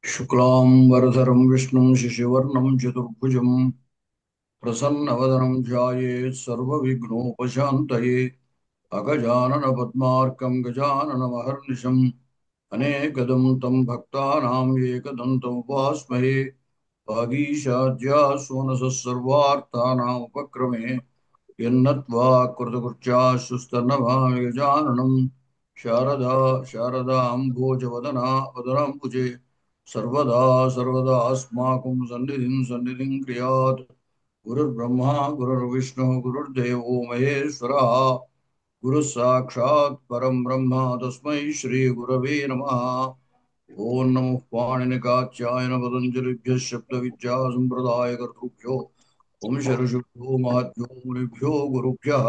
शुक्लांबरधरं विष्णुं शशिवर्णं चतुर्भुजं प्रसन्नवदनं ध्यायेत् सर्वविघ्नोपशान्तये अगजाननपद्मार्कं गजाननमहर्निशम् अनेकदं तं भक्तानां एकदन्तं उपास्महे वागीशाद्यासोनसः सर्वार्थानामुपक्रमे यन्नत्वा कृतकृत्याश्रुस्तनमामि गजाननं शारदाम्भोजवदना वदनाम्बुजे सर्वदा सर्वदास्माकं सन्निधिं क्रियात् गुरुर्ब्रह्मा गुरुर्विष्णुः गुरुर्देवो महेश्वरः गुरुः साक्षात् परं ब्रह्म तस्मै श्रीगुरवे नमः। ओं नमः पाणिनिकाचार्य पतञ्जलिभ्यः शब्दविद्या सम्प्रदायकर्तृभ्यो వంశఋషుభ్యో మహద్భ్యో మునిభ్యో గురుభ్యః.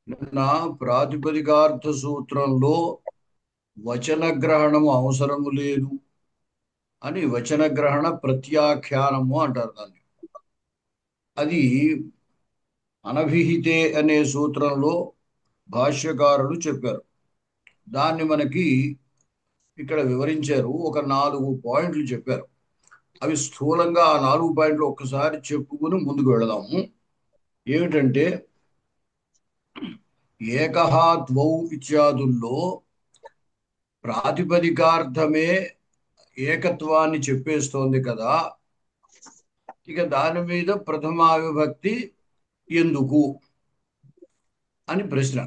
నిన్న ప్రాతిపదికార్థ సూత్రంలో వచన గ్రహణము అవసరము లేదు అని వచన గ్రహణ ప్రత్యాఖ్యానము అంటారు దాన్ని. అది అనభిహితే అనే సూత్రంలో భాష్యకారులు చెప్పారు. దాన్ని మనకి ఇక్కడ వివరించారు. ఒక 4 పాయింట్లు చెప్పారు. అవి స్థూలంగా ఆ 4 పాయింట్లు ఒక్కసారి చెప్పుకుని ముందుకు వెళదాము. ఏమిటంటే ఏకహ ద్వౌ ఇత్యాదుల్లో ప్రాతిపదికార్థమే ఏకత్వాన్ని చెప్పేస్తోంది కదా, ఇక దాని మీద ప్రథమా విభక్తి ఎందుకు అని ప్రశ్న.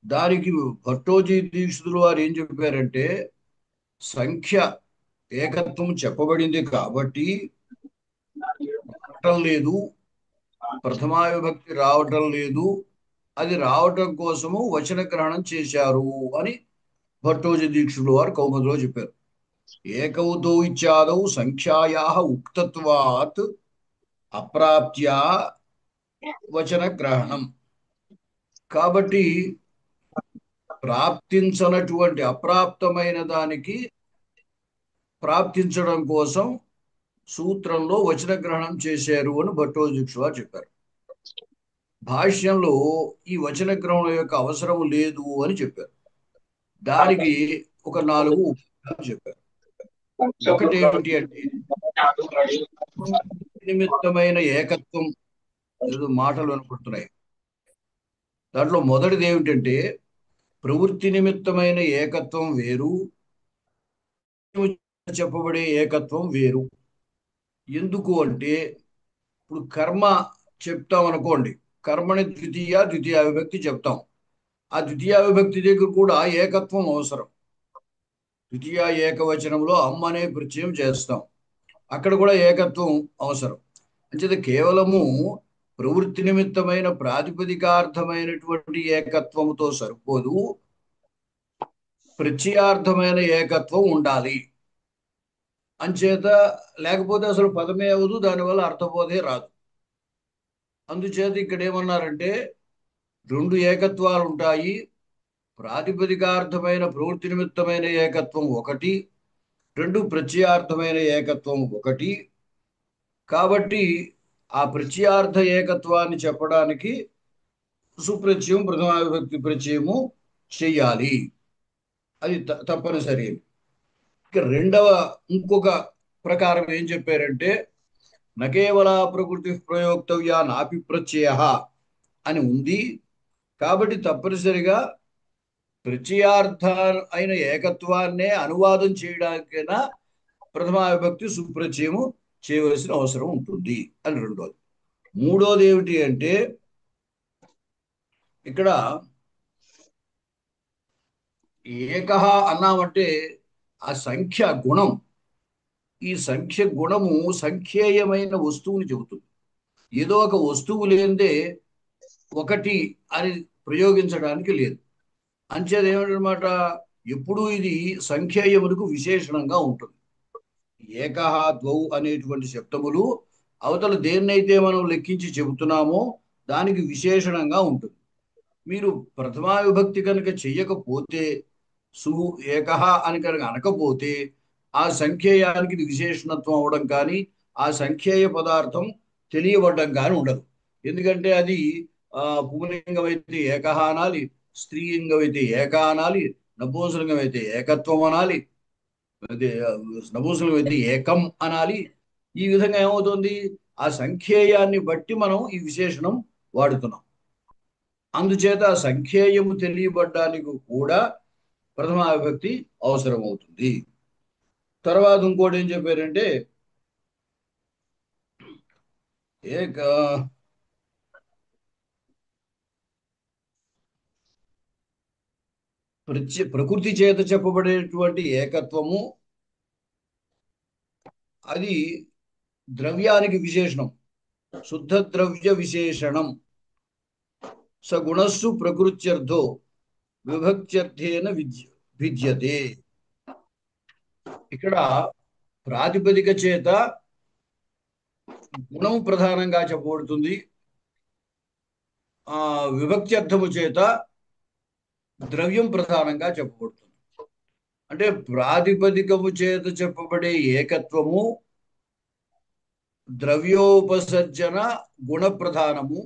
దానికి భట్టోజీ దీక్షితులు వారు ఏం చెప్పారంటే, సంఖ్య ఏకత్వం చెప్పబడింది కాబట్టి రావటం లేదు, ప్రథమా విభక్తి రావటం లేదు, అది రావటం కోసము వచన గ్రహణం చేశారు అని భట్టోజీ దీక్షితులు వారు కౌముదిలో చెప్పారు. ఏకౌతో ఇత్యాదౌ సంఖ్యాయాః ఉక్తత్వాత్ అప్రాప్త్యా వచన గ్రహణం. కాబట్టి ప్రాప్తించనటువంటి అప్రాప్తమైన దానికి ప్రాప్తించడం కోసం సూత్రంలో వచన గ్రహణం చేశారు అని భట్టోజీ వారు చెప్పారు. భాష్యంలో ఈ వచన గ్రహణం యొక్క అవసరం లేదు అని చెప్పారు. దానికి ఒక 4 ఉపాయాలు చెప్పారు. ఒకటేమిటి అంటే నిమిత్తమైన ఏకత్వం. ఏదో మాటలు అనుకుంటున్నాయి. దాంట్లో మొదటిది ఏమిటంటే ప్రవృత్తి నిమిత్తమైన ఏకత్వం వేరు, చెప్పబడే ఏకత్వం వేరు. ఎందుకు అంటే ఇప్పుడు కర్మ చెప్తాం అనుకోండి, కర్మని ద్వితీయ విభక్తి చెప్తాం. ఆ ద్వితీయ విభక్తి దగ్గర కూడా ఏకత్వం అవసరం. ద్వితీయ ఏకవచనంలో అమ్మ అనే ప్రత్యయం చేస్తాం, అక్కడ కూడా ఏకత్వం అవసరం. అంచేత కేవలము ప్రవృత్తి నిమిత్తమైన ప్రాతిపదికార్థమైనటువంటి ఏకత్వముతో సరిపోదు, ప్రత్యయార్థమైన ఏకత్వం ఉండాలి. అంచేత లేకపోతే అసలు పదమే అవదు, దానివల్ల అర్థబోధే రాదు. అందుచేత ఇక్కడ ఏమన్నారంటే 2 ఏకత్వాలు ఉంటాయి. ప్రాతిపదికార్థమైన ప్రవృత్తి నిమిత్తమైన ఏకత్వం ఒకటి, 2 ప్రత్యయార్థమైన ఏకత్వం ఒకటి. కాబట్టి ఆ ప్రత్యయార్థ ఏకత్వాన్ని చెప్పడానికి సుప్రత్యయం ప్రథమా విభక్తి ప్రత్యయము చెయ్యాలి. అది తప్పనిసరి. ఇక ఇంకొక ప్రకారం ఏం చెప్పారంటే నకేవల ప్రకృతి ప్రయోక్తవ్యా నాపి ప్రత్యయ అని ఉంది. కాబట్టి తప్పనిసరిగా ప్రత్యయార్థ అయిన ఏకత్వాన్నే అనువాదం చేయడానికైనా ప్రథమా విభక్తి సుప్రత్యయము చేయవలసిన అవసరం ఉంటుంది అని రెండోది. మూడోది ఏమిటి అంటే ఇక్కడ ఏకహ అన్నామంటే ఆ సంఖ్య గుణం. ఈ సంఖ్య గుణము సంఖ్యేయమైన వస్తువుని చెబుతుంది. ఏదో ఒక వస్తువు లేనిదే ఒకటి అని ప్రయోగించడానికి లేదు. అంచేత ఏమిటనమాట, ఎప్పుడూ ఇది సంఖ్యేయములకు విశేషణంగా ఉంటుంది. ఏకహ ద్వౌ అనేటువంటి శబ్దములు అవతల దేన్నైతే మనం లెక్కించి చెబుతున్నామో దానికి విశేషణంగా ఉంటుంది. మీరు ప్రథమా విభక్తి కనుక చెయ్యకపోతే, సు ఏకహ అని కనుక అనకపోతే ఆ సంఖ్యేయానికి ఇది విశేషణత్వం అవడం కానీ ఆ సంఖ్యేయ పదార్థం తెలియబడ్డం కానీ ఉండదు. ఎందుకంటే అది పుంలింగం అయితే ఏకహ అనాలి, స్త్రీలింగం అయితే ఏక అనాలి, నపుంసకలింగం అయితే ఏకత్వం అనాలి, అదే నపుంసకలింగం అయితే ఏకం అనాలి. ఈ విధంగా ఏమవుతుంది, ఆ సంఖ్యేయాన్ని బట్టి మనం ఈ విశేషణం వాడుతున్నాం. అందుచేత ఆ సంఖ్యేయము తెలియబడ్డానికి కూడా ప్రథమా విభక్తి అవసరం అవుతుంది. తర్వాత ఇంకోటి ఏం చెప్పారంటే ఏక ప్రకృతి చేత చెప్పబడేటువంటి ఏకత్వము అది ద్రవ్యానికి విశేషణం. శుద్ధ ద్రవ్య విశేషణం సగుణస్సు ప్రకృత్యర్థో విభక్త్యర్థేన భిద్యతే. ఇక్కడ ప్రాతిపదిక చేత గుణం ప్రధానంగా చెప్పబడుతుంది, ఆ విభక్త్యర్థము చేత ద్రవ్యం ప్రధానంగా చెప్పబడుతుంది. అంటే ప్రాతిపదికము చేత చెప్పబడే ఏకత్వము ద్రవ్యోపసర్జన గుణ ప్రధానము,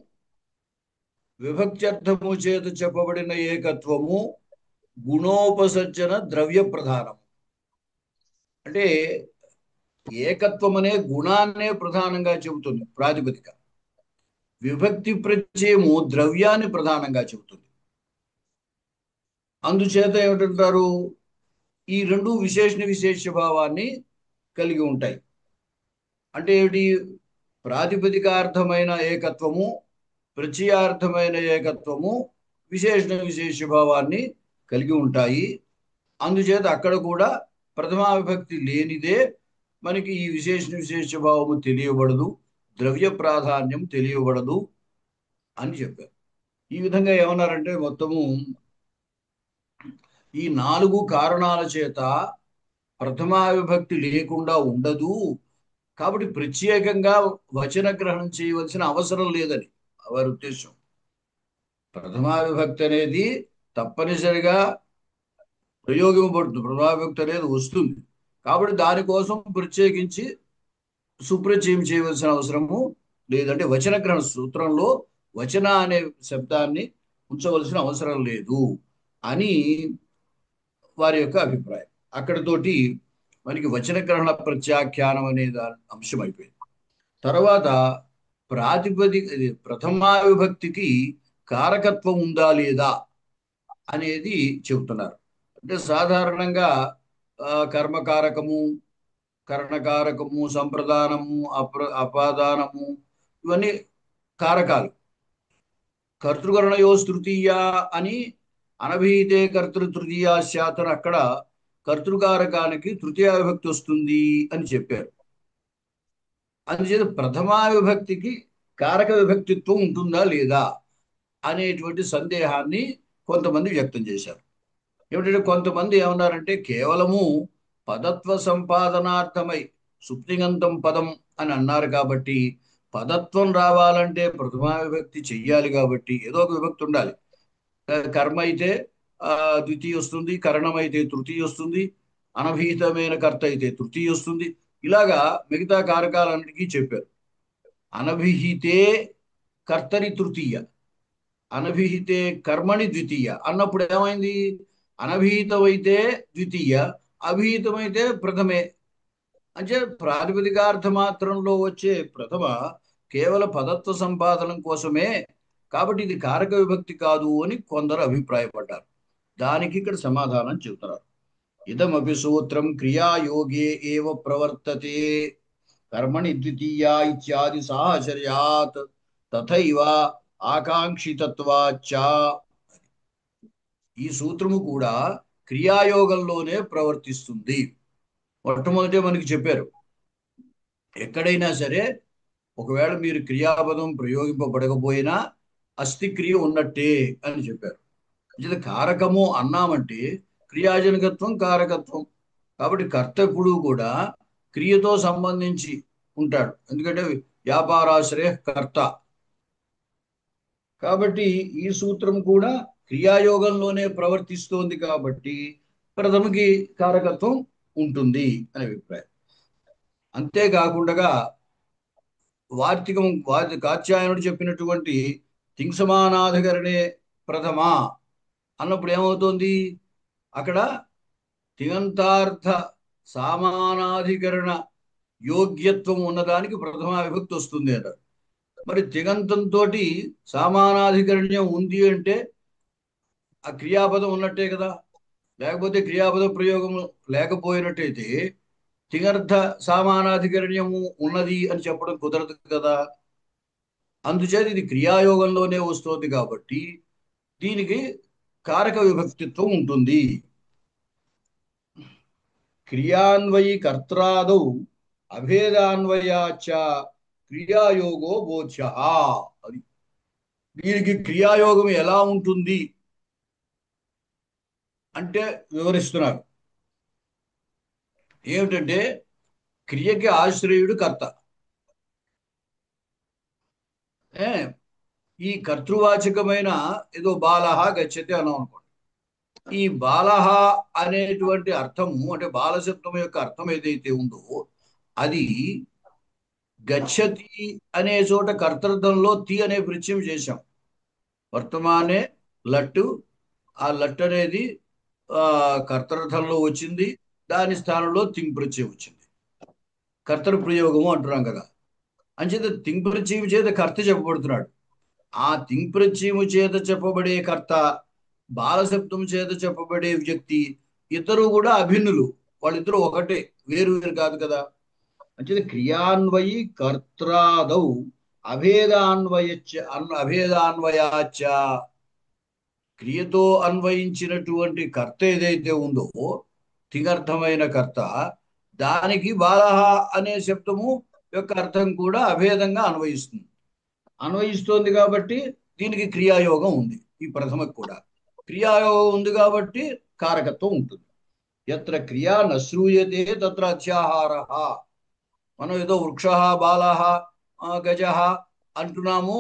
విభక్త్యర్థము చేత చెప్పబడిన ఏకత్వము గుణోపసర్జన ద్రవ్య ప్రధానము. అంటే ఏకత్వం అనే గుణాన్నే ప్రధానంగా చెబుతుంది ప్రాతిపదిక, విభక్తి ప్రత్యయము ద్రవ్యాన్ని ప్రధానంగా చెబుతుంది. అందుచేత ఏమిటంటారు, ఈ రెండు విశేషణ విశేష భావాన్ని కలిగి ఉంటాయి. అంటే ఏమిటి, ప్రాతిపదికార్థమైన ఏకత్వము ప్రత్యయార్థమైన ఏకత్వము విశేషణ విశేష భావాన్ని కలిగి ఉంటాయి. అందుచేత అక్కడ కూడా ప్రథమా విభక్తి లేనిదే మనకి ఈ విశేషణ విశేష భావము తెలియబడదు, ద్రవ్య ప్రాధాన్యం తెలియబడదు అని చెప్పారు. ఈ విధంగా ఏమన్నారంటే మొత్తము ఈ 4 కారణాల చేత ప్రథమా విభక్తి లేకుండా ఉండదు, కాబట్టి ప్రత్యేకంగా వచన గ్రహణం చేయవలసిన అవసరం లేదని వారి ఉద్దేశం. ప్రథమా విభక్తి అనేది తప్పనిసరిగా ప్రయోగింపబడుతుంది, ప్రథమా విభక్తి అనేది వస్తుంది, కాబట్టి దానికోసం ప్రత్యేకించి సుప్రచయం చేయవలసిన అవసరము లేదంటే వచన గ్రహణ సూత్రంలో వచన అనే శబ్దాన్ని ఉంచవలసిన అవసరం లేదు అని వారి యొక్క అభిప్రాయం. అక్కడితోటి మనకి వచన గ్రహణ ప్రత్యాఖ్యానం అనే అంశం అయిపోయింది. తర్వాత ప్రథమా విభక్తికి కారకత్వం ఉందా లేదా అనేది చెబుతున్నారు. అంటే సాధారణంగా కర్మకారకము, కరణకారకము, సంప్రదానము, అపాదానము ఇవన్నీ కారకాలు. కర్తృకరణయో తృతీయ అని అనభిహితే కర్తృ తృతీయ శాతం అక్కడ కర్తృకారకానికి తృతీయ విభక్తి వస్తుంది అని చెప్పారు. అందుచేత ప్రథమా విభక్తికి కారక విభక్తిత్వం ఉంటుందా లేదా అనేటువంటి సందేహాన్ని కొంతమంది వ్యక్తం చేశారు. ఏమిటంటే కొంతమంది ఏమన్నారంటే కేవలము పదత్వ సంపాదనార్థమై సుప్తింగంతం పదం అని అన్నారు కాబట్టి పదత్వం రావాలంటే ప్రథమా విభక్తి చెయ్యాలి, కాబట్టి ఏదో ఒక విభక్తి ఉండాలి. కర్మ అయితే ద్వితీయ వస్తుంది, కరణం అయితే తృతీయ వస్తుంది, అనభిహితమైన కర్త అయితే తృతీయ వస్తుంది. ఇలాగా మిగతా కారకాలన్నిటికీ చెప్పారు. అనభిహితే కర్తరి తృతీయ, అనభిహితే కర్మణి ద్వితీయ అన్నప్పుడు ఏమైంది, అనభిహితమైతే ద్వితీయ, అభిహితమైతే ప్రథమే. అంటే ప్రాతిపదికార్థ మాత్రంలో వచ్చే ప్రథమ కేవల పదత్వ సంపాదనం కోసమే, కాబట్టి ఇది కారక విభక్తి కాదు అని కొందరు అభిప్రాయపడ్డారు. దానికి ఇక్కడ సమాధానం చెబుతున్నారు. ఇదమపి సూత్రం క్రియాయోగే ఏవ ప్రవర్తతే కర్మణి ద్వితీయా ఇత్యాది సాహచర్యాత్ తథైవ ఆకాంక్షితత్వాచ్చ. ఈ సూత్రము కూడా క్రియాయోగంలోనే ప్రవర్తిస్తుంది. మొట్టమొదటే మనకి చెప్పారు, ఎక్కడైనా సరే ఒకవేళ మీరు క్రియాపదం ప్రయోగింపబడకపోయినా అస్థి క్రియ ఉన్నట్టే అని చెప్పారు. అంటే కారకము అన్నామంటే క్రియాజనకత్వం కారకత్వం, కాబట్టి కర్త ఎప్పుడు కూడా క్రియతో సంబంధించి ఉంటాడు, ఎందుకంటే వ్యాపారాశ్రయ కర్త. కాబట్టి ఈ సూత్రం కూడా క్రియాయోగంలోనే ప్రవర్తిస్తోంది కాబట్టి ప్రథమకి కారకత్వం ఉంటుంది అనే అభిప్రాయం. అంతేకాకుండా కాత్యాయనుడు చెప్పినటువంటి తింసమానాధికరణే ప్రథమ అన్నప్పుడు ఏమవుతోంది, అక్కడ తిగంతార్థ సామానాధికరణ యోగ్యత్వం ఉన్నదానికి ప్రథమా విభక్తి వస్తుంది అట. మరి తిగంతంతో సామానాధికరణ్యం ఉంది అంటే ఆ క్రియాపదం ఉన్నట్టే కదా. లేకపోతే క్రియాపద ప్రయోగం లేకపోయినట్టయితే తిగర్థ సామానాధికరణ్యము ఉన్నది అని చెప్పడం కుదరదు కదా. అందుచేత ఇది క్రియాయోగంలోనే వస్తుంది కాబట్టి దీనికి కారక విభక్తిత్వం ఉంటుంది. క్రియాన్వయి కర్త్రాదౌ అభేదాన్వయాచ క్రియాయోగో బోధ్య. అది దీనికి క్రియాయోగం ఎలా ఉంటుంది అంటే వివరిస్తున్నారు. ఏమిటంటే క్రియకి ఆశ్రయుడు కర్త. ఏ ఈ కర్తృవాచకమైన ఏదో బాలహ గచ్చతి అన్నాం అనుకోండి. ఈ బాలహ అనేటువంటి అర్థము అంటే బాలశబ్దం యొక్క అర్థం ఏదైతే ఉందో అది గచ్చతి అనే చోట కర్తృర్థంలో తి అనే ప్రత్యయం చేశాం. వర్తమానే లట్టు, ఆ లట్టు అనేది ఆ కర్తృర్థంలో వచ్చింది. దాని స్థానంలో తింగ్ ప్రత్యయం వచ్చింది. కర్తృ ప్రయోగము అంటున్నాం కదా. అంచేత తింగ్ ప్రత్యయం చేత కర్త చెప్పబడుతున్నాడు. ఆ తింగ్ ప్రత్యయము చేత చెప్పబడే కర్త, బాలశబ్దం చేత చెప్పబడే వ్యక్తి ఇద్దరు కూడా అభిన్నులు. వాళ్ళిద్దరూ ఒకటే, వేరు వేరు కాదు కదా. అంటే క్రియాన్వయి కర్త్రాదౌ అభేదాన్వయాచ క్రియతో అన్వయించినటువంటి కర్త ఏదైతే ఉందో తింగర్థమైన కర్త, దానికి బాలహ అనే శబ్దము యొక్క అర్థం కూడా అభేదంగా అన్వయిస్తోంది కాబట్టి దీనికి క్రియాయోగం ఉంది. ఈ ప్రథమకు కూడా క్రియాయోగం ఉంది కాబట్టి కారకత్వం ఉంటుంది. ఎత్ర క్రియా నశ్రూయతే తత్ర అత్యాహార. మనం ఏదో వృక్ష బాల గజ అంటున్నాము,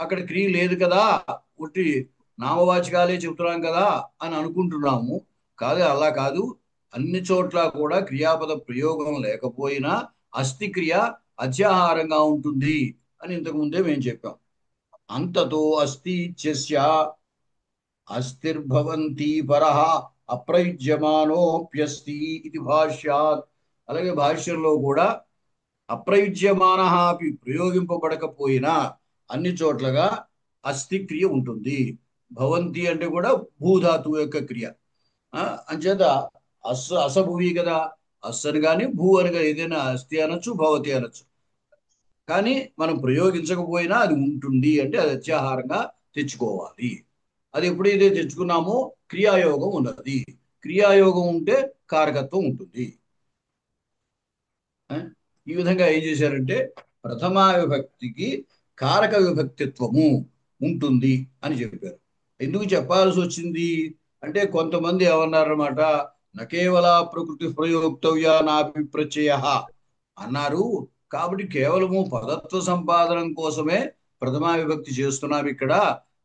అక్కడ క్రియ లేదు కదా, ఉట్టి నామవాచకాలే చెబుతున్నాం కదా అని అనుకుంటున్నాము. కాదు, అలా కాదు. అన్ని చోట్ల కూడా క్రియాపద ప్రయోగం లేకపోయినా అస్థి క్రియ అత్యాహారంగా ఉంటుంది అని ఇంతకు ముందే మేము చెప్పాం. అంతతో అస్థి ఇత్యస్య అస్థిర్భవంతి పరః అప్రయుజ్యమానోప్యస్తి ఇది భాష్యాత్. అలాగే భాష్యంలో కూడా అప్రయుజ్యమాన అపి ప్రయోగింపబడకపోయినా అన్ని చోట్లగా అస్థి క్రియ ఉంటుంది. భవంతి అంటే కూడా భూధాతువు యొక్క క్రియ. అంచేత అసభువి కదా, అస్సని కానీ భూ అని కానీ ఏదైనా అస్థి అనొచ్చు, భవతి అనొచ్చు. కానీ మనం ప్రయోగించకపోయినా అది ఉంటుంది అంటే అది అత్యాహారంగా తెచ్చుకోవాలి. అది ఎప్పుడైతే తెచ్చుకున్నామో క్రియాయోగం ఉన్నది. క్రియాయోగం ఉంటే కారకత్వం ఉంటుంది. ఈ విధంగా ఏం చేశారంటే ప్రథమా విభక్తికి కారక విభక్తిత్వము ఉంటుంది అని చెప్పారు. ఎందుకు చెప్పాల్సి వచ్చింది అంటే కొంతమంది ఏమన్నారన్నమాట, నకేవల ప్రకృతి ప్రయోక్తవ్య నాపి ప్రత్యయ అన్నారు. కాబట్టి కేవలము పదత్వ సంపాదనం కోసమే ప్రథమా విభక్తి చేస్తున్నాం ఇక్కడ,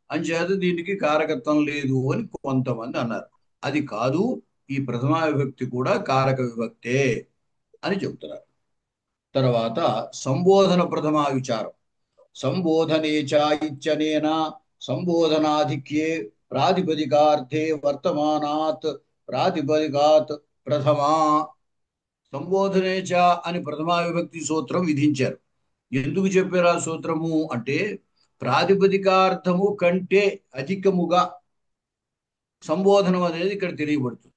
అంచేత దీనికి కారకత్వం లేదు అని కొంతమంది అన్నారు. అది కాదు, ఈ ప్రథమా విభక్తి కూడా కారక విభక్తే అని చెప్తున్నారు. తర్వాత సంబోధన ప్రథమా విచారం. సంబోధనే చాయిత్యనేన సంబోధనాధిక్యే ప్రాతిపదికార్థే వర్తమానాత్ ప్రాతిపదికాత్ ప్రథమా. సంబోధనే చ అని ప్రథమా విభక్తి సూత్రం విధించారు. ఎందుకు చెప్పారు ఆ సూత్రము అంటే ప్రాతిపదికార్థము కంటే అధికముగా సంబోధనం అనేది ఇక్కడ తెలియబడుతుంది.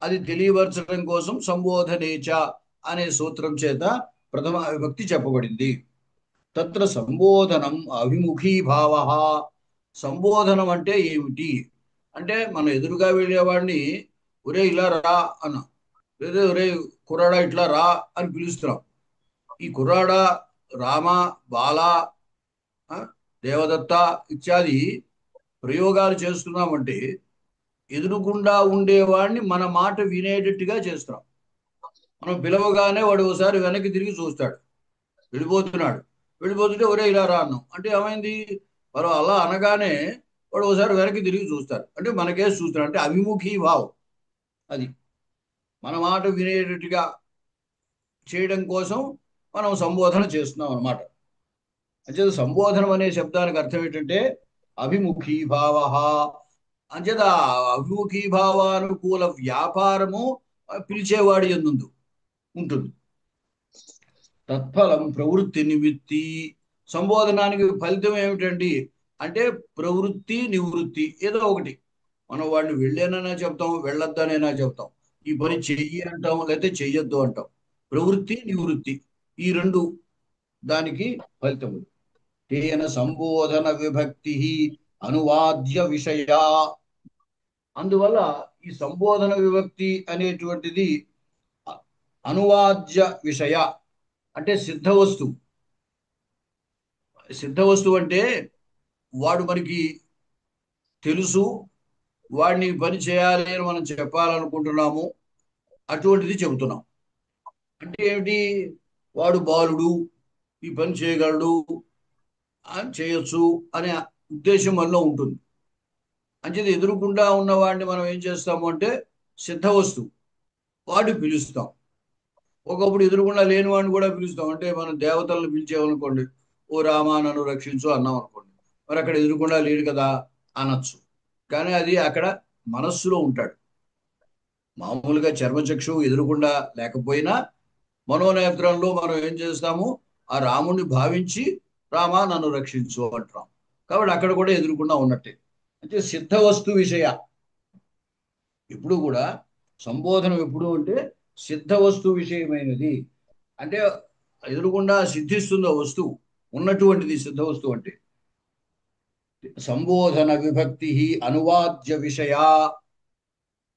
అది తెలియపరచడం కోసం సంబోధనేచ అనే సూత్రం చేత ప్రథమ విభక్తి చెప్పబడింది. తత్ర సంబోధనం అభిముఖీభావ. సంబోధనం అంటే ఏమిటి అంటే మనం ఎదురుగా వెళ్ళేవాడిని ఒరే ఇలా రా అన్న, లేదా ఒరే కుర్రాడా ఇట్లా రా అని పిలుస్తున్నాం. ఈ కుర్రాడ, రామ, బాల, దేవదత్త ఇత్యాది ప్రయోగాలు చేస్తున్నామంటే ఎదురుగుండా ఉండేవాడిని మన మాట వినేటట్టుగా చేస్తున్నాం. మనం పిలవగానే వాడు ఒకసారి వెనక్కి తిరిగి చూస్తాడు, వెళ్ళిపోతుంటే ఒరే ఇలా రా అన్నాం అంటే ఏమైంది, మనం అలా అనగానే వాడు ఒకసారి వెనక్కి తిరిగి చూస్తారు అంటే మనకే చూస్తున్నాడు అంటే అభిముఖీ భావం. అది మన మాట వినేటట్టుగా చేయడం కోసం మనం సంబోధన చేస్తున్నాం అనమాట. అంటే సంబోధనం అనే శబ్దానికి అర్థం ఏంటంటే అభిముఖీ భావ. అంచేత అభిముఖీభావానుకూల వ్యాపారము పిలిచేవాడి యందు ఉంటుంది. తత్ఫలం ప్రవృత్తి నివృత్తి. సంబోధనానికి ఫలితం ఏమిటండి అంటే ప్రవృత్తి నివృత్తి ఏదో ఒకటి. మనం వాడిని వెళ్ళానైనా చెప్తాం, వెళ్ళొద్దనైనా చెప్తాం, ఈ పని చెయ్యి అంటాం లేకపోతే చెయ్యొద్దు అంటాం. ప్రవృత్తి నివృత్తి ఈ రెండు దానికి ఫలితములు. తేన సంబోధన విభక్తి అనువాద్య విషయ. అందువల్ల ఈ సంబోధన విభక్తి అనేటువంటిది అనువాద్య విషయ అంటే సిద్ధ వస్తువు. సిద్ధ వస్తువు అంటే వాడు మనకి తెలుసు, వాడిని పని చేయాలి అని మనం చెప్పాలనుకుంటున్నాము, అటువంటిది చెబుతున్నాం. అంటే ఏమిటి, వాడు బాలుడు, ఈ పని చేయగలడు, అని చేయొచ్చు అనే ఉద్దేశం మనలో ఉంటుంది. అంచేది ఎదురుకుండా ఉన్న వాడిని మనం ఏం చేస్తాము అంటే సిద్ధ వస్తువు వాడిని పిలుస్తాం. ఒకప్పుడు ఎదురుకుండా లేని వాడిని కూడా పిలుస్తాం. అంటే మనం దేవతలను పిలిచేవనుకోండి, ఓ రామా నన్ను రక్షించు అన్నాం అనుకోండి, మరి అక్కడ ఎదురుకుండా లేడు కదా అనొచ్చు. కానీ అది అక్కడ మనస్సులో ఉంటాడు. మామూలుగా చర్మచక్షువు ఎదురుకుండా లేకపోయినా మనోనేత్రంలో మనం ఏం చేస్తాము, ఆ రాముణ్ణి భావించి రామా నన్ను రక్షించు అంటాం. కాబట్టి అక్కడ కూడా ఎదురుకుండా ఉన్నట్టే. అంటే సిద్ధ వస్తు విషయ ఎప్పుడు కూడా సంబోధనం ఎప్పుడు అంటే సిద్ధ వస్తు విషయమైనది. అంటే ఎదురుకుండా సిద్ధిస్తుందో వస్తువు ఉన్నటువంటిది సిద్ధ వస్తువు అంటే. సంబోధన విభక్తి అనువాద్య విషయ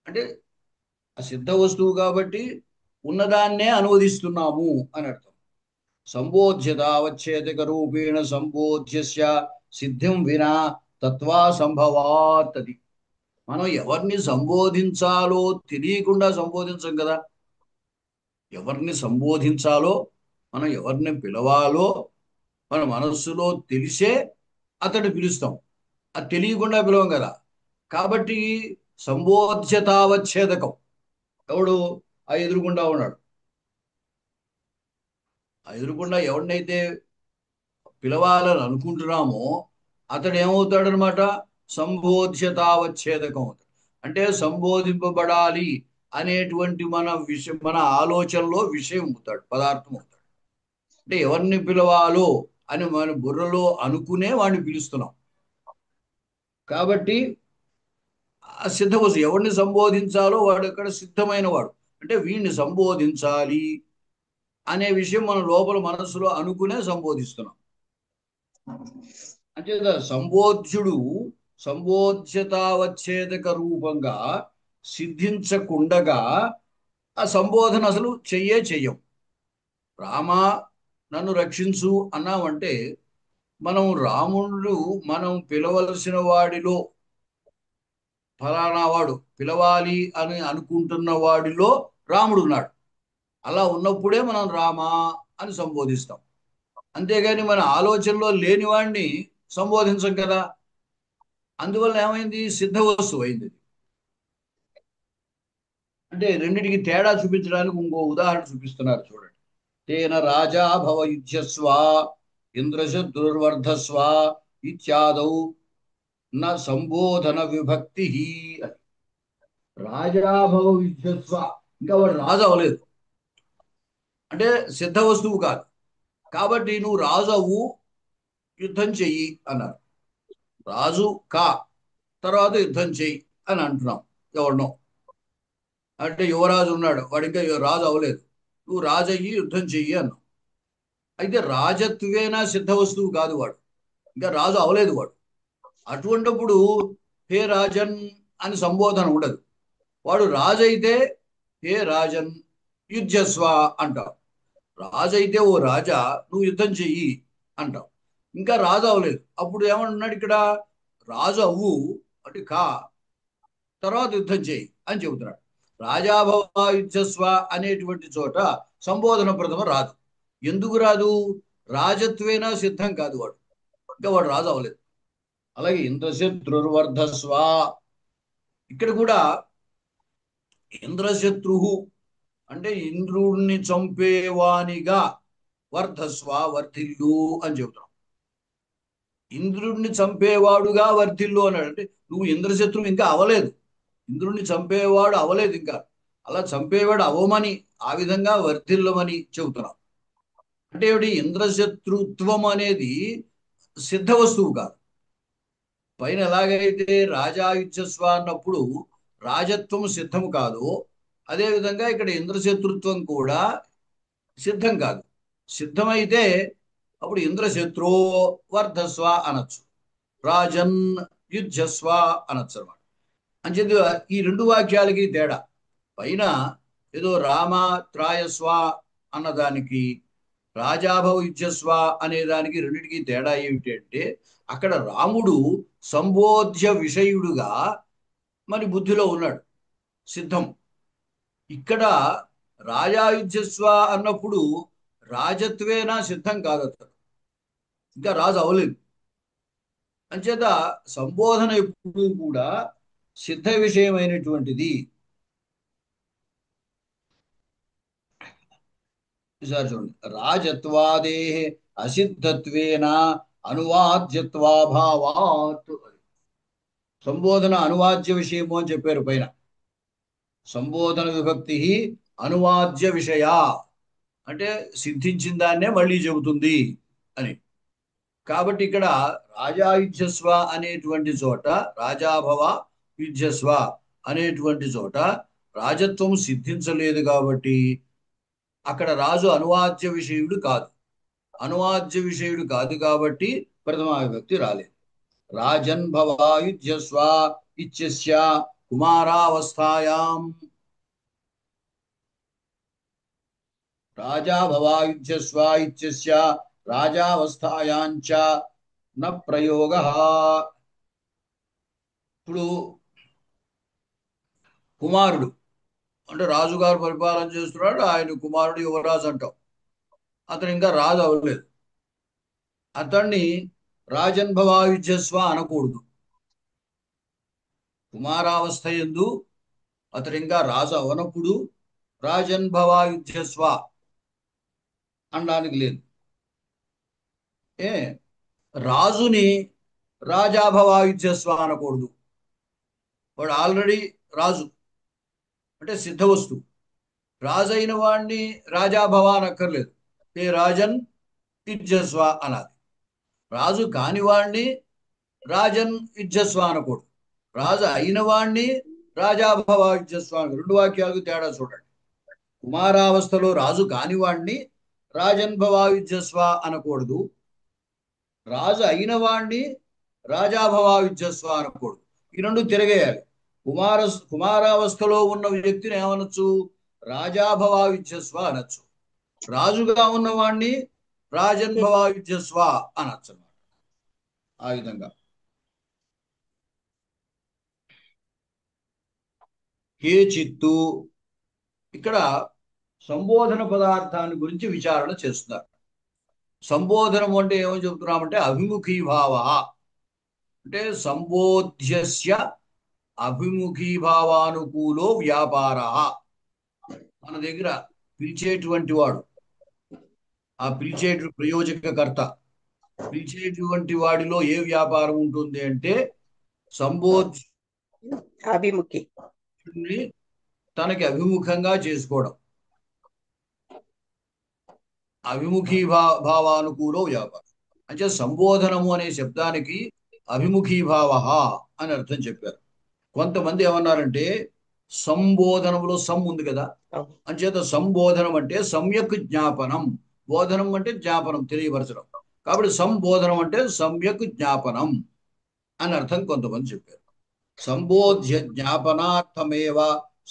అంటే ఆ సిద్ధ వస్తువు కాబట్టి ఉన్నదాన్నే అనువదిస్తున్నాము అని అర్థం. సంబోధ్యతావచ్ఛేదక రూపేణ సంబోధ్యస్య సిద్ధిం వినా తత్వా సంభవాత్. అది మనం ఎవరిని సంబోధించాలో తెలియకుండా సంబోధించం కదా. ఎవరిని సంబోధించాలో, మనం ఎవరిని పిలవాలో మన మనస్సులో తెలిసే అతడు పిలుస్తాం. అది తెలియకుండా పిలవం కదా. కాబట్టి సంబోధ్యతావచ్ఛేదకం. ఎవడు ఆ ఎదురుకుండా ఉన్నాడు. ఆ ఎదురుకుండా ఎవరినైతే పిలవాలని అనుకుంటున్నామో అతడు ఏమవుతాడనమాట, సంబోధ్యతావచ్ఛేదకం అవుతాడు. అంటే సంబోధింపబడాలి అనేటువంటి మన విషయం, మన ఆలోచనలో విషయం అవుతాడు, పదార్థం అవుతాడు. అంటే ఎవరిని పిలవాలో అని మన బుర్రలో అనుకునే వాడిని పిలుస్తున్నాం. కాబట్టి ఆ సిద్ధవస్తు ఎవరిని సంబోధించాలో వాడు అక్కడ సిద్ధమైన వాడు. అంటే వీడిని సంబోధించాలి అనే విషయం మన లోపల మనస్సులో అనుకునే సంబోధిస్తున్నాం. అంటే సంబోధ్యుడు సంబోధ్యతావచ్ఛేదక రూపంగా సిద్ధించకుండగా ఆ సంబోధన అసలు చెయ్యం. రామా నన్ను రక్షించు అన్నామంటే మనం రాముడు, మనం పిలవలసిన వాడిలో ఫలానా వాడు పిలవాలి అని అనుకుంటున్న వాడిలో రాముడు ఉన్నాడు. అలా ఉన్నప్పుడే మనం రామా అని సంబోధిస్తాం. అంతేగాని మన ఆలోచనలో లేని వాడిని సంబోధించం కదా. అందువల్ల ఏమైంది, సిద్ధ వస్తువు అయింది. అంటే రెండిటికి తేడా చూపించడానికి ఇంకో ఉదాహరణ చూపిస్తున్నారు చూడండి. తేన రాజా భవ యుధ్యస్వ ఇంద్రశత్రుర్వర్ధస్వ ఇత్యాదౌ న సంబోధన విభక్తి. రాజా భవ యుధ్యస్వ, ఇంకా వాడు రాజు అవ్వలేదు, అంటే సిద్ధ వస్తువు కాదు. కాబట్టి నువ్వు రాజు అవ్వు, యుద్ధం చెయ్యి అన్నారు. రాజు కా, తర్వాత యుద్ధం చెయ్యి అని అంటున్నాం ఎవరినో. అంటే యువరాజు ఉన్నాడు, వాడు ఇంకా రాజు అవ్వలేదు, నువ్వు రాజు అయ్యి యుద్ధం చెయ్యి అన్నావు. అయితే రాజత్వేనా సిద్ధ వస్తువు కాదు వాడు, ఇంకా రాజు అవలేదు వాడు. అటువంటిప్పుడు హే రాజన్ అని సంబోధన ఉండదు. వాడు రాజు అయితే హే రాజన్ యుద్ధస్వ అంటావు. రాజు అయితే ఓ రాజా నువ్వు యుద్ధం చెయ్యి అంటావు. ఇంకా రాజు అవ్వలేదు, అప్పుడు ఏమంటున్నాడు ఇక్కడ, రాజు అవ్వు అంటే కా, తర్వాత యుద్ధం చేయి అని చెబుతున్నాడు. రాజాభవ యుద్ధస్వ అనేటువంటి చోట సంబోధన ప్రథమ రాదు. ఎందుకు రాదు, రాజత్వేనా సిద్ధం కాదు వాడు, ఇంకా వాడు రాజు అవ్వలేదు. అలాగే ఇంద్రశత్రుర్వర్ధస్వ, ఇక్కడ కూడా ఇంద్రశత్రు అంటే ఇంద్రుడిని చంపేవానిగా వర్ధస్వ వర్ధిల్లు అని చెబుతున్నాం. ఇంద్రుడిని చంపేవాడుగా వర్ధిల్లు అన్నాడు. అంటే నువ్వు ఇంద్రశత్రువు ఇంకా అవలేదు, ఇంద్రుడిని చంపేవాడు అవలేదు ఇంకా, అలా చంపేవాడు అవమని, ఆ విధంగా వర్ధిల్లమని చెబుతున్నాం. అంటే ఏమిటి, ఇంద్రశత్రుత్వం అనేది సిద్ధ వస్తువు కాదు. పైన ఎలాగైతే రాజాయుజ్యస్వ అన్నప్పుడు రాజత్వం సిద్ధము కాదు, అదేవిధంగా ఇక్కడ ఇంద్రశత్రుత్వం కూడా సిద్ధం కాదు. సిద్ధమైతే అప్పుడు ఇంద్రశత్రు వర్ధస్వ అనొచ్చు, రాజన్ యుద్ధస్వ అనొచ్చు అనమాట. అంచేది ఈ రెండు వాక్యాలకి తేడా. పైన ఏదో రామ త్రాయస్వ అన్నదానికి, రాజాభవ యుద్ధస్వ అనే దానికి రెండింటికి తేడా ఏమిటి అంటే, అక్కడ రాముడు సంబోధ్య విషయుడుగా మన బుద్ధిలో ఉన్నాడు, సిద్ధం. ఇక్కడ రాజాయుధ్యస్వ అన్నప్పుడు రాజత్వేనా సిద్ధం కాదు, అతను ఇంకా రాజు అవలేదు. అంచేత సంబోధన ఎప్పుడూ కూడా సిద్ధ విషయమైనటువంటిది. ఈసారి చూడండి, రాజత్వాదే అసిద్ధత్వేన అనువాద్యత్వాభావాత్. సంబోధన అనువాద్య విషయము అని చెప్పారు పైన. సంబోధన విభక్తి అనువాద్య విషయ అంటే సిద్ధించిన దాన్నే మళ్ళీ చెబుతుంది అని. కాబట్టి ఇక్కడ రాజాయుధ్యస్వ అనేటువంటి చోట, రాజాభవ యుధ్యస్వ అనేటువంటి చోట రాజత్వం సిద్ధించలేదు కాబట్టి అక్కడ రాజు అనువాద్య విషయుడు కాదు. అనువాద్య విషయుడు కాదు కాబట్టి ప్రథమా విభక్తి రాలేదు. రాజన్ భవాయుధ్యస్వ ఇత్యస్య కుమారావస్థాయాం, రాజా భవాయుధ్యస్వ ఇత్యస్య రాజావస్థాయాంచ న ప్రయోగ. ఇప్పుడు కుమారుడు అంటే రాజుగారు పరిపాలన చేస్తున్నాడు, ఆయన కుమారుడు యువరాజు అంటాం. అతను ఇంకా రాజు అవ్వలేదు, అతన్ని రాజన్ భవాయుధ్యస్వ అనకూడదు. కుమారావస్థ ఎందు అతడు ఇంకా రాజు అవనప్పుడు రాజన్ భవాయుధ్యస్వ అనడానికి లేదు. ఏ రాజుని రాజాభవాయుధ్యస్వ అనకూడదు, వాడు ఆల్రెడీ రాజు అంటే సిద్ధ వస్తువు. రాజు అయిన వాడిని రాజాభవ అనక్కర్లేదు, ఏ రాజన్ యుధ్యస్వ అనాలి. రాజు కాని వాడిని రాజన్ యుధ్యస్వ అనకూడదు, రాజు అయిన వాడిని రాజాభవ యుధ్యస్వ అని. రెండు వాక్యాలకు తేడా చూడండి. కుమారావస్థలో రాజు కానివాణ్ణి రాజన్ భవాయుధ్యస్వ అనకూడదు, రాజు అయిన వాణ్ణి రాజాభవాయుధ్యస్వ అనకూడదు. ఈ రెండు తిరగేయాలి. కుమారావస్థలో ఉన్న వ్యక్తిని ఏమనొచ్చు, రాజాభవాయుధ్యస్వ అనొచ్చు. రాజుగా ఉన్నవాణ్ణి రాజన్ భవాయుధ్యస్వ అనొచ్చు అన్నమాట. ఆ విధంగా హే చిత్తు, ఇక్కడ సంబోధన పదార్థాన్ని గురించి విచారణ చేస్తున్నారు. సంబోధనం అంటే ఏమని చెప్తున్నామంటే అభిముఖీభావ, అంటే సంబోధ్యస్య అభిముఖీభావానుకూలో వ్యాపార. మన దగ్గర పిలిచేటువంటి వాడు, ఆ పిలిచే ప్రయోజకకర్త, పిలిచేటువంటి వాడిలో ఏ వ్యాపారం ఉంటుంది అంటే అభిముఖి సంబోధ్యుడిని తనకి అభిముఖంగా చేసుకోవడం, భావానుకూలో వ్యాపారం. అంటే సంబోధనము అనే శబ్దానికి అభిముఖీభావ అని అర్థం చెప్పారు. కొంతమంది ఏమన్నారంటే సంబోధనములో సమ్ ఉంది కదా, అంచేత సంబోధనం అంటే సమ్యక్ జ్ఞాపనం, బోధనం అంటే జ్ఞాపనం తెలియపరచడం, కాబట్టి సంబోధనం అంటే సమ్యక్ జ్ఞాపనం అని అర్థం కొంతమంది చెప్పారు. సంబోధ్య జ్ఞాపనార్థమేవ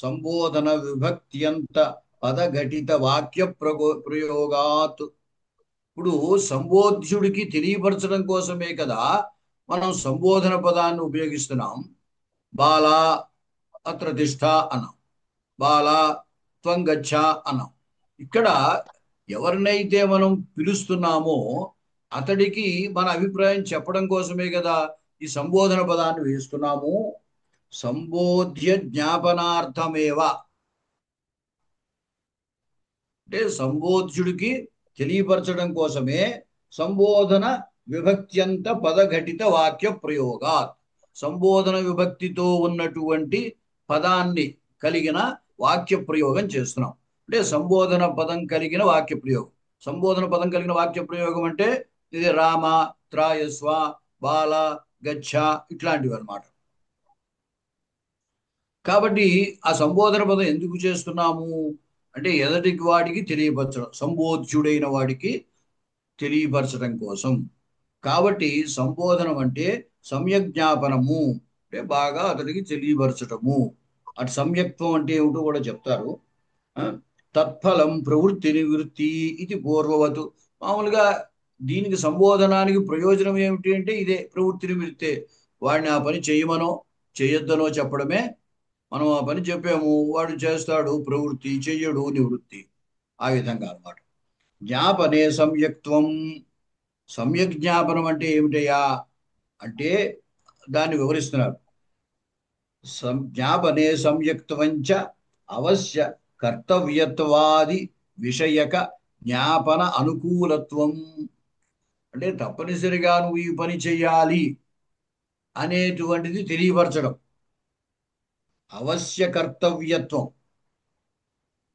సంబోధన విభక్త్యంత పదఘటిత వాక్య ప్రయోగాత్. ఇప్పుడు సంబోధ్యుడికి తెలియపరచడం కోసమే కదా మనం సంబోధన పదాన్ని ఉపయోగిస్తున్నాం. బాల అత్ర తిష్ట అన్నాం, బాల త్వం గచ్చ అన్నాం. ఇక్కడ ఎవరినైతే మనం పిలుస్తున్నామో అతడికి మన అభిప్రాయం చెప్పడం కోసమే కదా ఈ సంబోధన పదాన్ని వేస్తున్నాము. సంబోధ్య జ్ఞాపనార్థమేవ అంటే సంబోధ్యుడికి తెలియపరచడం కోసమే సంబోధన విభక్త్యంత పదఘటిత వాక్య ప్రయోగాత్. సంబోధన విభక్తితో ఉన్నటువంటి పదాన్ని కలిగిన వాక్య ప్రయోగం చేస్తున్నాం. అంటే సంబోధన పదం కలిగిన వాక్య ప్రయోగం. సంబోధన పదం కలిగిన వాక్య ప్రయోగం అంటే ఇది రామ, త్రాయస్వ, బాల, గచ్చ ఇట్లాంటివి అన్నమాట. కాబట్టి ఆ సంబోధన పదం ఎందుకు చేస్తున్నాము అంటే ఎదటికి వాడికి తెలియపరచడం, సంబోధ్యుడైన వాడికి తెలియపరచడం కోసం. కాబట్టి సంబోధనం అంటే సమ్యక్ జ్ఞాపనము, అంటే బాగా అతడికి తెలియపరచటము. అటు సమ్యక్త్వం అంటే ఏమిటో కూడా చెప్తారు. ఆ, తత్ఫలం ప్రవృత్తి నివృత్తి ఇది పూర్వవతు. మామూలుగా దీనికి సంబోధనానికి ప్రయోజనం ఏమిటి అంటే ఇదే ప్రవృత్తి నివృత్తే. వాడిని ఆ పని చేయమనో చేయొద్దనో చెప్పడమే. మనం ఆ పని చెప్పాము, వాడు చేస్తాడు ప్రవృత్తి, చెయ్యడు నివృత్తి. ఆ విధంగా అన్నమాట. జ్ఞాపనే సంయక్త్వం. సమ్యక్ జ్ఞాపనం అంటే ఏమిటయ్యా అంటే దాన్ని వివరిస్తున్నారు. జ్ఞాపనే సంయుక్తవంచ అవశ్య కర్తవ్యత్వాది విషయక జ్ఞాపన అనుకూలత్వం. అంటే తప్పనిసరిగా నువ్వు ఈ పని చెయ్యాలి అనేటువంటిది తెలియపరచడం. అవశ్య కర్తవ్యత్వం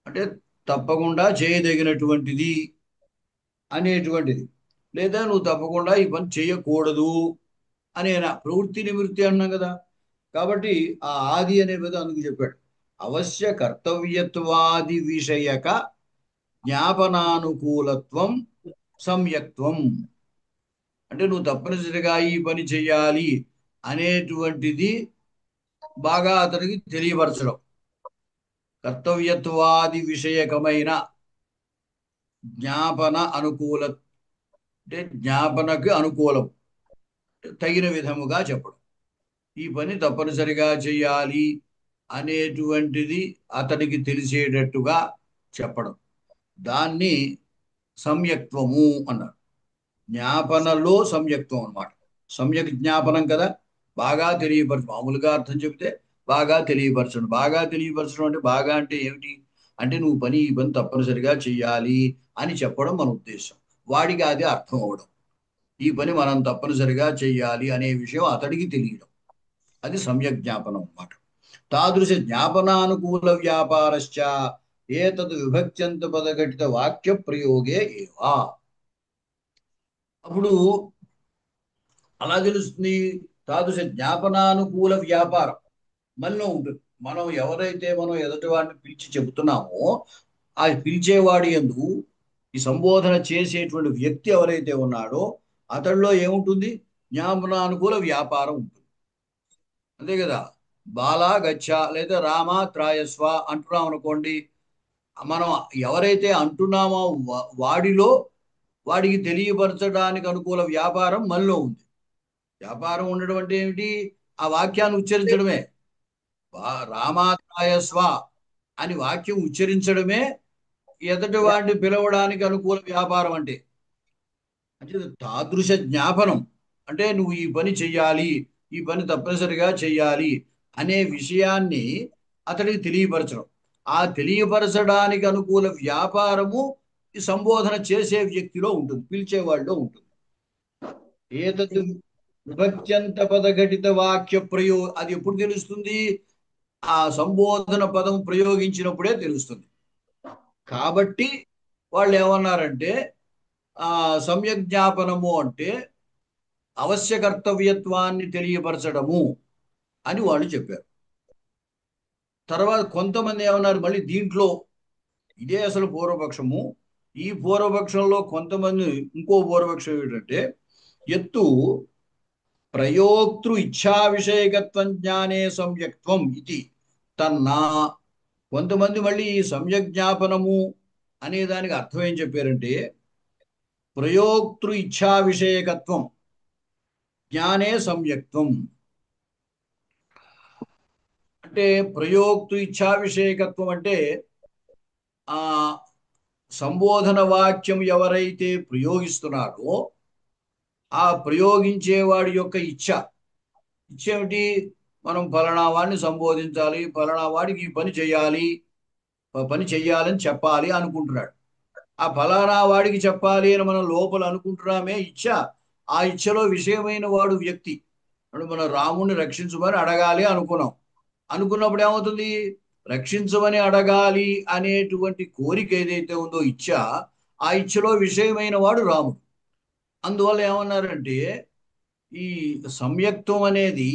అంటే తప్పకుండా చేయదగినటువంటిది అనేటువంటిది. లేదా నువ్వు తప్పకుండా ఈ పని చేయకూడదు అనేనా. ప్రవృత్తి నివృత్తి అన్నాం కదా. కాబట్టి ఆ ఆది అనే పదం అందుకు చెప్పాడు. అవశ్య కర్తవ్యత్వాది విషయక జ్ఞాపనానుకూలత్వం సంయక్త్వం. అంటే నువ్వు తప్పనిసరిగా ఈ పని చెయ్యాలి అనేటువంటిది బాగా అతనికి తెలియపరచడం. కర్తవ్యత్వాది విషయకమైన జ్ఞాపన అనుకూల అంటే జ్ఞాపనకు అనుకూలం, తగిన విధముగా చెప్పడం. ఈ పని తప్పనిసరిగా చెయ్యాలి అనేటువంటిది అతనికి తెలిసేటట్టుగా చెప్పడం. దాన్ని సంయక్త్వము అన్నారు. జ్ఞాపనలో సంయక్త్వం అన్నమాట. సమ్యక్ జ్ఞాపనం కదా, బాగా తెలియపరచు. మామూలుగా అర్థం చెబితే బాగా తెలియపరచడం. బాగా తెలియపరచడం అంటే బాగా అంటే ఏమిటి అంటే నువ్వు ఈ పని తప్పనిసరిగా చెయ్యాలి అని చెప్పడం మన ఉద్దేశం. వాడికి అది అర్థం అవడం. ఈ పని మనం తప్పనిసరిగా చెయ్యాలి అనే విషయం అతడికి తెలియడం. అది సమ్యక్ జ్ఞాపనం అన్నమాట. తాదృశ జ్ఞాపనానుకూల వ్యాపారశ్చ ఏతద్ విభక్త్యంత పదఘటిత వాక్య ప్రయోగే ఏవా. అప్పుడు అలా తెలుస్తుంది. తాదృశ జ్ఞాపనానుకూల వ్యాపారం మనలో ఉంటుంది. మనం ఎదుటి వాడిని పిలిచి చెబుతున్నామో ఆ పిలిచేవాడి యందు ఈ సంబోధన చేసేటువంటి వ్యక్తి ఎవరైతే ఉన్నాడో అతడిలో ఏముంటుంది, జ్ఞాపనానుకూల వ్యాపారం ఉంటుంది. అంతే కదా. బాల గచ్చ లేదా రామ త్రాయస్వ అంటున్నాం అనుకోండి. మనం ఎవరైతే అంటున్నామో వాడిలో వాడికి తెలియపరచడానికి అనుకూల వ్యాపారం మనలో ఉంది. వ్యాపారం ఉండడం అంటే ఏమిటి, ఆ వాక్యాన్ని ఉచ్చరించడమే. రామాత్రాయస్వ అని వాక్యం ఉచ్చరించడమే ఎదుటి వాడిని పిలవడానికి అనుకూల వ్యాపారం అంటే. అంటే తాదృశ జ్ఞాపనం అంటే నువ్వు ఈ పని చెయ్యాలి, ఈ పని తప్పనిసరిగా చెయ్యాలి అనే విషయాన్ని అతడికి తెలియపరచడం. ఆ తెలియపరచడానికి అనుకూల వ్యాపారము ఈ సంబోధన చేసే వ్యక్తిలో ఉంటుంది, పిలిచేవాడిలో ఉంటుంది. ఏతద్ విభక్త్యంత పదఘటిత వాక్య అది ఎప్పుడు తెలుస్తుంది, ఆ సంబోధన పదం ప్రయోగించినప్పుడే తెలుస్తుంది. కాబట్టి వాళ్ళు ఏమన్నారంటే ఆ సమ్యక్ జ్ఞాపనము అంటే అవశ్య కర్తవ్యత్వాన్ని తెలియపరచడము అని వాళ్ళు చెప్పారు. తర్వాత కొంతమంది ఏమన్నారు మళ్ళీ దీంట్లో, ఇదే అసలు పూర్వపక్షము. ఈ పూర్వపక్షంలో కొంతమంది ఇంకో పూర్వపక్షం ఏంటంటే ఎత్తు ప్రయోక్తృ ఇచ్ఛా విషయకత్వం జ్ఞానే సంయక్త్వం ఇది తన్నా. కొంతమంది మళ్ళీ ఈ సమ్యక్ జ్ఞాపనము అనే దానికి అర్థం ఏం చెప్పారంటే ప్రయోక్తృ ఇచ్ఛా విషయకత్వం జ్ఞానే సంయక్త్వం. అంటే ప్రయోక్తృ ఇచ్ఛా విషయకత్వం అంటే ఆ సంబోధన వాక్యం ఎవరైతే ప్రయోగిస్తున్నాడో ఆ ప్రయోగించేవాడి యొక్క ఇచ్ఛ. ఇచ్ఛ ఏమిటి, మనం ఫలానా వాడిని సంబోధించాలి, ఫలానా వాడికి ఈ పని చేయాలి, పని చెయ్యాలని చెప్పాలి అనుకుంటున్నాడు. ఆ ఫలానా వాడికి చెప్పాలి అని మనం లోపల అనుకుంటున్నామే ఇచ్ఛ, ఆ ఇచ్ఛలో విషయమైన వాడు వ్యక్తి. అంటే మనం రాముణ్ణి రక్షించమని అడగాలి అనుకున్నాం. అనుకున్నప్పుడు ఏమవుతుంది? రక్షించమని అడగాలి అనేటువంటి కోరిక ఏదైతే ఉందో ఇచ్ఛ, ఆ ఇచ్ఛలో విషయమైన వాడు రాముడు. అందువల్ల ఏమన్నారంటే ఈ సంయక్తం అనేది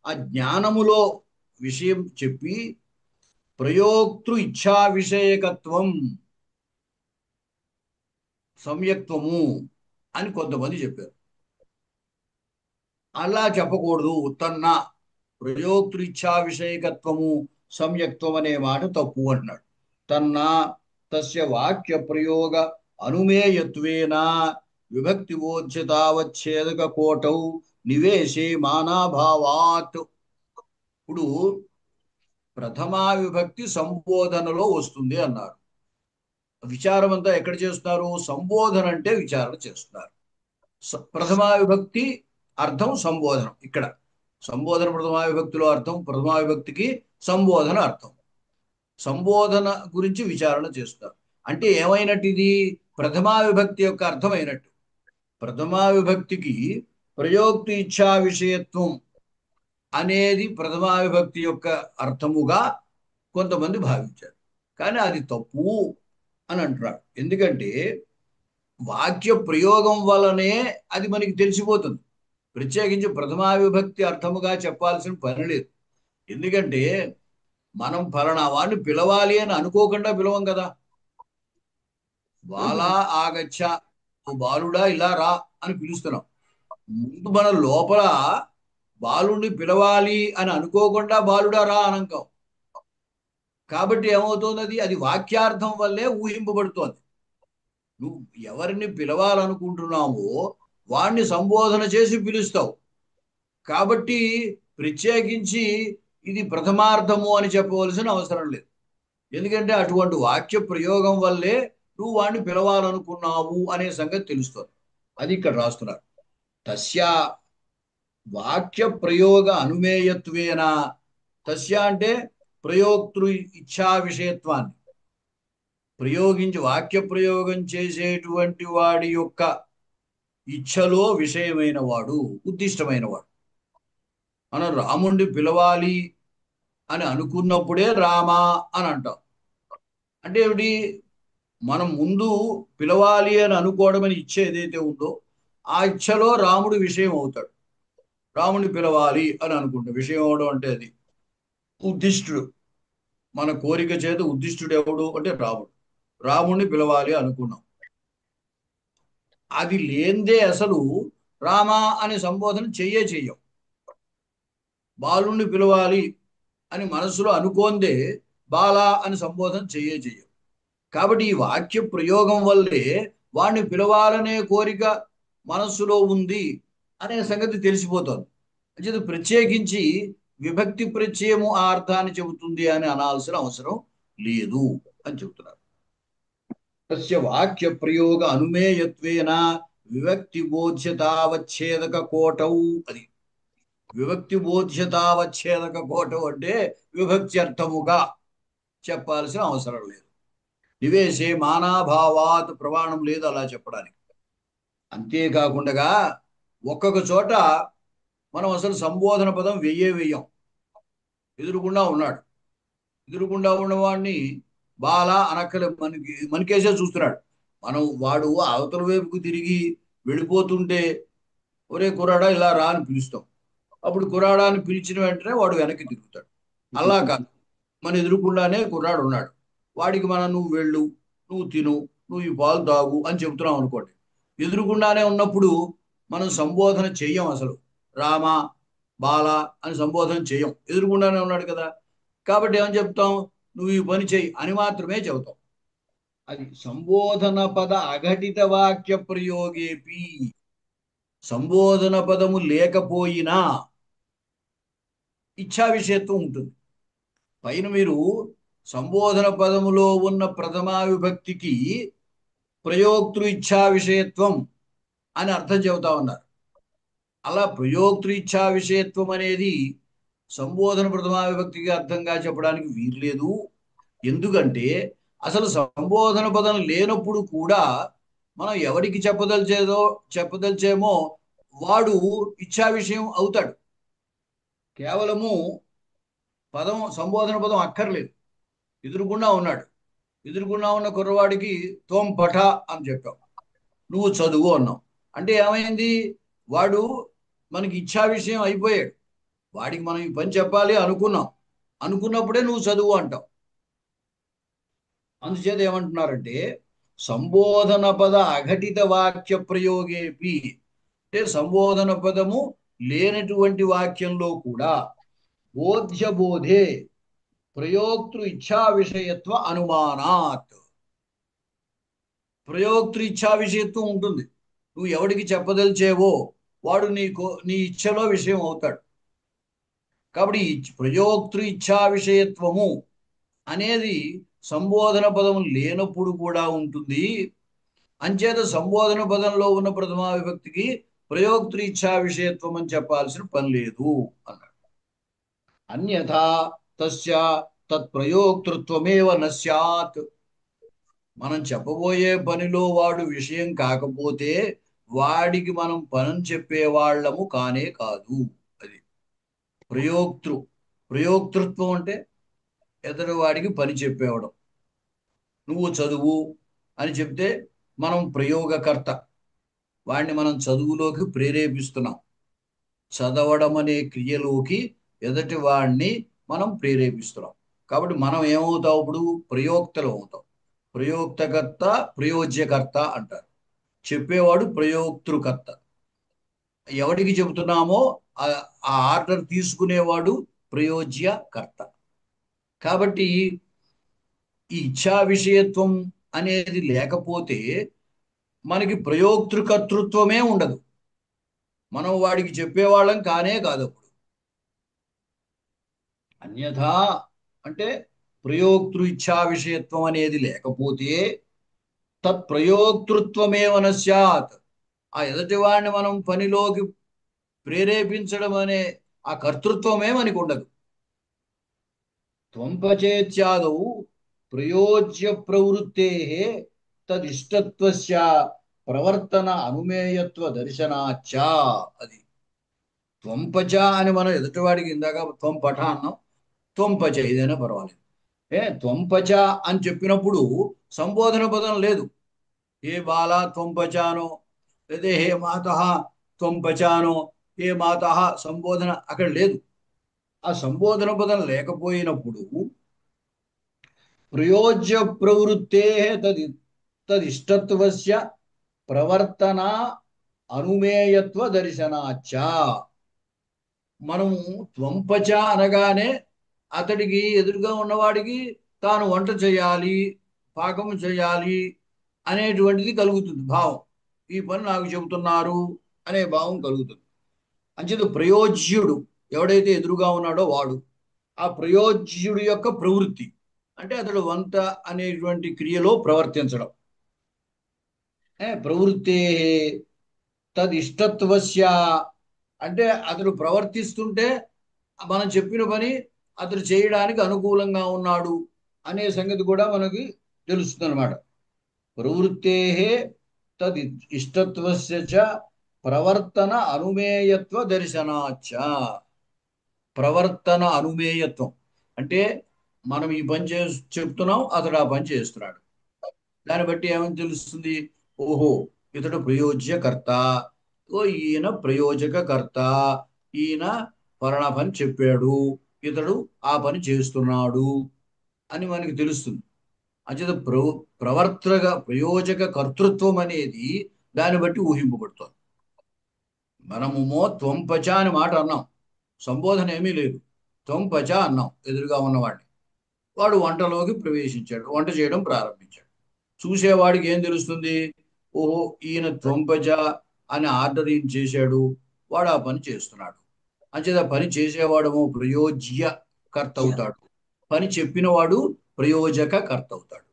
ఆ జ్ఞానములో విషయం చెప్పి ప్రయోక్తృ ఇచ్ఛా విషయకత్వం సంయక్తము అని కొంతమంది చెప్పారు. అలా చెప్పకూడదు. తన్న ప్రయోక్తృచ్ఛా విషయకత్వము సంయక్తం అనే మాట తప్పు అంటున్నాడు. తన్నా తస్య వాక్య ప్రయోగ అనుమేయత్వేన విభక్తివోచ్యతావచ్ఛేదక కోటౌ నివేశే మానాభావాత్. ఇప్పుడు ప్రథమా విభక్తి సంబోధనలో వస్తుంది అన్నారు. విచారం అంతా ఎక్కడ చేస్తున్నారు? సంబోధన అంటే విచారణ చేస్తున్నారు. ప్రథమా విభక్తి అర్థం సంబోధనం. ఇక్కడ సంబోధన ప్రథమా విభక్తిలో అర్థం, ప్రథమా విభక్తికి సంబోధన అర్థం. సంబోధన గురించి విచారణ చేస్తారు. అంటే ఏమైనట్టు ఇది? ప్రథమా విభక్తి యొక్క అర్థమైనట్టు. ప్రథమా విభక్తికి ప్రయోక్తి ఇచ్ఛా విషయత్వం అనేది ప్రథమా విభక్తి యొక్క అర్థముగా కొంతమంది భావించారు. కానీ అది తప్పు అని అంటున్నాడు. ఎందుకంటే వాక్య ప్రయోగం వల్లనే అది మనకి తెలిసిపోతుంది. ప్రత్యేకించి ప్రథమా విభక్తి అర్థముగా చెప్పాల్సిన పని లేదు. ఎందుకంటే మనం ఫలానా వాడిని పిలవాలి అని అనుకోకుండా పిలవం కదా. బాలా ఆగచ్చ, ఓ బాలుడా ఇలా రా అని పిలుస్తున్నాం. ముందు మన లోపల బాలుడిని పిలవాలి అని అనుకోకుండా బాలుడా రా అనంకం. కాబట్టి ఏమవుతుంది? అది వాక్యార్థం వల్లే ఊహింపబడుతోంది. నువ్వు ఎవరిని పిలవాలనుకుంటున్నావో వాణ్ణి సంబోధన చేసి పిలుస్తావు. కాబట్టి ప్రత్యేకించి ఇది ప్రథమార్థము అని చెప్పవలసిన అవసరం లేదు. ఎందుకంటే అటువంటి వాక్య ప్రయోగం వల్లే నువ్వు వాణ్ణి పిలవాలనుకున్నావు అనే సంగతి తెలుస్తుంది. అది ఇక్కడ రాస్తున్నారు. తస్య వాక్య ప్రయోగ అనుమేయత్వేన, తస్య అంటే ప్రయోక్తృ ఇచ్ఛా విషయత్వాన్ని ప్రయోగించి వాక్య ప్రయోగం చేసేటువంటి వాడి యొక్క ఇచ్ఛలో విషయమైన వాడు, ఉద్దిష్టమైన వాడు. మనం రాముణ్ణి పిలవాలి అని అనుకున్నప్పుడే రామా అని అంటాం. అంటే ఏమిటి? మనం ముందు పిలవాలి అని అనుకోవడం అని ఇచ్చ ఏదైతే ఉందో ఆ ఇచ్చలో రాముడు విషయం అవుతాడు. రాముడిని పిలవాలి అని అనుకుంటాం. విషయం అవడం అంటే అది ఉద్దిష్టుడు. మన కోరిక చేత ఉద్దిష్టుడు ఎవడు అంటే రాముడు. రాముడిని పిలవాలి అనుకున్నాం. అది లేందే అసలు రామా అని సంబోధన చెయ్యం. బాలుణ్ణి పిలవాలి అని మనసులో అనుకోందే బాలా అని సంబోధన చెయ్యం. కాబట్టి ఈ వాక్య ప్రయోగం వల్లే వాడిని పిలవాలనే కోరిక మనస్సులో ఉంది అనే సంగతి తెలిసిపోతుంది. అంటే ప్రత్యేకించి విభక్తి ప్రత్యయము ఆ అర్థాన్ని చెబుతుంది అని అనాల్సిన అవసరం లేదు అని చెబుతున్నారు. తస్య వాక్య ప్రయోగ అనుమేయత్వేన విభక్తి బోధ్యతావచ్ఛేదక కోటౌ. అది విభక్తి బోధ్యతావచ్ఛేదక కోటౌ అంటే విభక్తి అర్థముగా చెప్పాల్సిన అవసరం లేదు. నివేశే మానాభావాత్ ప్రమాణం లేదు అలా చెప్పడానికి. అంతేకాకుండా ఒక్కొక్క చోట మనం అసలు సంబోధన పదం వెయ్యం. ఎదురుకుండా ఉన్నాడు. ఎదురుకుండా ఉన్నవాడిని బాలా అనక్కలే, మనకేసే చూస్తున్నాడు. మనం వాడు అవతల వైపుకు తిరిగి వెళ్ళిపోతుంటే ఒరే కుర్రాడా ఇలా రా అని పిలుస్తాం. అప్పుడు కుర్రాడా అని పిలిచిన వెంటనే వాడు వెనక్కి తిరుగుతాడు. అలా కాదు, మన ఎదురుకుండానే కుర్రాడు ఉన్నాడు. వాడికి మనం నువ్వు వెళ్ళు, నువ్వు తిను, నువ్వు ఈ పాలు తాగు అని చెబుతున్నాం అనుకోండి. ఎదురుకుండానే ఉన్నప్పుడు మనం సంబోధన చెయ్యం. అసలు రామ బాల అని సంబోధన చెయ్యం. ఎదురుకుండానే ఉన్నాడు కదా. కాబట్టి ఏమని చెప్తాం? నువ్వు ఈ పని చెయ్యి అని మాత్రమే చెబుతాం. అది సంబోధన పద అఘటిత వాక్య ప్రయోగేపి. సంబోధన పదము లేకపోయినా ఇచ్ఛా విషయత్వం ఉంటుంది. పైన మీరు సంబోధన పదములో ఉన్న ప్రథమా విభక్తికి ప్రయోక్తృ ఇచ్ఛా విషయత్వం అని అర్థం చెబుతా ఉన్నారు. అలా ప్రయోక్తృ ఇచ్ఛా విషయత్వం అనేది సంబోధన ప్రథమా విభక్తికి అర్థంగా చెప్పడానికి వీల్లేదు. ఎందుకంటే అసలు సంబోధన పదం లేనప్పుడు కూడా మనం ఎవరికి చెప్పదలిచేమో వాడు ఇచ్చా విషయం అవుతాడు. కేవలము పదం సంబోధన పదం అక్కర్లేదు. ఎదురుగుండా ఉన్నాడు. ఎదురుగుండా ఉన్న కుర్రవాడికి తోం పఠ అని చెప్పావు, నువ్వు చదువు అన్నావు. అంటే ఏమైంది? వాడు మనకి ఇచ్చా విషయం అయిపోయాడు. వాడికి మనం ఈ పని చెప్పాలి అనుకున్నాం. అనుకున్నప్పుడే నువ్వు చదువు అంటావు. అందుచేత ఏమంటున్నారంటే సంబోధన పద అఘటిత వాక్య ప్రయోగేపి, అంటే సంబోధన పదము లేనటువంటి వాక్యంలో కూడా బోధ్య బోధే ప్రయోక్తృ ఇచ్ఛా విషయత్వ అనుమానాత్, ప్రయోక్తృ ఇచ్ఛా విషయత్వం ఉంటుంది. నువ్వు ఎవడికి చెప్పదలిచేవో వాడు నీ ఇచ్ఛలో విషయం అవుతాడు. కాబట్టి ఈ ప్రయోక్తృ ఇచ్ఛా విషయత్వము అనేది సంబోధన పదం లేనప్పుడు కూడా ఉంటుంది. అంచేత సంబోధన పదంలో ఉన్న ప్రథమా విభక్తికి ప్రయోక్తృ ఇచ్ఛా విషయత్వం అని చెప్పాల్సిన పని లేదు అన్నాడు. అన్యథా తస్య తత్ప్రయోక్తృత్వమేవ న స్యాత్, మనం చెప్పబోయే పనిలో వాడు విషయం కాకపోతే వాడికి మనం పనం చెప్పేవాళ్ళము కానే కాదు. అది ప్రయోక్తృ. ప్రయోక్తృత్వం అంటే ఎదురు వాడికి పని చెప్పేవడం. నువ్వు చదువు అని చెప్తే మనం ప్రయోగకర్త, వాడిని మనం చదువులోకి ప్రేరేపిస్తున్నాం. చదవడం అనే క్రియలోకి ఎదటి వాడిని మనం ప్రేరేపిస్తున్నాం. కాబట్టి మనం ఏమవుతాం? ఇప్పుడు ప్రయోక్తలు అవుతాం. ప్రయోక్తకర్త, ప్రయోజ్యకర్త అంటారు. చెప్పేవాడు ప్రయోక్తృకర్త. ఎవడికి చెబుతున్నామో ఆ ఆర్డర్ తీసుకునేవాడు ప్రయోజ్యకర్త. కాబట్టి ఈ ఇచ్ఛా విషయత్వం అనేది లేకపోతే మనకి ప్రయోక్తృకర్తృత్వమే ఉండదు. మనం వాడికి చెప్పేవాళ్ళం కానే కాదు అప్పుడు. అన్యథా అంటే ప్రయోక్తృ ఇచ్ఛా విషయత్వం అనేది లేకపోతే తత్ప్రయోక్తృత్వమేవ న స్యాత్, ఆ ఎదటి వాడిని మనం పనిలోకి ప్రేరేపించడం అనే ఆ కర్తృత్వమే మనకు ఉండదు. త్వంపచేత్యాదౌ ప్రయోజ్య ప్రవృత్తే తదిష్టత్వస్య ప్రవర్తన అనుమేయత్వ దర్శనాచ్చ. అది త్వంపచ అని మనం ఎదుటివాడికి ఇందాక త్వంపఠ అన్నాం, త్వంపచ ఏదైనా పర్వాలేదు. త్వంపచ అని చెప్పినప్పుడు సంబోధన పదం లేదు. ఏ బాల త్వంపచానో, లేదా హే మాత త్వంపచానో, ఏ మాత సంబోధన అక్కడ లేదు. ఆ సంబోధన పదం లేకపోయినప్పుడు ప్రయోజ్య ప్రవృత్తే తదిష్టత్వస్య ప్రవర్తన అనుమేయత్వ దర్శనాచ్చ. మనము త్వంపచ అనగానే అతడికి ఎదురుగా ఉన్నవాడికి తాను వంట చేయాలి, పాకము చేయాలి అనేటువంటిది కలుగుతుంది భావం. ఈ పని నాకు చెబుతున్నారు అనే భావం కలుగుతుంది. అంచేత ప్రయోజ్యుడు ఎవడైతే ఎదురుగా ఉన్నాడో వాడు ఆ ప్రయోజ్యుడి యొక్క ప్రవృత్తి అంటే అతడు వంట అనేటువంటి క్రియలో ప్రవర్తించడం. ప్రవృత్తే తదిష్టత్వస్య అంటే అతడు ప్రవర్తిస్తుంటే మనం చెప్పిన పని అతడు చేయడానికి అనుకూలంగా ఉన్నాడు అనే సంగతి కూడా మనకి తెలుస్తుంది అనమాట. ప్రవృత్తే తద్ ఇష్టత్వస్య చ ప్రవర్తన అనుమేయత్వ దర్శనాచ్చ. ప్రవర్తన అనుమేయత్వం అంటే మనం ఈ పని చెప్తున్నాం, అతడు ఆ పని చేస్తున్నాడు. దాన్ని బట్టి ఏమని తెలుస్తుంది? ఓహో, ఇతడు ప్రయోజ్యకర్త, ఓ ఈయన ప్రయోజకకర్త, ఈయన పలానా పని చెప్పాడు, ఇతడు ఆ పని చేస్తున్నాడు అని మనకి తెలుస్తుంది. అంచేత ప్రయోజక కర్తృత్వం అనేది దాన్ని బట్టి ఊహింపబడుతోంది. మనము త్వంపచ అని మాట అన్నాం, సంబోధన ఏమీ లేదు. త్వంపచ అన్నాం ఎదురుగా ఉన్నవాడిని. వాడు వంటలోకి ప్రవేశించాడు, వంట చేయడం ప్రారంభించాడు. చూసేవాడికి ఏం తెలుస్తుంది? ఓహో, ఈయన త్వంపజ అని ఆర్డర్ ఏం చేశాడు, వాడు ఆ పని చేస్తున్నాడు. అంచేత పని చేసేవాడేమో ప్రయోజ్య కర్త అవుతాడు, పని చెప్పినవాడు ప్రయోజక కర్త అవుతాడు.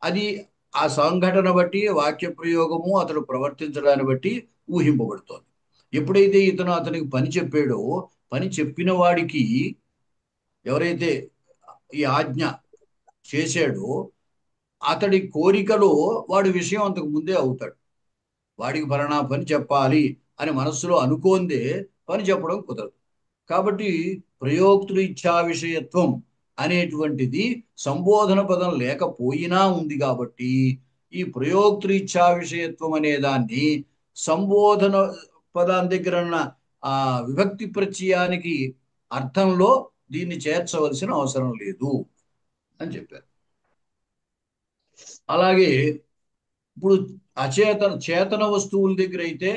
అది ఆ సంఘటన బట్టి వాక్య ప్రయోగము అతడు ప్రవర్తించడాన్ని బట్టి ఊహింపబడుతోంది. ఎప్పుడైతే ఇతను అతనికి పని చెప్పాడో, పని చెప్పిన వాడికి ఎవరైతే ఈ ఆజ్ఞ చేశాడో అతడి కోరికలో వాడి విషయం అంతకు ముందే అవుతాడు. వాడికి ఫలానా పని చెప్పాలి అని మనస్సులో అనుకోందే పని చెప్పడం కుదరదు. కాబట్టి ప్రయోక్తృ ఇచ్ఛా విషయత్వం అనేటువంటిది సంబోధన పదం లేకపోయినా ఉంది కాబట్టి ఈ ప్రయోక్తృ ఇచ్ఛా విషయత్వం అనే దాన్ని సంబోధన పదాన్ని దగ్గర ఉన్న ఆ విభక్తి ప్రత్యయానికి అర్థంలో దీన్ని చేర్చవలసిన అవసరం లేదు అని చెప్పారు. అలాగే ఇప్పుడు చేతన వస్తువుల దగ్గర అయితే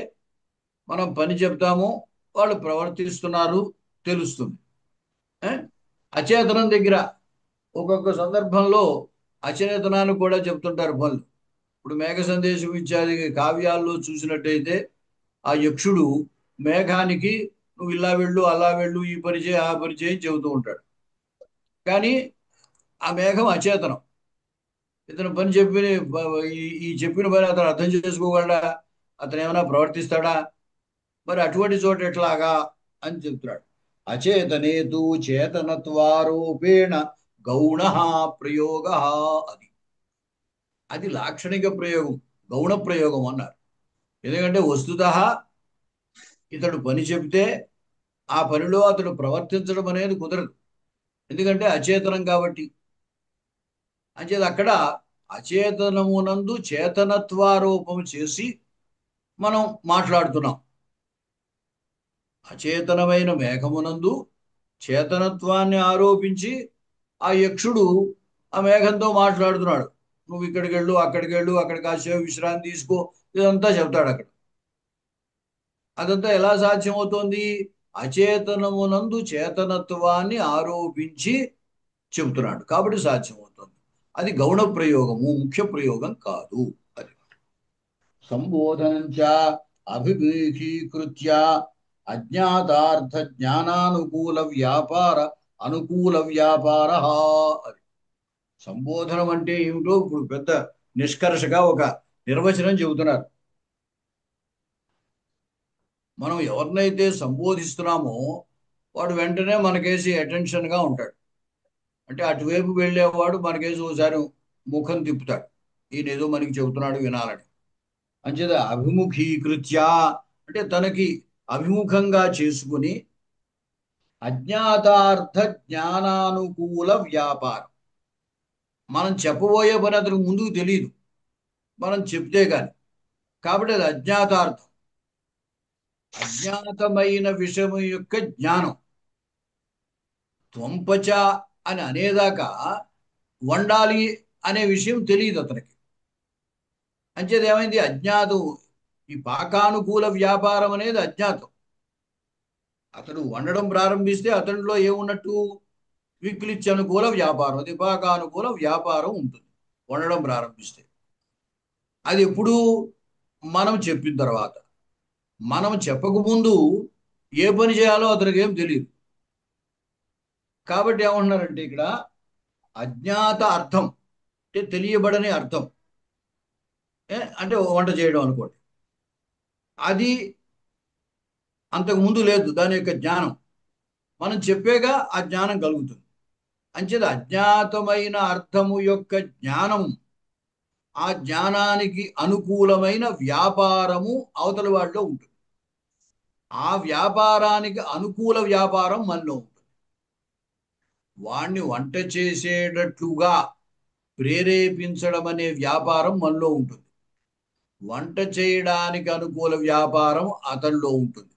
మనం పని చెప్తాము, వాళ్ళు ప్రవర్తిస్తున్నారు, తెలుస్తుంది. ఏ? అచేతనం దగ్గర ఒక్కొక్క సందర్భంలో అచేతనాన్ని కూడా చెప్తుంటారు పనులు. ఇప్పుడు మేఘ సందేశం ఇత్యాది కావ్యాల్లో చూసినట్టయితే ఆ యక్షుడు మేఘానికి నువ్వు ఇలా వెళ్ళు అలా వెళ్ళు ఈ పని చేయి ఆ పని చేయి చెబుతూ ఉంటాడు. కానీ ఆ మేఘం అచేతనం. ఇతను పని చెప్పి ఈ చెప్పిన పని అతను అర్థం చేసుకోగలడా? అతను ఏమైనా ప్రవర్తిస్తాడా? మరి అటువంటి చోట ఎట్లాగా అని చెప్తున్నాడు. అచేతనేతు చేతనత్వారూపేణ గౌణ ప్రయోగ. అది అది లాక్షణిక ప్రయోగం, గౌణ ప్రయోగం అన్నారు. ఎందుకంటే వస్తుతః ఇతడు పని చెబితే ఆ పనిలో అతడు ప్రవర్తించడం అనేది కుదరదు. ఎందుకంటే అచేతనం కాబట్టి. అంచేది అక్కడ అచేతనమునందు చేతనత్వారోపం చేసి మనం మాట్లాడుతున్నాం. అచేతనమైన మేఘమునందు చేతనత్వాన్ని ఆరోపించి ఆ యక్షుడు ఆ మేఘంతో మాట్లాడుతున్నాడు. నువ్వు ఇక్కడికి వెళ్ళు అక్కడికి వెళ్ళు, అక్కడ కాసేపు విశ్రాంతి తీసుకో, ఇదంతా చెప్తాడు అక్కడ. అదంతా ఎలా సాధ్యమవుతోంది? అచేతనమునందు చేతనత్వాన్ని ఆరోపించి చెబుతున్నాడు కాబట్టి సాధ్యమవుతుంది. అది గౌణ ప్రయోగము, ముఖ్య ప్రయోగం కాదు. అది సంబోధనంచ అభిముఖీకృత్య అజ్ఞాతార్థ జ్ఞానానుకూల వ్యాపార అనుకూల వ్యాపార. అది సంబోధనం అంటే ఏమిటో ఇప్పుడు పెద్ద నిష్కర్షగా ఒక నిర్వచనం చెబుతున్నారు. మనం ఎవరినైతే సంబోధిస్తున్నామో వాడు వెంటనే మనకేసి అటెన్షన్గా ఉంటాడు. అంటే అటువైపు వెళ్ళేవాడు మనకేసి ఒకసారి ముఖం తిప్పుతాడు, ఈయన ఏదో మనకి చెబుతున్నాడు వినాలని. అంచేత అభిముఖీకృత్య అంటే తనకి అభిముఖంగా చేసుకుని అజ్ఞాతార్థ జ్ఞానానుకూల వ్యాపారం. మనం చెప్పబోయే పని అతనికి ముందుకు తెలియదు, మనం చెప్తే కానీ. కాబట్టి అది అజ్ఞాతార్థం. అజ్ఞాతమైన విషయం యొక్క జ్ఞానం. త్వంపచ అని అనేదాకా వండాలి అనే విషయం తెలియదు అతనికి. అంచేది ఏమైంది? అజ్ఞాతం. ఈ పాకానుకూల వ్యాపారం అనేది అజ్ఞాతం. అతడు వండడం ప్రారంభిస్తే అతనిలో ఏమున్నట్టు? విక్లిత్య అనుకూల వ్యాపారం, అది పాకానుకూల వ్యాపారం ఉంటుంది వండడం ప్రారంభిస్తే. అది ఎప్పుడు? మనం చెప్పిన తర్వాత. మనం చెప్పకముందు ఏ పని చేయాలో అతనికి ఏం తెలియదు. కాబట్టి ఏమంటున్నారంటే ఇక్కడ అజ్ఞాత అర్థం అంటే తెలియబడని అర్థం. అంటే వంట చేయడం అనుకోండి, అది అంతకు ముందు లేదు. దాని యొక్క జ్ఞానం మనం చెప్పేగా ఆ జ్ఞానం కలుగుతుంది. అంచేది అజ్ఞాతమైన అర్థము యొక్క జ్ఞానం, ఆ జ్ఞానానికి అనుకూలమైన వ్యాపారము అవతలి వాడిలో ఉంటుంది. ఆ వ్యాపారానికి అనుకూల వ్యాపారం మనలో ఉంటుంది. వాణ్ణి వంట చేసేటట్లుగా ప్రేరేపించడం అనే వ్యాపారం మనలో ఉంటుంది. వంట చేయడానికి అనుకూల వ్యాపారం అతనిలో ఉంటుంది.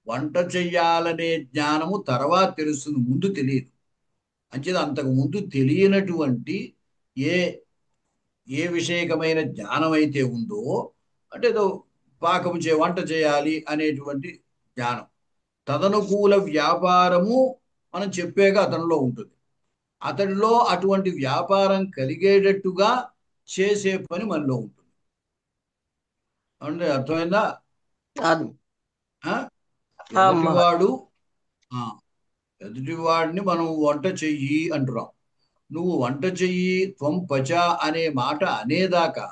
వంట చెయ్యాలనే జ్ఞానము తర్వాత తెలుస్తుంది, ముందు తెలియదు. అంచేది అంతకు ముందు తెలియనటువంటి ఏ ఏ విషయకమైన జ్ఞానం అయితే ఉందో, అంటే ఏదో పాకము వంట చేయాలి అనేటువంటి జ్ఞానం, తదనుకూల వ్యాపారము మనం చెప్పాక అతనిలో ఉంటుంది. అతడిలో అటువంటి వ్యాపారం కలిగేటట్టుగా చేసే పని మనలో ఉంటుంది. అంటే అర్థమైందా? ఎదుటివాడు ఎదుటివాడిని మనం వంట చెయ్యి అంటున్నాం. నువ్వు వంట చెయ్యి త్వం పచ అనే మాట అనేదాకా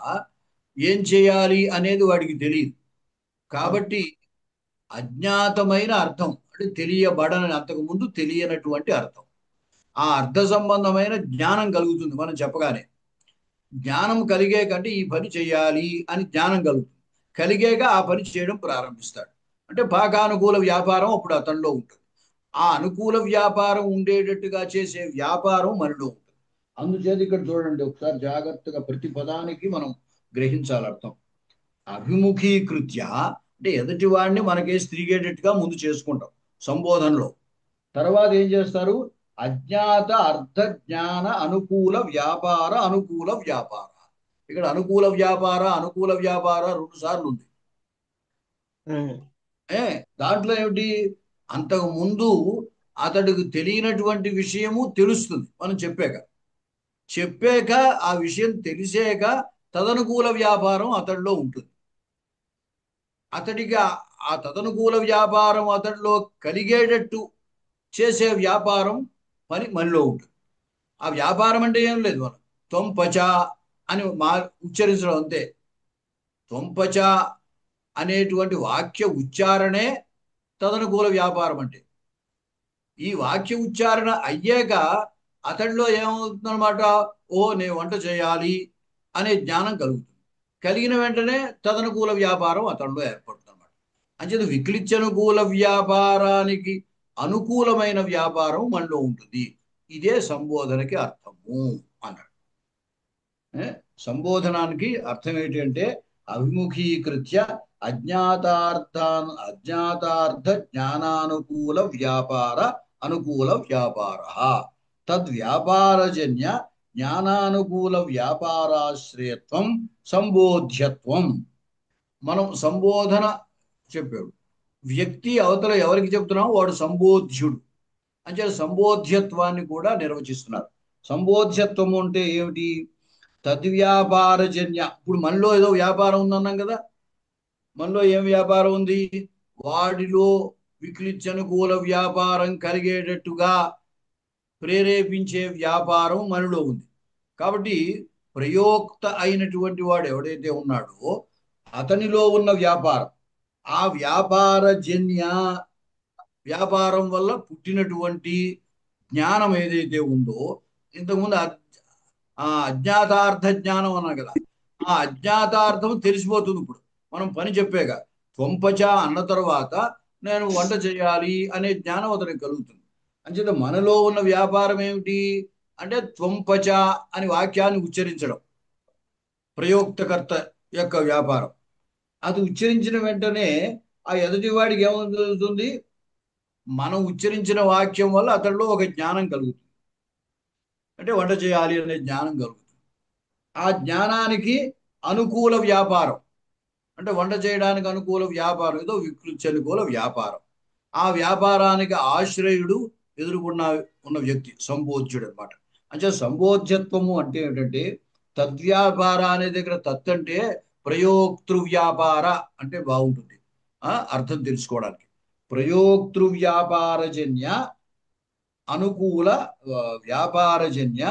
ఏం చేయాలి అనేది వాడికి తెలియదు. కాబట్టి అజ్ఞాతమైన అర్థం అంటే తెలియబడని, అంతకు ముందు తెలియనటువంటి అర్థం, ఆ అర్థ సంబంధమైన జ్ఞానం కలుగుతుంది మనం చెప్పగానే. జ్ఞానం కలిగే కంటే ఈ పని చేయాలి అని జ్ఞానం కలుగుతుంది. కలిగాక ఆ పని చేయడం ప్రారంభిస్తాడు. అంటే పాకానుకూల వ్యాపారం అప్పుడు అతనిలో ఉంటుంది. ఆ అనుకూల వ్యాపారం ఉండేటట్టుగా చేసే వ్యాపారం మనలో ఉంటుంది. అందుచేత ఇక్కడ చూడండి ఒకసారి జాగ్రత్తగా ప్రతి పదానికి మనం గ్రహించాలి అర్థం. అభిముఖీకృత్య అంటే ఎదుటి వాడిని మనకేసి తిరిగేటట్టుగా ముందు చేసుకుంటాం సంబోధనలో. తర్వాత ఏం చేస్తారు? అజ్ఞాత అర్థ జ్ఞాన అనుకూల వ్యాపార అనుకూల వ్యాపార. ఇక్కడ అనుకూల వ్యాపార అనుకూల వ్యాపార రెండు సార్లు ఉంది. ఏ దాంట్లో ఏమిటి? అంతకు ముందు అతడికి తెలియనటువంటి విషయము తెలుస్తుంది మనం చెప్పాక ఆ విషయం తెలిసాక తదనుకూల వ్యాపారం అతడిలో ఉంటుంది. అతడికి ఆ తదనుకూల వ్యాపారం అతడిలో కలిగేటట్టు చేసే వ్యాపారం పని మనలో ఉంటుంది. ఆ వ్యాపారం అంటే ఏం లేదు, మనం త్వంపచ అని ఉచ్చరించడం అంతే. త్వంపచ అనేటువంటి వాక్య ఉచ్చారణే తదనుకూల వ్యాపారం అంటే. ఈ వాక్య ఉచ్చారణ అయ్యాక అతడిలో ఏమవుతుందన్నమాట? ఓ నేను వంట చేయాలి అనే జ్ఞానం కలుగుతుంది. కలిగిన వెంటనే తదనుకూల వ్యాపారం అతడిలో ఏర్పడుతుంది అన్నమాట. అంచేత విక్లిత్యనుకూల వ్యాపారానికి అనుకూలమైన వ్యాపారం మనలో ఉంటుంది. ఇదే సంబోధనకి అర్థము అన్నాడు. సంబోధనానికి అర్థం ఏంటి అంటే అవిముఖీకృత్య అజ్ఞాతార్థ జ్ఞానానుకూల వ్యాపార అనుకూల వ్యాపార తద్వ్యాపారజన్య జ్ఞానానుకూల వ్యాపారాశ్రయత్వం సంబోధ్యత్వం. మనం సంబోధన చెప్పాడు, వ్యక్తి అవతల ఎవరికి చెప్తున్నాం వాడు సంబోధ్యుడు అంటే సంబోధ్యత్వాన్ని కూడా నిర్వచిస్తున్నారు. సంబోధ్యత్వము అంటే ఏమిటి? తద్వ్యాపారజన్య. ఇప్పుడు మనలో ఏదో వ్యాపారం ఉందన్నాం కదా, మనలో ఏం వ్యాపారం ఉంది? వాడిలో విక్లిత్యనుకూల వ్యాపారం కలిగేటట్టుగా ప్రేరేపించే వ్యాపారం మనలో ఉంది. కాబట్టి ప్రయోక్త అయినటువంటి వాడు ఎవడైతే ఉన్నాడో అతనిలో ఉన్న వ్యాపారం, ఆ వ్యాపారజన్య వ్యాపారం వల్ల పుట్టినటువంటి జ్ఞానం ఏదైతే ఉందో, ఇంతకుముందు అజ్ఞాతార్థ జ్ఞానం అన్నా కదా, ఆ అజ్ఞాతార్థం తెలిసిపోతుంది. ఇప్పుడు మనం పని చెప్పాక త్వంపచ అన్న తర్వాత నేను వంట చేయాలి అనే జ్ఞానం అతనికి కలుగుతుంది. అంచేత మనలో ఉన్న వ్యాపారం ఏమిటి అంటే త్వంపచ అని వాక్యాన్ని ఉచ్చరించడం ప్రయోక్తకర్త యొక్క వ్యాపారం. అది ఉచ్చరించిన వెంటనే ఆ ఎదుటివాడికి ఏమవుతుంది? మనం ఉచ్చరించిన వాక్యం వల్ల అతడిలో ఒక జ్ఞానం కలుగుతుంది, అంటే వంట చేయాలి అనే జ్ఞానం కలుగుతుంది. ఆ జ్ఞానానికి అనుకూల వ్యాపారం అంటే వంట చేయడానికి అనుకూల వ్యాపారం ఏదో వికృత్యనుకూల వ్యాపారం. ఆ వ్యాపారానికి ఆశ్రయుడు ఉన్న వ్యక్తి సంబోధ్యుడు అనమాట. అంటే సంబోధ్యత్వము అంటే ఏంటంటే తద్వ్యాపార అనే దగ్గర తత్ అంటే ప్రయోక్తృ వ్యాపార అంటే బాగుంటుంది అర్థం తెలుసుకోవడానికి. ప్రయోక్తృ వ్యాపారజన్య అనుకూల వ్యాపారజన్య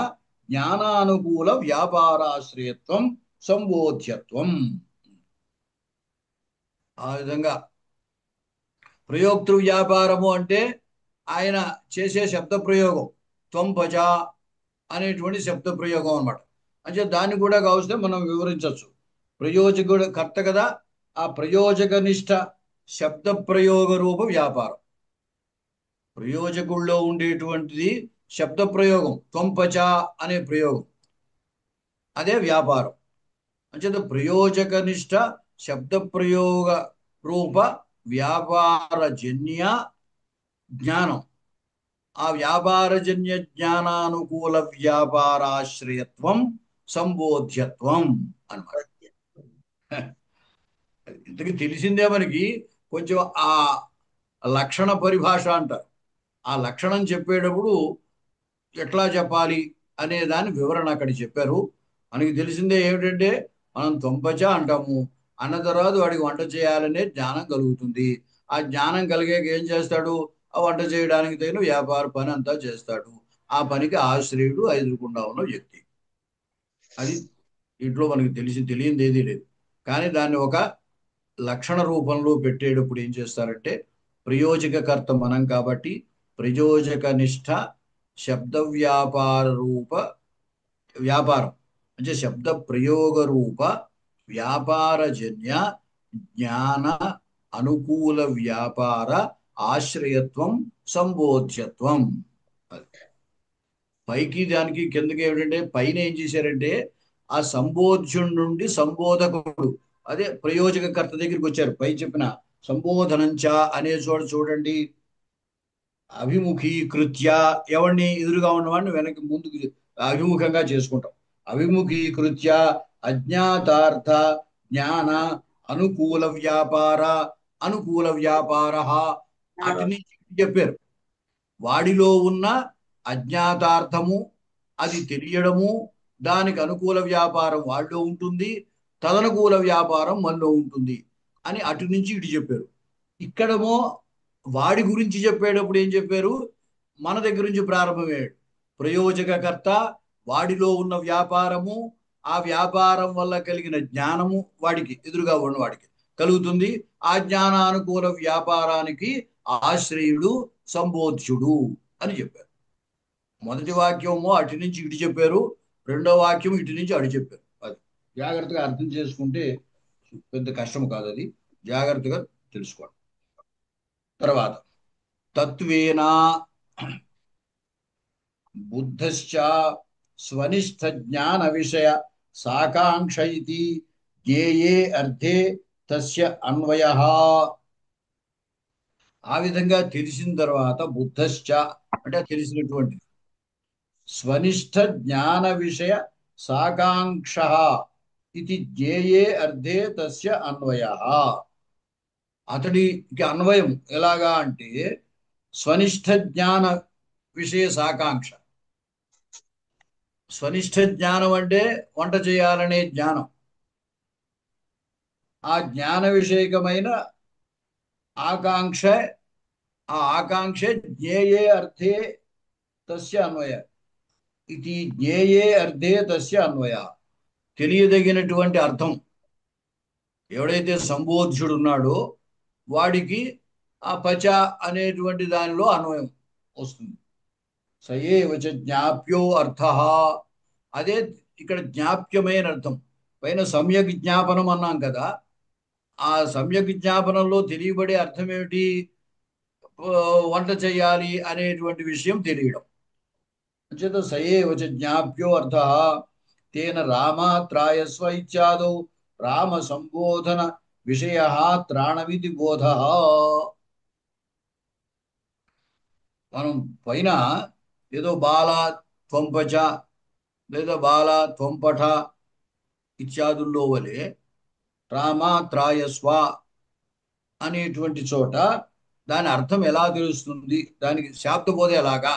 జ్ఞానానుకూల వ్యాపారాశ్రయత్వం సంబోధ్యత్వం. ఆ విధంగా ప్రయోక్తృ వ్యాపారము అంటే ఆయన చేసే శబ్ద ప్రయోగం త్వంపచ అనేటువంటి శబ్ద ప్రయోగం అనమాట. అంటే దాన్ని కూడా కావస్తే మనం వివరించవచ్చు. ప్రయోజకుడు కర్త కదా, ఆ ప్రయోజక నిష్ట శబ్ద ప్రయోగ రూప వ్యాపారం. ప్రయోజకుల్లో ఉండేటువంటిది శబ్ద ప్రయోగం త్వంపచ అనే ప్రయోగం, అదే వ్యాపారం. అంచేత ప్రయోజక నిష్ట శబ్ద ప్రయోగ రూప వ్యాపారజన్య జ్ఞానం, ఆ వ్యాపారజన్య జ్ఞానానుకూల వ్యాపారాశ్రయత్వం సంబోధ్యత్వం అన్నమాట. ఇంతకీ తెలిసిందే మనకి. కొంచెం ఆ లక్షణ పరిభాష అంటారు. ఆ లక్షణం చెప్పేటప్పుడు ఎట్లా చెప్పాలి అనే దాని వివరణ అక్కడ చెప్పారు. మనకి తెలిసిందే ఏమిటంటే మనం త్వంపచ అంటాము, అన్న తర్వాత వాడికి వంట చేయాలనే జ్ఞానం కలుగుతుంది. ఆ జ్ఞానం కలిగాక ఏం చేస్తాడు? ఆ వంట చేయడానికి తగిన వ్యాపార పని అంతా చేస్తాడు. ఆ పనికి ఆశ్రయుడు ఎదురుకుండా ఉన్న వ్యక్తి. అది ఇంట్లో మనకి తెలియంది ఏదీ లేదు. కానీ దాన్ని ఒక లక్షణ రూపంలో పెట్టేటప్పుడు ఏం చేస్తారంటే ప్రయోజకకర్త మనం కాబట్టి ప్రయోజక నిష్ట శబ్ద వ్యాపార రూప వ్యాపారం అంటే శబ్ద ప్రయోగ రూప వ్యాపారజన్య జ్ఞాన అనుకూల వ్యాపార ఆశ్రయత్వం సంబోధ్యత్వం. అది పైకి దానికి కిందకి ఏమిటంటే పైన ఏం చేశారంటే ఆ సంబోధ్యుడి నుండి సంబోధకుడు అదే ప్రయోజకకర్త దగ్గరికి వచ్చారు. పై చెప్పిన సంబోధనంచ అనే చోట చూడండి, అభిముఖీకృత్య ఎవరిని ఎదురుగా ఉన్నవాడిని వెనక్కి ముందుకు అభిముఖంగా చేసుకుంటాం. అభిముఖీకృత్య అజ్ఞాతార్థ జ్ఞాన అనుకూల వ్యాపార అనుకూల వ్యాపార అటు నుంచి ఇటు చెప్పారు. వాడిలో ఉన్న అజ్ఞాతార్థము అది తెలియడము, దానికి అనుకూల వ్యాపారం వాళ్ళలో ఉంటుంది, తదనుకూల వ్యాపారం మనలో ఉంటుంది అని అటు నుంచి ఇటు చెప్పారు. ఇక్కడమో వాడి గురించి చెప్పేటప్పుడు ఏం చెప్పారు, మన దగ్గర నుంచి ప్రారంభమయ్యాడు. ప్రయోజకకర్త, వాడిలో ఉన్న వ్యాపారము, ఆ వ్యాపారం వల్ల కలిగిన జ్ఞానము వాడికి ఎదురుగా ఉన్న వాడికి కలుగుతుంది. ఆ జ్ఞానానుకూల వ్యాపారానికి ఆశ్రయుడు సంబోధ్యుడు అని చెప్పారు. మొదటి వాక్యము అటు నుంచి ఇటు చెప్పారు, రెండో వాక్యం ఇటు నుంచి అటు చెప్పారు. అది జాగ్రత్తగా అర్థం చేసుకుంటే పెద్ద కష్టం కాదు, అది జాగ్రత్తగా తెలుసుకోండి. తర్వాత తత్వేన బుద్ధశ్చ స్వనిష్ట జ్ఞాన విషయ సాకాంక్ష ఇది జ్ఞేయే అర్థే తస్య అన్వయ. ఆ విధంగా తెలిసిన తర్వాత బుద్ధశ్చ అంటే తెలిసినటువంటి స్వనిష్ట జ్ఞాన విషయ సాకాంక్ష ఇది జ్ఞేయే అర్థే తస్య అన్వయ. అతడికి అన్వయం ఎలాగా అంటే స్వనిష్ట జ్ఞాన విషయ సాకాంక్ష. స్వనిష్ట జ్ఞానం అంటే వంట చేయాలనే జ్ఞానం. ఆ జ్ఞాన విషయకమైన ఆకాంక్ష, ఆ ఆకాంక్ష జ్ఞేయే అర్థే తస్య అన్వయ. ఇది జ్ఞేయే అర్థే తస్య అన్వయ. తెలియదగినటువంటి అర్థం ఎవడైతే సంబోధ్యుడు ఉన్నాడో వాడికి ఆ పచ అనేటువంటి దానిలో అన్వయం వస్తుంది. సయేవచ జ్ఞాప్యో అర్థ, అదే ఇక్కడ జ్ఞాప్యమైన అర్థం. పైన సమ్యక్ జ్ఞాపనం అన్నాం కదా, ఆ సమ్యక్ జ్ఞాపనంలో తెలియబడే అర్థం ఏమిటి, వంట చేయాలి అనేటువంటి విషయం తెలియడం. అంచేత సయేవచ జ్ఞాప్యో అర్థ తేన రామాత్రాయస్వ ఇత్యాదౌ రామ సంబోధన విషయ త్రాణమితి బోధ. మనం పైన ఏదో బాల త్వంపచ లేదా బాల త్వంపఠ ఇత్యాదుల్లో వలె రామాత్రాయస్వ అనేటువంటి చోట దాని అర్థం ఎలా తెలుస్తుంది, దానికి శాబ్దబోధ ఎలాగా.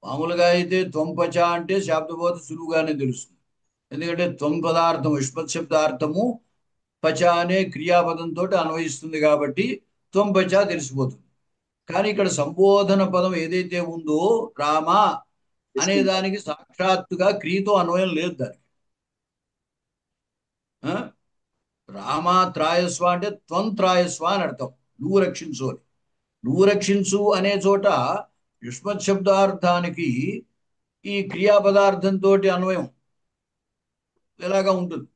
మామూలుగా అయితే త్వంపచ అంటే శాబ్దబోధ సులువుగానే తెలుస్తుంది. ఎందుకంటే త్వం పదార్థం విష్పత్ శబ్దార్థము పచ అనే క్రియాపదంతో అన్వయిస్తుంది కాబట్టి త్వంపచ తెలిసిపోతుంది. కానీ ఇక్కడ సంబోధన పదం ఏదైతే ఉందో రామ అనే దానికి సాక్షాత్తుగా క్రియతో అన్వయం లేదు దానికి. ఆ? రామ త్రాయస్వ అంటే త్వం త్రాయస్వ అని అర్థం, నువ్వు రక్షించు అని. నువ్వు రక్షించు అనే చోట యుష్మత్ శబ్దార్థానికి ఈ క్రియాపదార్థంతో అన్వయం ఎలాగా ఉంటుంది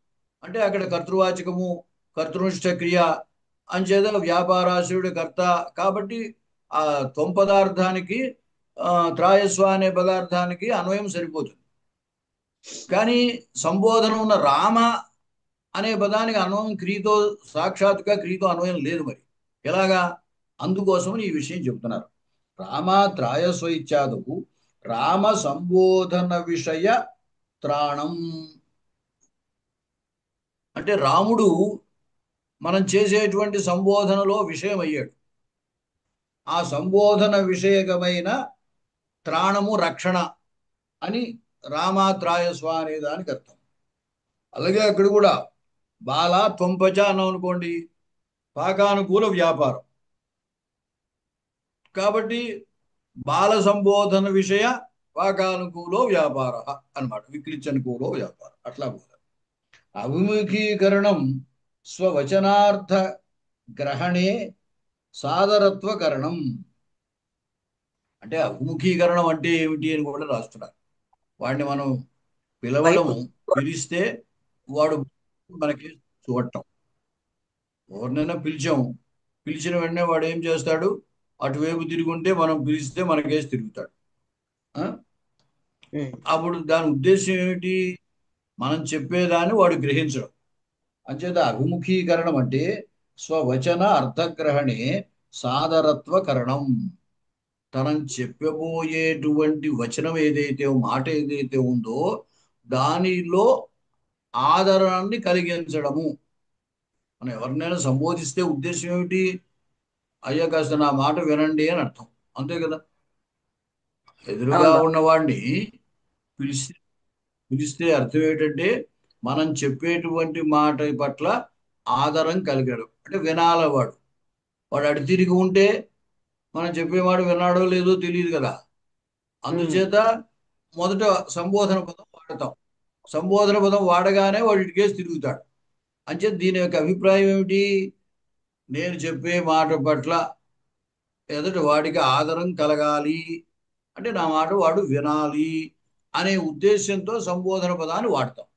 అంటే అక్కడ కర్తృవాచకము కర్తృనిష్ట క్రియ అంచేత వ్యాపారాశ్రుడి కర్త కాబట్టి ఆ త్వం పదార్థానికి త్రాయస్వ అనే పదార్థానికి అన్వయం సరిపోతుంది. కానీ సంబోధన ఉన్న రామ అనే పదానికి అన్వయం క్రియతో సాక్షాత్తుగా క్రియతో అన్వయం లేదు. మరి ఎలాగా, అందుకోసం ఈ విషయం చెప్తున్నారు. రామ త్రాయస్వ ఇత్యాదకు రామ సంబోధన విషయ త్రాణం అంటే రాముడు మనం చేసేటువంటి సంబోధనలో విషయం అయ్యాడు. ఆ సంబోధన విషయకమైన త్రాణము రక్షణ అని రామాత్రాయస్వ అనే దానికి అర్థం. అలాగే అక్కడ కూడా బాల త్వంపచ అన్నాం అనుకోండి, పాకానుకూల వ్యాపారం కాబట్టి బాల సంబోధన విషయ పాకానుకూలో వ్యాపార అన్నమాట, విక్లిచ్చనుకూలో వ్యాపారం అట్లా కూడా. అవిముఖీకరణం స్వవచనార్థ గ్రహణే సాదరత్వకరణం అంటే అవిముఖీకరణం అంటే ఏమిటి అని కూడా రాస్తున్నారు. వాడిని మనం పిలవడము, పిలిస్తే వాడు మనకి చూడటం. ఎవరినైనా పిలిచాము పిలిచిన వెంటనే వాడు ఏం చేస్తాడు? అటువైపు తిరిగి ఉంటే మనం పిలిస్తే మనకేసి తిరుగుతాడు. ఆ? ఉమ్, అప్పుడు దాని ఉద్దేశం ఏమిటి? మనం చెప్పేదాన్ని వాడు గ్రహించడం. అంచేత అభిముఖీకరణం అంటే స్వవచన అర్థగ్రహణే సాదరత్వకరణం. తనం చెప్పబోయేటువంటి వచనం ఏదైతే మాట ఏదైతే ఉందో దానిలో ఆదరణని కలిగించడము. మనం ఎవరినైనా సంబోధిస్తే ఉద్దేశం ఏమిటి? అయ్యా కాస్త నా మాట వినండి అని అర్థం. అంతే కదా? ఎదురుగా అవును. ఉన్నవాడిని పిలిస్తే పిలిస్తే అర్థం ఏంటంటే మనం చెప్పేటువంటి మాట పట్ల ఆదరం కలిగడం అంటే వినాల వాడు. వాడు అడి తిరిగి ఉంటే మనం చెప్పేవాడు విన్నాడో లేదో తెలియదు కదా. ఉమ్, అందుచేత మొదట సంబోధన పదం వాడతాం. సంబోధన పదం వాడగానే వాడు ఇటుకేసి తిరుగుతాడు. అంచేత దీని యొక్క అభిప్రాయం ఏమిటి? నేను చెప్పే మాట పట్ల ఎదుటి వాడికి ఆదరం కలగాలి, అంటే నా మాట వాడు వినాలి అనే ఉద్దేశంతో సంబోధన పదాన్ని వాడతాం.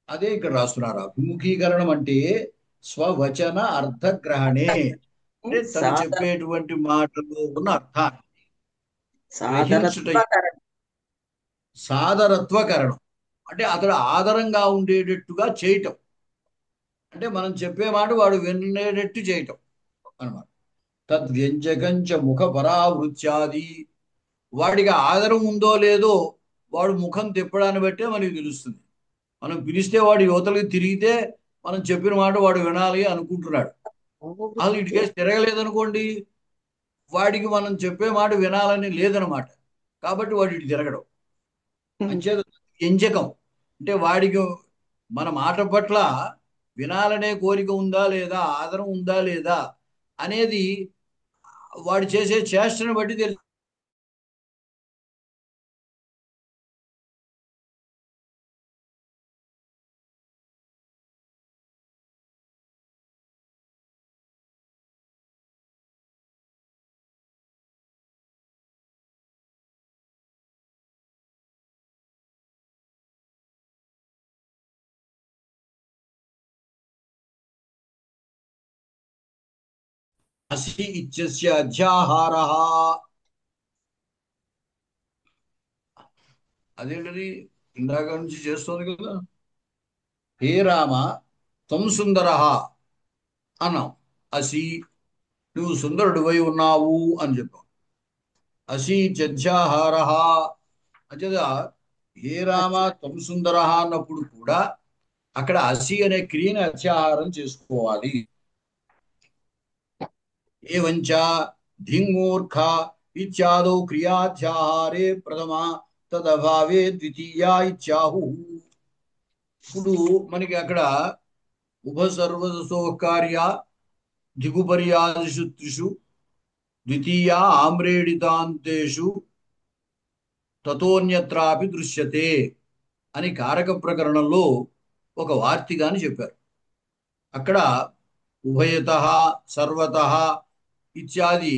అదే ఇక్కడ రాస్తున్నారు. అభిముఖీకరణం అంటే స్వవచన అర్థగ్రహణే, అంటే తను సాదర చెప్పేటువంటి మాటలో ఉన్న అర్థాన్ని గ్రహించుట. సాదరత్వకరణం. సాదరత్వకరణం అంటే అతడు ఆదరంగా ఉండేటట్టుగా చేయటం. అంటే మనం చెప్పే మాట వాడు వినేటట్టు చేయటం అన్నమాట. తద్వ్యంజకంచ ముఖ పరావృత్యాది. వాడికి ఆదరం ఉందో లేదో వాడు ముఖం తిప్పడాన్ని బట్టే మనకి తెలుస్తుంది. మనం పిలిస్తే వాడు యువతలకి తిరిగితే మనం చెప్పిన మాట వాడు వినాలి అనుకుంటున్నాడు. అసలు ప్రవృత్తి. ఇటుకేసి తిరగలేదనుకోండి, వాడికి మనం చెప్పే మాట వినాలని లేదనమాట. కాబట్టి వాడు ఇటు తిరగడం. అంచేత ఎంజకం అంటే వాడికి మన మాట పట్ల వినాలనే కోరిక ఉందా లేదా, ఆదరం ఉందా లేదా అనేది వాడు చేసే చేష్టను బట్టి తెలుసు. అసి ఇత్యస్య అధ్యాహారః. అదేంటది? ఇందాక నుంచి చేస్తుంది కదా. హే రామ త్వం సుందరః అన్నాం. అసి, నువ్వు సుందరుడివై ఉన్నావు అని చెప్పాం. అసి ఇత్యధ్యాహారః అంచేత హే రామ అచ్చా. త్వం సుందరః అన్నప్పుడు కూడా అక్కడ అసి అనే క్రియని అత్యాహారం చేసుకోవాలి. ఏవంచ ధింమూర్ఖ ఇత్యాదౌ క్రియాధ్యాహారే ప్రథమ తదభావే ద్వితీయ ఇత్యాహు. ఇప్పుడు మనకి అక్కడ ఉపసర్వసోకార్య దిగుపర్యాదిషు త్రిషు ద్వితీయ ఆమ్రేడితాంతేషు తతోన్యత్రాపి దృశ్యతే అని కారక ప్రకరణంలో ఒక వార్తిగాని చెప్పారు. అక్కడ ఉభయత, సర్వత ఇత్యాది,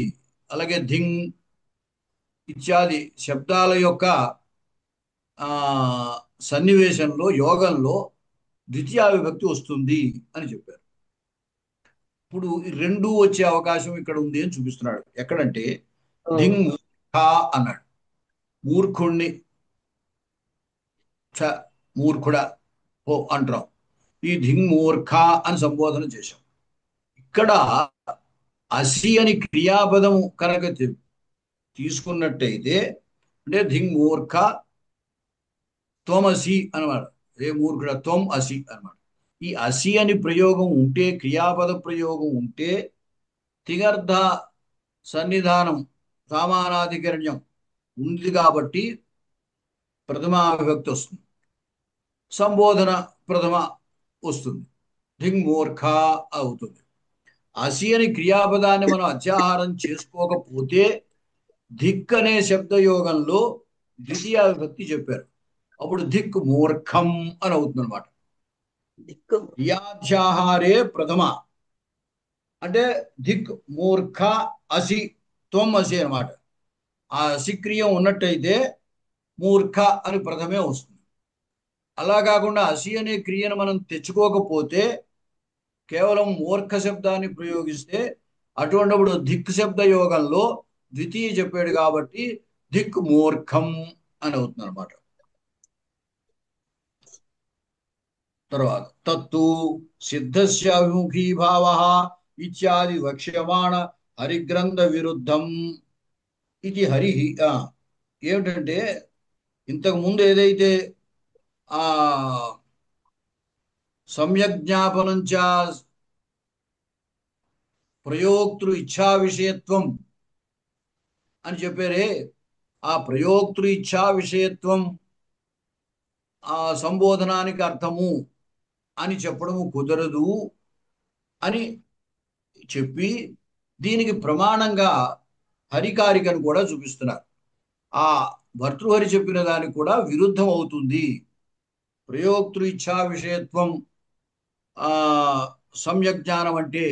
అలాగే ధింగ్ ఇత్యాది శబ్దాల యొక్క ఆ సన్నివేశంలో యోగంలో ద్వితీయ విభక్తి వస్తుంది అని చెప్పారు. ఇప్పుడు ఈ రెండు వచ్చే అవకాశం ఇక్కడ ఉంది అని చూపిస్తున్నాడు. ఎక్కడంటే ఓ, ధింగ్ మూర్ఖ అన్నాడు. మూర్ఖుణ్ణి చ మూర్ఖుడా ఓ అంటాం. ఈ ధింగ్ మూర్ఖ అని సంబోధన చేశాం. ఇక్కడ అసి అని క్రియాపదము కనుక తీసుకున్నట్టయితే అంటే ధింగ్ మూర్ఖ త్వమసి అనమాట. ఏ మూర్ఖుడ త్వం అసి అనమాట. ఈ అసి అని ప్రయోగం ఉంటే, క్రియాపద ప్రయోగం ఉంటే తిగర్థ సన్నిధానం సామానాధికరణ్యం ఉంది కాబట్టి ప్రథమా విభక్తి వస్తుంది. సంబోధన ప్రథమ వస్తుంది. ధింగ్ మూర్ఖ అవుతుంది. అసి అని క్రియాపదాన్ని మనం అత్యాహారం చేసుకోకపోతే ధిక్ అనే శబ్దయోగంలో ద్వితీయ విభక్తి చెప్పారు. అప్పుడు ధిక్ మూర్ఖం అని అవుతుంది అనమాట. దిక్కు. క్రియాధ్యాహారే ప్రథమ అంటే ధిక్ మూర్ఖ అసి త్వం అసి అనమాట. ఆ అసిక్రియం ఉన్నట్టయితే మూర్ఖ అని ప్రథమే వస్తుంది. అలా కాకుండా అసి అనే క్రియను మనం తెచ్చుకోకపోతే కేవలం మూర్ఖ శబ్దాన్ని ప్రయోగిస్తే అటువంటిప్పుడు దిక్ శబ్ద యోగంలో ద్వితీయ చెప్పాడు కాబట్టి దిక్ మూర్ఖం అని అవుతుంది అనమాట. తర్వాత తత్తు సిద్ధస్య అభిముఖీభావ ఇత్యాది వక్ష్యమాణ హరిగ్రంథ విరుద్ధం ఇది హరి. ఏమిటంటే ఇంతకు ముందు ఏదైతే ఆ సమ్యక్ జ్ఞాపనం చ ప్రయోక్తృ ఇచ్ఛా విషయత్వం అని చెప్పారే, ఆ ప్రయోక్తృ ఇచ్ఛా విషయత్వం ఆ సంబోధనానికి అర్థము అని చెప్పడము కుదరదు అని చెప్పి దీనికి ప్రమాణంగా హరికారికను కూడా చూపిస్తున్నారు. ఆ భర్తృహరి చెప్పిన దానికి కూడా విరుద్ధం అవుతుంది. ప్రయోక్తృ ఇచ్ఛా విషయత్వం ఆ సమ్యక్ జ్ఞానం అంటే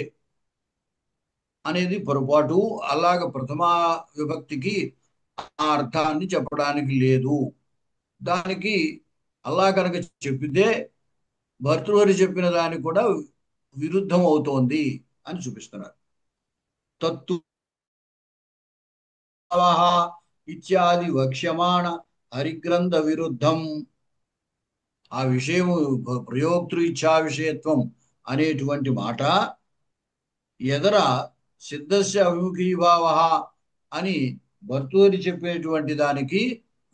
అనేది పొరపాటు. అలాగ ప్రథమా విభక్తికి ఆ అర్థాన్ని చెప్పడానికి లేదు. దానికి అలా కనుక చెప్పితే భర్తృహరి చెప్పిన దానికి కూడా విరుద్ధం అవుతోంది అని చూపిస్తున్నారు. తత్తు ఇత్యాది వక్ష్యమాణ హరిగ్రంథ విరుద్ధం. ఆ విషయము ప్రయోక్తృ ఇచ్ఛా విషయత్వం అనేటువంటి మాట ఎదర సిద్ధస్య అభిముఖీభావ అని భర్తూరి చెప్పేటువంటి దానికి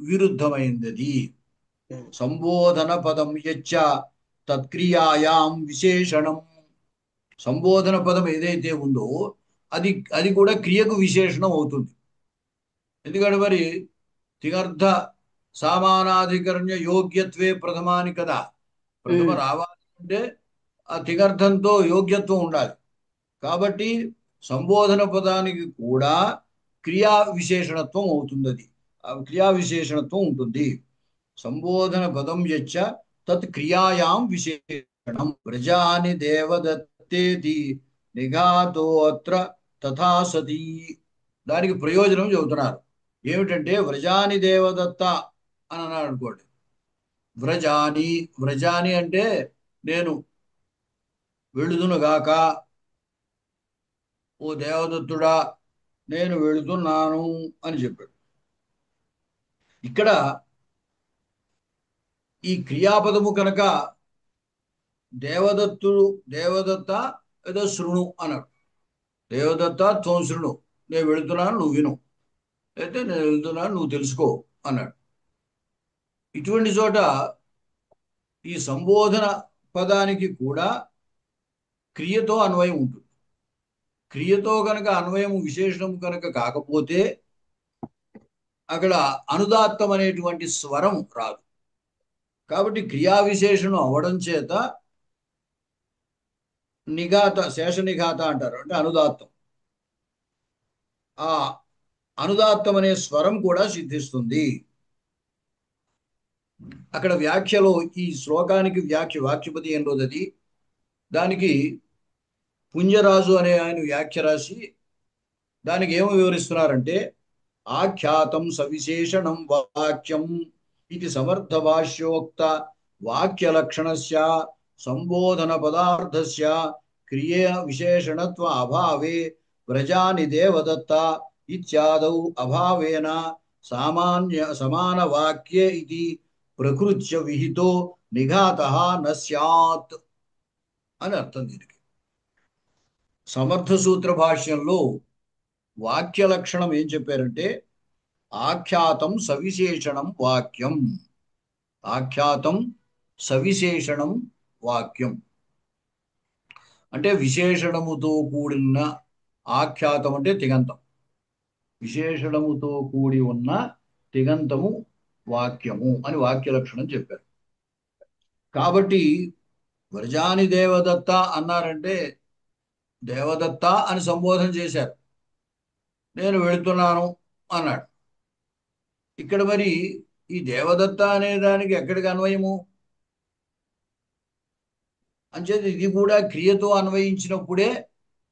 విరుద్ధమైంది. సంబోధన పదం యచ్చ తత్క్రియాయాం విశేషణం. సంబోధన పదం ఏదైతే ఉందో అది అది కూడా క్రియకు విశేషణం అవుతుంది. ఎందుకంటే మరి తిగర్థ సామానాధికరణ్య యోగ్యత్వే ప్రథమాని కదా. ప్రథమ రావాలి అంటే ఆ తిగర్థంతో యోగ్యత్వం ఉండాలి. కాబట్టి సంబోధన పదానికి కూడా క్రియా విశేషణత్వం అవుతుంది. అది క్రియా విశేషణత్వం ఉంటుంది. సంబోధన పదం యచ్చ తత్ క్రియాయాం విశేషణం. వ్రజాని దేవదత్తేతి నిఘాతో అత్ర తథా సతీ. దానికి ప్రయోజనం చెబుతున్నారు. ఏమిటంటే వ్రజాని దేవదత్త అని అన్నాడు అనుకోండి. వ్రజాని వ్రజాని అంటే నేను వెళుదునుగాక, ఓ దేవదత్తుడా నేను వెళుతున్నాను అని చెప్పాడు. ఇక్కడ ఈ క్రియాపదము కనుక దేవదత్తుడు దేవదత్త ఏదో శృణు అన్నాడు. దేవదత్త త్వం శృణు, నేను వెళుతున్నాను నువ్వు విను, అయితే నేను వెళుతున్నాను నువ్వు తెలుసుకో అన్నాడు. ఇటువంటి చోట ఈ సంబోధన పదానికి కూడా క్రియతో అన్వయం ఉంటుంది. క్రియతో కనుక అన్వయం విశేషణం కనుక కాకపోతే అక్కడ అనుదాత్తం అనేటువంటి స్వరం రాదు. కాబట్టి క్రియా విశేషణం అవడం చేత నిఘాత శేష నిఘాత అంటారు, అంటే అనుదాత్తం. ఆ అనుదాత్తం అనే స్వరం కూడా సిద్ధిస్తుంది. అక్కడ వ్యాఖ్యలో ఈ శ్లోకానికి వాక్యపతి ఏం రోజది, దానికి పుంజరాజు అనే ఆయన వ్యాఖ్య రాసి దానికి ఏమి వివరిస్తున్నారంటే ఆఖ్యాతం సవిశేషణం వాక్యం ఇది సమర్థ భాష్యోక్త వాక్య లక్షణస్య సంబోధన పదార్థస్య క్రియ విశేషణత్వ అభావే వ్రజాని దేవదత్త ఇత్యాదౌ అభావేన సమాన వాక్యే ఇది ప్రకృత్య విహితో నిఘాతః న స్యాత్ అని అర్థం. దీనికి సమర్థ సూత్ర భాష్యంలో వాక్య లక్షణం ఏం చెప్పారంటే ఆఖ్యాతం సవిశేషణం వాక్యం. ఆఖ్యాతం సవిశేషణం వాక్యం అంటే విశేషణముతో కూడిన ఆఖ్యాతం అంటే తిగంతం. విశేషణముతో కూడి ఉన్న తిగంతము వాక్యము అని వాక్య లక్షణం చెప్పారు. కాబట్టి వ్రజాని దేవదత్త అన్నారంటే దేవదత్త అని సంబోధన చేశారు. నేను వెళుతున్నాను అన్నాడు. ఇక్కడ మరి ఈ దేవదత్త అనే దానికి ఎక్కడికి అన్వయము అంచేత ఇది కూడా క్రియతో అన్వయించినప్పుడే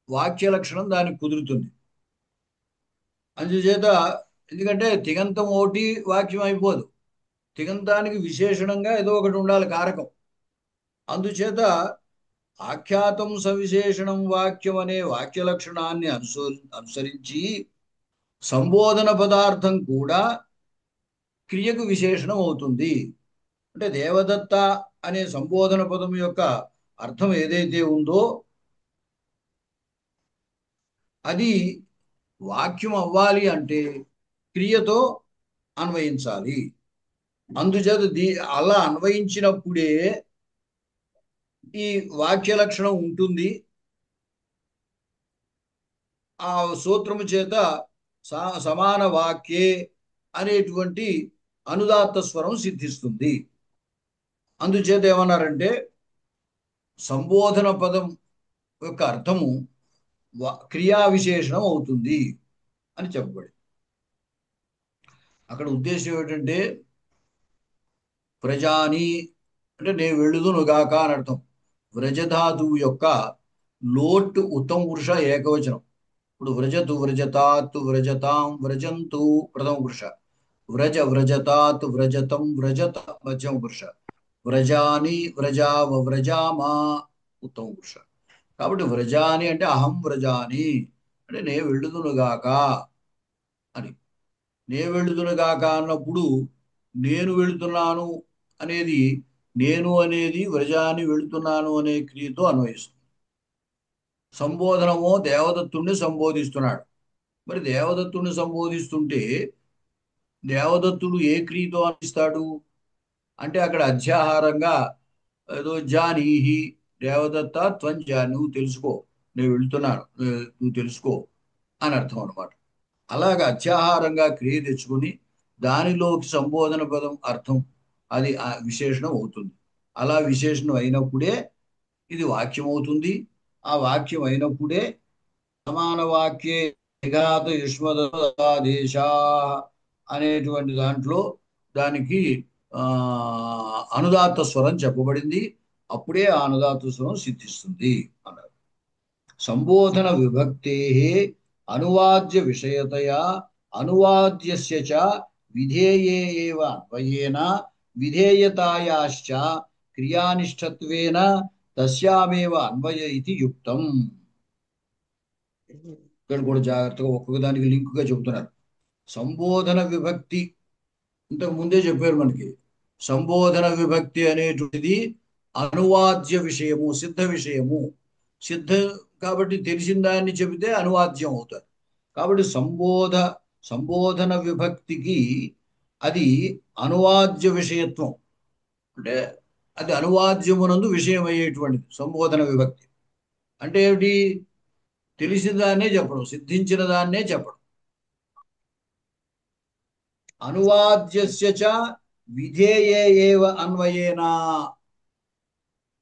వాక్య లక్షణం దానికి కుదురుతుంది. అందుచేత ఎందుకంటే తిగంతం ఒకటి వాక్యం అయిపోదు, తిగంతానికి విశేషణంగా ఏదో ఒకటి ఉండాలి కారకం. అందుచేత ఆఖ్యాతం సవిశేషణం వాక్యం అనే వాక్య లక్షణాన్ని అనుసరించి సంబోధన పదార్థం కూడా క్రియకు విశేషణం అవుతుంది. అంటే దేవదత్త అనే సంబోధన పదం యొక్క అర్థం ఏదైతే ఉందో అది వాక్యం అవ్వాలి అంటే క్రియతో అన్వయించాలి. అందుచేత అలా అన్వయించినప్పుడే ఈ వాక్య లక్షణం ఉంటుంది. ఆ సూత్రము చేత సమాన వాక్యే అనేటువంటి అనుదాత్త స్వరం సిద్ధిస్తుంది. అందుచేత ఏమన్నారంటే సంబోధన పదం యొక్క అర్థము క్రియా విశేషణం అవుతుంది అని చెప్పబడి. అక్కడ ఉద్దేశం ఏమిటంటే ప్రజాని అంటే నేను వెళ్ళుదునుగాక అని అర్థం. వ్రజధాతువు యొక్క లోటు ఉత్తమ పురుష ఏకవచనం. ఇప్పుడు వ్రజతు వ్రజతాత్ వ్రజతాం వ్రజంతు ప్రథమ పురుష, వ్రజ వ్రజతాత్ వ్రజతం వ్రజత మధ్యమ పురుష, వ్రజాని వ్రజావ వ్రజామా ఉత్తమ పురుష. కాబట్టి వ్రజాని అంటే అహం వ్రజాని అంటే నే వెళ్ళుదునుగాక అని. నే వెళ్ళుదునుగాక అన్నప్పుడు నేను వెళుతున్నాను అనేది నేను అనేది వ్రజాన్ని వెళుతున్నాను అనే క్రియతో అన్వయిస్తుంది. సంబోధనమో దేవదత్తుణ్ణి సంబోధిస్తున్నాడు. మరి దేవదత్తుణ్ణి సంబోధిస్తుంటే దేవదత్తుడు ఏ క్రియతో అనిస్తాడు అంటే అక్కడ అధ్యాహారంగా ఏదో జానీహి దేవదత్త త్వంజా నువ్వు తెలుసుకో, నేను వెళుతున్నాను, నువ్వు తెలుసుకో అని అర్థం అనమాట. అలాగ అత్యాహారంగా క్రియ తెచ్చుకుని దానిలోకి సంబోధన పదం అర్థం అది విశేషణం అవుతుంది. అలా విశేషణం అయినప్పుడే ఇది వాక్యం అవుతుంది. ఆ వాక్యం అయినప్పుడే సమాన వాక్యే నిఘాత యుష్మదేశ అనేటువంటి దాంట్లో దానికి అనుదాత్త స్వరం చెప్పబడింది. అప్పుడే ఆ అనుదాత్త స్వరం సిద్ధిస్తుంది అన్నారు. సంబోధన విభక్తే అనువాద్య విషయతయా అనువాద్యస్య చ విధేయే ఏవ అన్వయేన విధేయతాయాశ్చ క్రియానిష్టత్వేన తస్యామేవ అన్వయ ఇది యుక్తం. ఇక్కడ కూడా జాగ్రత్తగా ఒక్కొక్క దానికి లింకుగా చెబుతున్నారు. సంబోధన విభక్తి ఇంతకు ముందే చెప్పారు మనకి. సంబోధన విభక్తి అనేటువంటిది అనువాద్య విషయము, సిద్ధ విషయము. సిద్ధ కాబట్టి తెలిసిన దాన్ని చెబితే అనువాద్యం అవుతారు. కాబట్టి సంబోధన విభక్తికి అది అనువాద్య విషయత్వం, అంటే అది అనువాద్యమునందు విషయం అయ్యేటువంటిది సంబోధన విభక్తి. అంటే ఏమిటి? తెలిసిన దాన్నే చెప్పడం, సిద్ధించిన దాన్నే చెప్పడం. అనువాద్యస్య చ విధేయే ఏవ అన్వయేనా.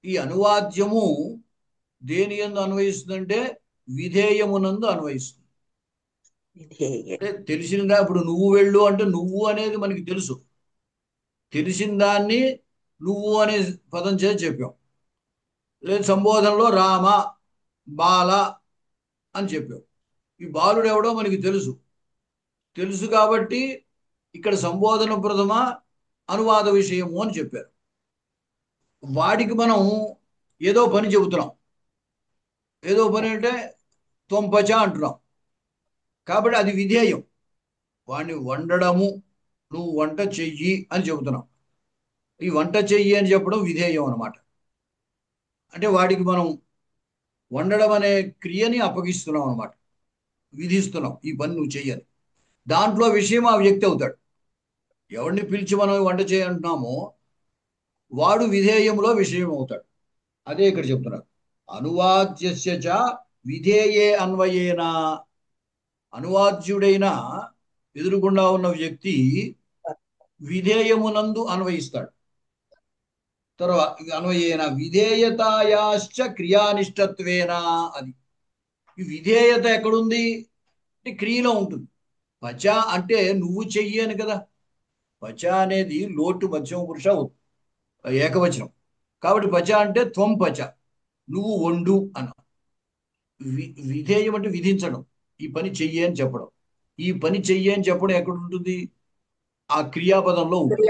ఈ అనువాద్యము దేని యందు అన్వయిస్తుందంటే విధేయమునందు అన్వయిస్తుంది. అంటే తెలిసిందా? ఇప్పుడు నువ్వు వెళ్ళు అంటే నువ్వు అనేది మనకి తెలుసు. తెలిసిన దాన్ని నువ్వు అనే పదం చేసి చెప్పాం. లేదు సంబోధనలో రామ బాల అని చెప్పాం. ఈ బాలుడు ఎవడో మనకి తెలుసు. తెలుసు కాబట్టి ఇక్కడ సంబోధన ప్రథమ అనువాద విషయము అని చెప్పారు. వాడికి మనం ఏదో పని చెబుతున్నాం. ఏదో పని అంటే తొంపచ అంటున్నాం. కాబట్టి అది విధేయం. వాడిని వండడము, నువ్వు వంట చెయ్యి అని చెబుతున్నాం. ఈ వంట చెయ్యి అని చెప్పడం విధేయం అనమాట. అంటే వాడికి మనం వండడం అనే క్రియని అప్పగిస్తున్నాం అనమాట, విధిస్తున్నాం ఈ పని నువ్వు చెయ్యని. దాంట్లో విషయం ఆ వ్యక్తి అవుతాడు. ఎవరిని పిలిచి మనం వంట చేయంటున్నామో వాడు విధేయంలో విషయం అవుతాడు. అదే ఇక్కడ చెప్తున్నారు. అనువాద్యస్య చ విధేయే అన్వయేనా. అనువాద్యుడైన ఎదురుగుండా ఉన్న వ్యక్తి విధేయమునందు అన్వయిస్తాడు. తర్వాత అన్వయేన విధేయతాయాశ్చ క్రియానిష్టత్వేనా. అది ఈ విధేయత ఎక్కడుంది అంటే క్రియలో ఉంటుంది. పచ అంటే నువ్వు చెయ్యి అని కదా. పచ అనేది లోటు మధ్యమ పురుష ఏకవచనం. కాబట్టి పచ అంటే త్వం పచ, నువ్వు వండు అన్న. విధేయం అంటే విధించడం, ఈ పని చెయ్యి అని చెప్పడం. ఈ పని చెయ్యి అని చెప్పడం ఎక్కడ ఉంటుంది? ఆ క్రియాపదంలో ఉంటుంది.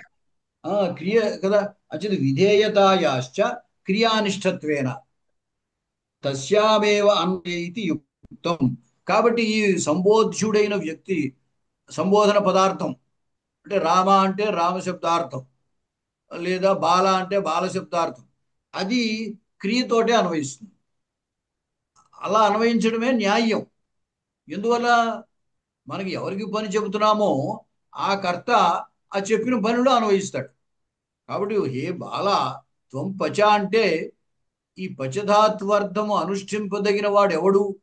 క్రియ కదా. అంటే విధేయతాయాశ్చ క్రియానిష్టత్వేన. తస్యామేవ అన్వయ ఇది యుక్తం. కాబట్టి ఈ సంబోధ్యుడైన వ్యక్తి సంబోధన పదార్థం అంటే రామ అంటే రామ శబ్దార్థం, లేదా బాల అంటే బాల శబ్దార్థం, అది క్రియతోటే అన్వయిస్తుంది. అలా అన్వయించడమే న్యాయం. ఎందువల్ల మనకి ఎవరికి పని చెబుతున్నామో ఆ కర్త ఆ చెప్పిన పనిలో అన్వయిస్తాడు. కాబట్టి హే బాల త్వం పచ అంటే ఈ పచధాత్వర్థము అనుష్ఠింపదగిన వాడు ఎవడు, బాల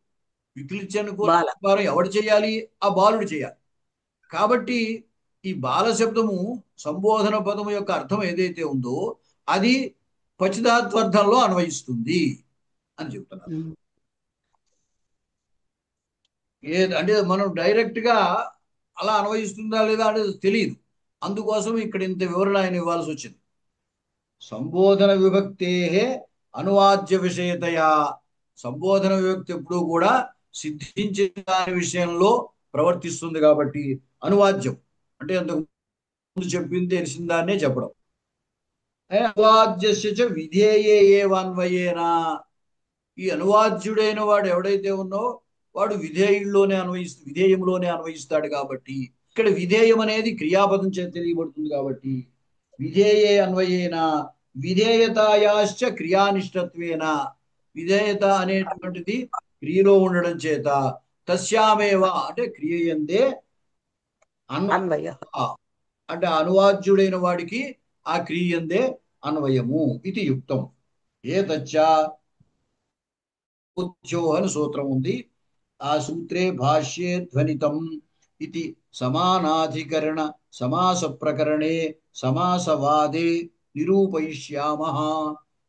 విక్లిత్యనుకూలం ఎవడు చేయాలి? ఆ బాలుడు చేయాలి. కాబట్టి ఈ బాల శబ్దము సంబోధన పదము యొక్క అర్థం ఏదైతే ఉందో అది పచితాత్వర్థంలో అన్వయిస్తుంది అని చెప్తున్నారు. ఉమ్. అంటే మనం డైరెక్ట్ గా అలా అన్వయిస్తుందా లేదా అనేది తెలియదు. అందుకోసం ఇక్కడ ఇంత వివరణ ఆయన ఇవ్వాల్సి వచ్చింది. సంబోధన విభక్తే అనువాద్య విషయతయా. సంబోధన విభక్తి ఎప్పుడూ కూడా సిద్ధించిన దాని విషయంలో ప్రవర్తిస్తుంది కాబట్టి అనువాద్యం అంటే అంతకు ముందు చెప్పింది తెలిసిన దాన్నే చెప్పడం. అనువాద్యస్య చ విధేయే ఏవాన్వయేనా. ఈ అనువాద్యుడైన వాడు ఎవడైతే ఉన్నో వాడు విధేయంలోనే అన్వయిస్తాడు కాబట్టి ఇక్కడ విధేయం అనేది క్రియాపదం చేత తెలియబడుతుంది కాబట్టి విధేయే అన్వయేన విధేయతాయాశ్చ క్రియానిష్టత్వేన. విధేయత అనేటువంటిది క్రియలో ఉండడం చేత తస్యామేవ అంటే క్రియ యందే అన్వయ అంటే అనువాద్యుడైన వాడికి ఆ క్రియ యందే అన్వయము ఇది యుక్తం. ఏతచ్చ అని సూత్రం ఉంది. ఆ సూత్రే భాష్యే ధ్వనితం ఇది సమానాధికరణ సమాస ప్రకరణే సమాసవాదే నిరూపయిష్యామ.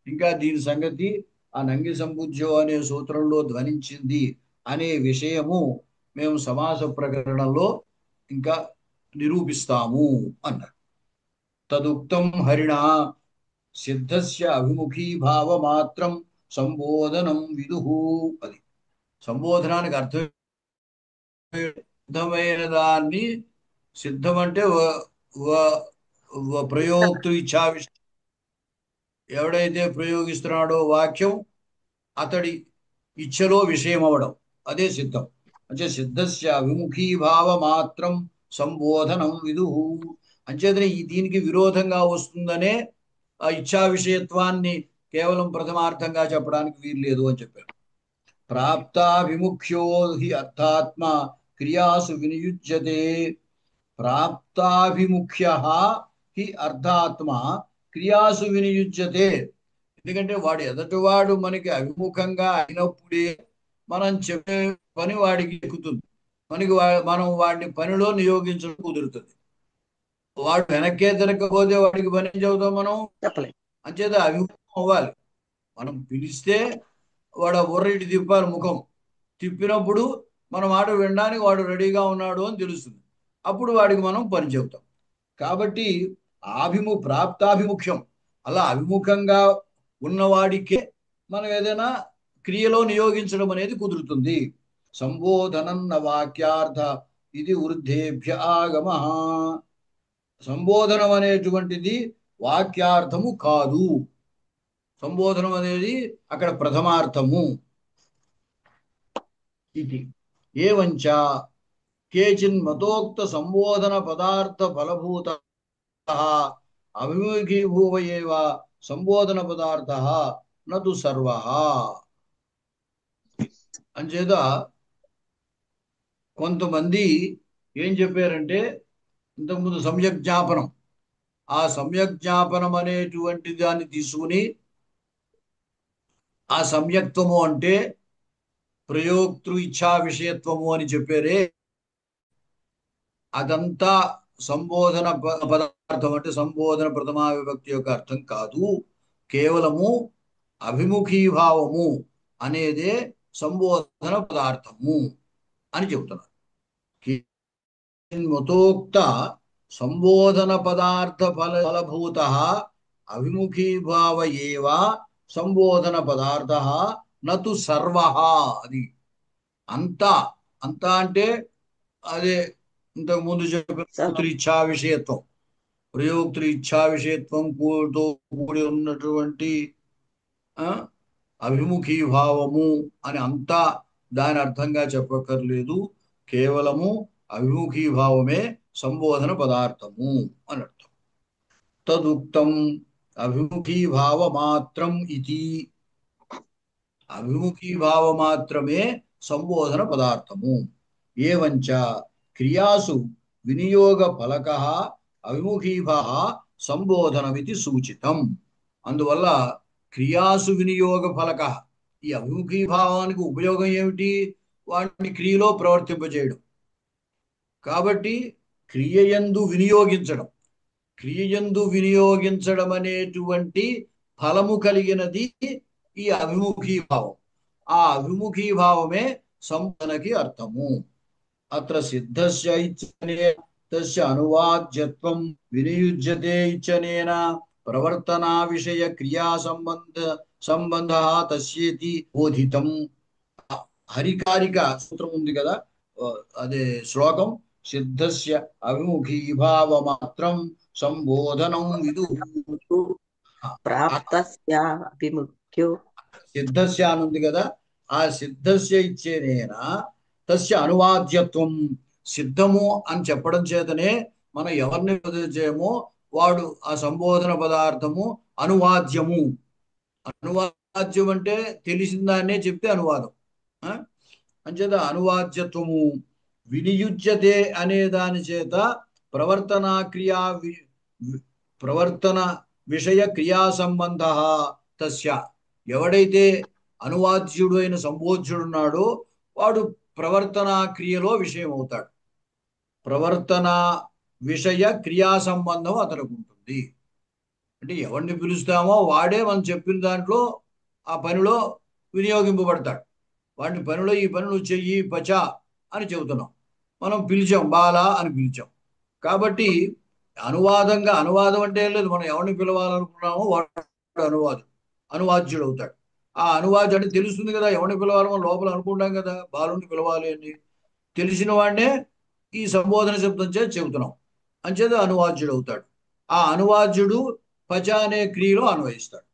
ఇంకా దీని సంగతి ఆ నంగి సంబుజ్జో అనే సూత్రంలో ధ్వనించింది అనే విషయము మేము సమాస ప్రకరణంలో ఇంకా నిరూపిస్తాము అన్నారు. తదుక్తం హరిణ సిద్ధస్య అభిముఖీభావ మాత్రం సంబోధనం విదుహు. అది సంబోధనానికి అర్థమైన దాన్ని సిద్ధం అంటే ప్రయోక్తు ఇచ్ఛా ఎవడైతే ప్రయోగిస్తున్నాడో వాక్యం అతడి ఇచ్ఛలో విషయం అవడం అదే సిద్ధం. అంటే సిద్ధస్య విముఖీభావ మాత్రం సంబోధనం విదుహు. అంచేతనే దీనికి విరోధంగా వస్తుందనే ఆ ఇచ్ఛా విషయత్వాన్ని కేవలం ప్రథమార్థంగా చెప్పడానికి వీలు లేదు అని చెప్పారు. ప్రాప్తాభిముఖ్యో హి అర్థాత్మ క్రియాసు వినియుజ్యతే. ప్రాప్తాభిముఖ్య హి అర్థాత్మ క్రియాసు వినియుజ్యతే. ఎందుకంటే వాడు ఎదటివాడు మనకి అభిముఖంగా అయినప్పుడే మనం చెప్పే పని వాడికి ఎక్కుతుంది. మనం వాడిని పనిలో నియోగించడం కుదురుతుంది. వాడు వెనక్కే తిరగకపోతే వాడికి పని చెబుతాం మనం. చెప్పలేదు. అంచేత అభిముఖం అవ్వాలి. మనం పిలిస్తే వాడు ఆ బుర్ర ఇటు తిప్పాలి, ముఖం తిప్పినప్పుడు మన మాట వినడానికి వాడు రెడీగా ఉన్నాడు అని తెలుస్తుంది. అప్పుడు వాడికి మనం పని చెబుతాం. కాబట్టి ప్రాప్తాభిముఖ్యం అలా అభిముఖంగా ఉన్నవాడికే మనం ఏదైనా క్రియలో నియోగించడం అనేది కుదురుతుంది. సంబోధనన్న వాక్యార్థ ఇది వృద్ధేభ్య ఆగమ. సంబోధనం అనేటువంటిది వాక్యార్థము కాదు. సంబోధనం అనేది అక్కడ ప్రథమార్థము. ఇది ఏవంచ కేచిన్ మతోక్త సంబోధన పదార్థ ఫలభూత అభిముఖీభూవ ఏవ సంబోధన పదార్థ నతు సర్వ. అంచేత కొంతమంది ఏం చెప్పారంటే ఇంతకుముందు సమ్యక్ జ్ఞాపనం, ఆ సమ్యక్ జ్ఞాపనం అనేటువంటి దాన్ని తీసుకుని ఆ సమ్యక్త్వము అంటే ప్రయోక్తృ ఇచ్ఛా విషయత్వము అని చెప్పారే, అదంతా సంబోధన పదార్థం అంటే సంబోధన ప్రథమా విభక్తి యొక్క అర్థం కాదు. కేవలము అభిముఖీభావము అనేదే సంబోధన పదార్థము అని చెబుతున్నారు. మతోక్త సంబోధన పదార్థ ఫలభూత అభిముఖీభావ ఏవ సంబోధన పదార్థ నతు సర్వ. అది అంతా అంతా అంటే అదే ఇంతకు ముందు చెప్పిన ఇచ్ఛా విషయత్వం, ప్రయోక్తృ ఇచ్ఛా విషయత్వం కూడి ఉన్నటువంటి అభిముఖీభావము అని అంతా దాని అర్థంగా చెప్పక్కర్లేదు. కేవలము అభిముఖీభావమే సంబోధన పదార్థము అని అర్థం. తదుక్తం అభిముఖీభావ మాత్రం ఇది. అభిముఖీభావ మాత్రమే సంబోధన పదార్థము. ఏవంచ క్రియాసు వినియోగ ఫలక అవిముఖీభావ సంబోధనమితి సూచితం. అందువల్ల క్రియాసు వినియోగ ఫలక, ఈ అవిముఖీభావానికి ఉపయోగం ఏమిటి? వాటిని క్రియలో ప్రవర్తింపజేయడం. కాబట్టి క్రియయందు వినియోగించడం, క్రియయందు వినియోగించడం అనేటువంటి ఫలము కలిగినది ఈ అభిముఖీభావం. ఆ అభిముఖీభావమే సంబోధనకి అర్థము. అత్ర సిద్ధస్య ఇచ్చనే తస్య అనువాద్యత్వం వినియుజ్యతే ఇచ్చనేన ప్రవర్తనా విషయ క్రియా సంబంధ తస్యేతి బోధితం. హరికారిక సూత్రం ఉంది కదా, అదే శ్లోకం, సిద్ధస్య అవిముఖీభావ మాత్రం సంబోధనం విదు. ప్రాప్తస్య అభిముఖ్యో సిద్ధస్య అని ఉంది కదా, ఆ సిద్ధస్య ఇచ్చేనేనా తస్య అనువాద్యత్వం. సిద్ధము అని చెప్పడం చేతనే మనం ఎవరిని చేయమో వాడు ఆ సంబోధన పదార్థము అనువాద్యము. అనువాద్యం అంటే తెలిసిన దాన్నే చెప్తే అనువాదం. అంచేత అనువాద్యత్వము. వినియుజ్యతే అనే దాని చేత ప్రవర్తన విషయ క్రియా సంబంధ తస్య. ఎవడైతే అనువాద్యుడు అయిన సంబోధ్యుడున్నాడో వాడు ప్రవర్తనా క్రియలో విషయం అవుతాడు. ప్రవర్తన విషయ క్రియా సంబంధం అతనికి ఉంటుంది. అంటే ఎవరిని పిలుస్తామో వాడే మనం చెప్పిన దాంట్లో ఆ పనిలో వినియోగింపబడతాడు. వాడిని పనిలో ఈ పని నువ్వు చెయ్యి పచా అని చెబుతున్నాం, మనం పిలిచాం బాలా అని పిలిచాం. కాబట్టి అనువాదం అంటే ఏం లేదు, మనం ఎవరిని పిలవాలనుకున్నామో వాడు అనువాద్యుడు అవుతాడు. ఆ అనువాద్యుడు అంటే తెలుస్తుంది కదా ఎవరిని పిలవాలో, మనం లోపల అనుకుంటాం కదా బాలుని పిలవాలి అని. తెలిసిన వాడినే ఈ సంబోధన శబ్దం చేత చెబుతున్నాం, అంచేత అనువాద్యుడు అవుతాడు. ఆ అనువాద్యుడు పచ అనే క్రియలో అన్వయిస్తాడు.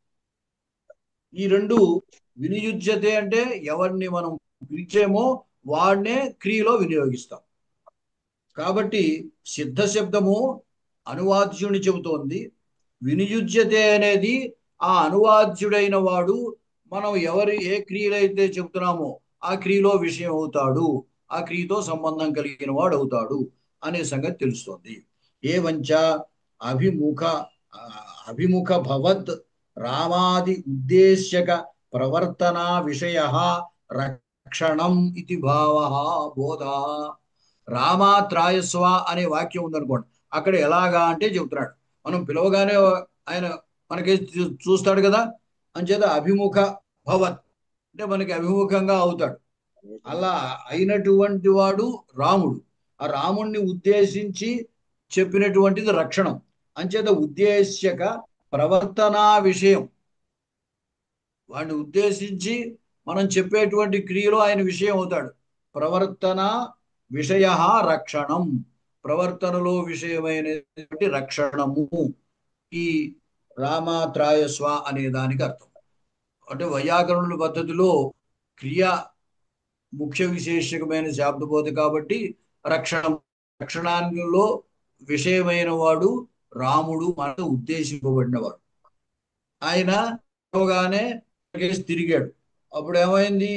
ఈ రెండు వినియుజ్యతే అంటే ఎవరిని మనం పిలిచేమో వాడినే క్రియలో వినియోగిస్తాం. కాబట్టి సిద్ధ శబ్దము అనువాద్యుని చెబుతోంది. వినియుజ్యతే అనేది ఆ అనువాద్యుడైన వాడు మనం ఏ క్రియలైతే చెబుతున్నామో ఆ క్రియలో విషయం అవుతాడు, ఆ క్రియతో సంబంధం కలిగిన వాడు అవుతాడు అనే సంగతి తెలుస్తోంది. ఏవంచ అభిముఖ భవద్ రామాది ఉద్దేశ్యక ప్రవర్తన విషయ రక్షణం ఇది భావ బోధ. రామాత్రాయస్వ అనే వాక్యం ఉందనుకోండి, అక్కడ ఎలాగా అంటే చెబుతున్నాడు, మనం పిలవగానే ఆయన మనకి చూస్తాడు కదా, అంచేత అభిముఖ భవత్ అంటే మనకి అభిముఖంగా అవుతాడు. అలా అయినటువంటి వాడు రాముడు. ఆ రాముణ్ణి ఉద్దేశించి చెప్పినటువంటిది రక్షణం. అంచేత ఉద్దేశ్యక ప్రవర్తనా విషయం, వాడిని ఉద్దేశించి మనం చెప్పేటువంటి క్రియలో ఆయన విషయం అవుతాడు. ప్రవర్తన విషయ రక్షణం, ప్రవర్తనలో విషయమైనటువంటి రక్షణము ఈ రామాత్రాయస్వ అనే దానికి అర్థం. అంటే వైయాకరణుల పద్ధతిలో క్రియ ముఖ్య విశేషకమైన శాబ్దబోధ కాబట్టి రక్షణలో విషయమైన వాడు రాముడు మన ఉద్దేశింపబడినవాడు. ఆయన అవగానే తిరిగాడు, అప్పుడు ఏమైంది?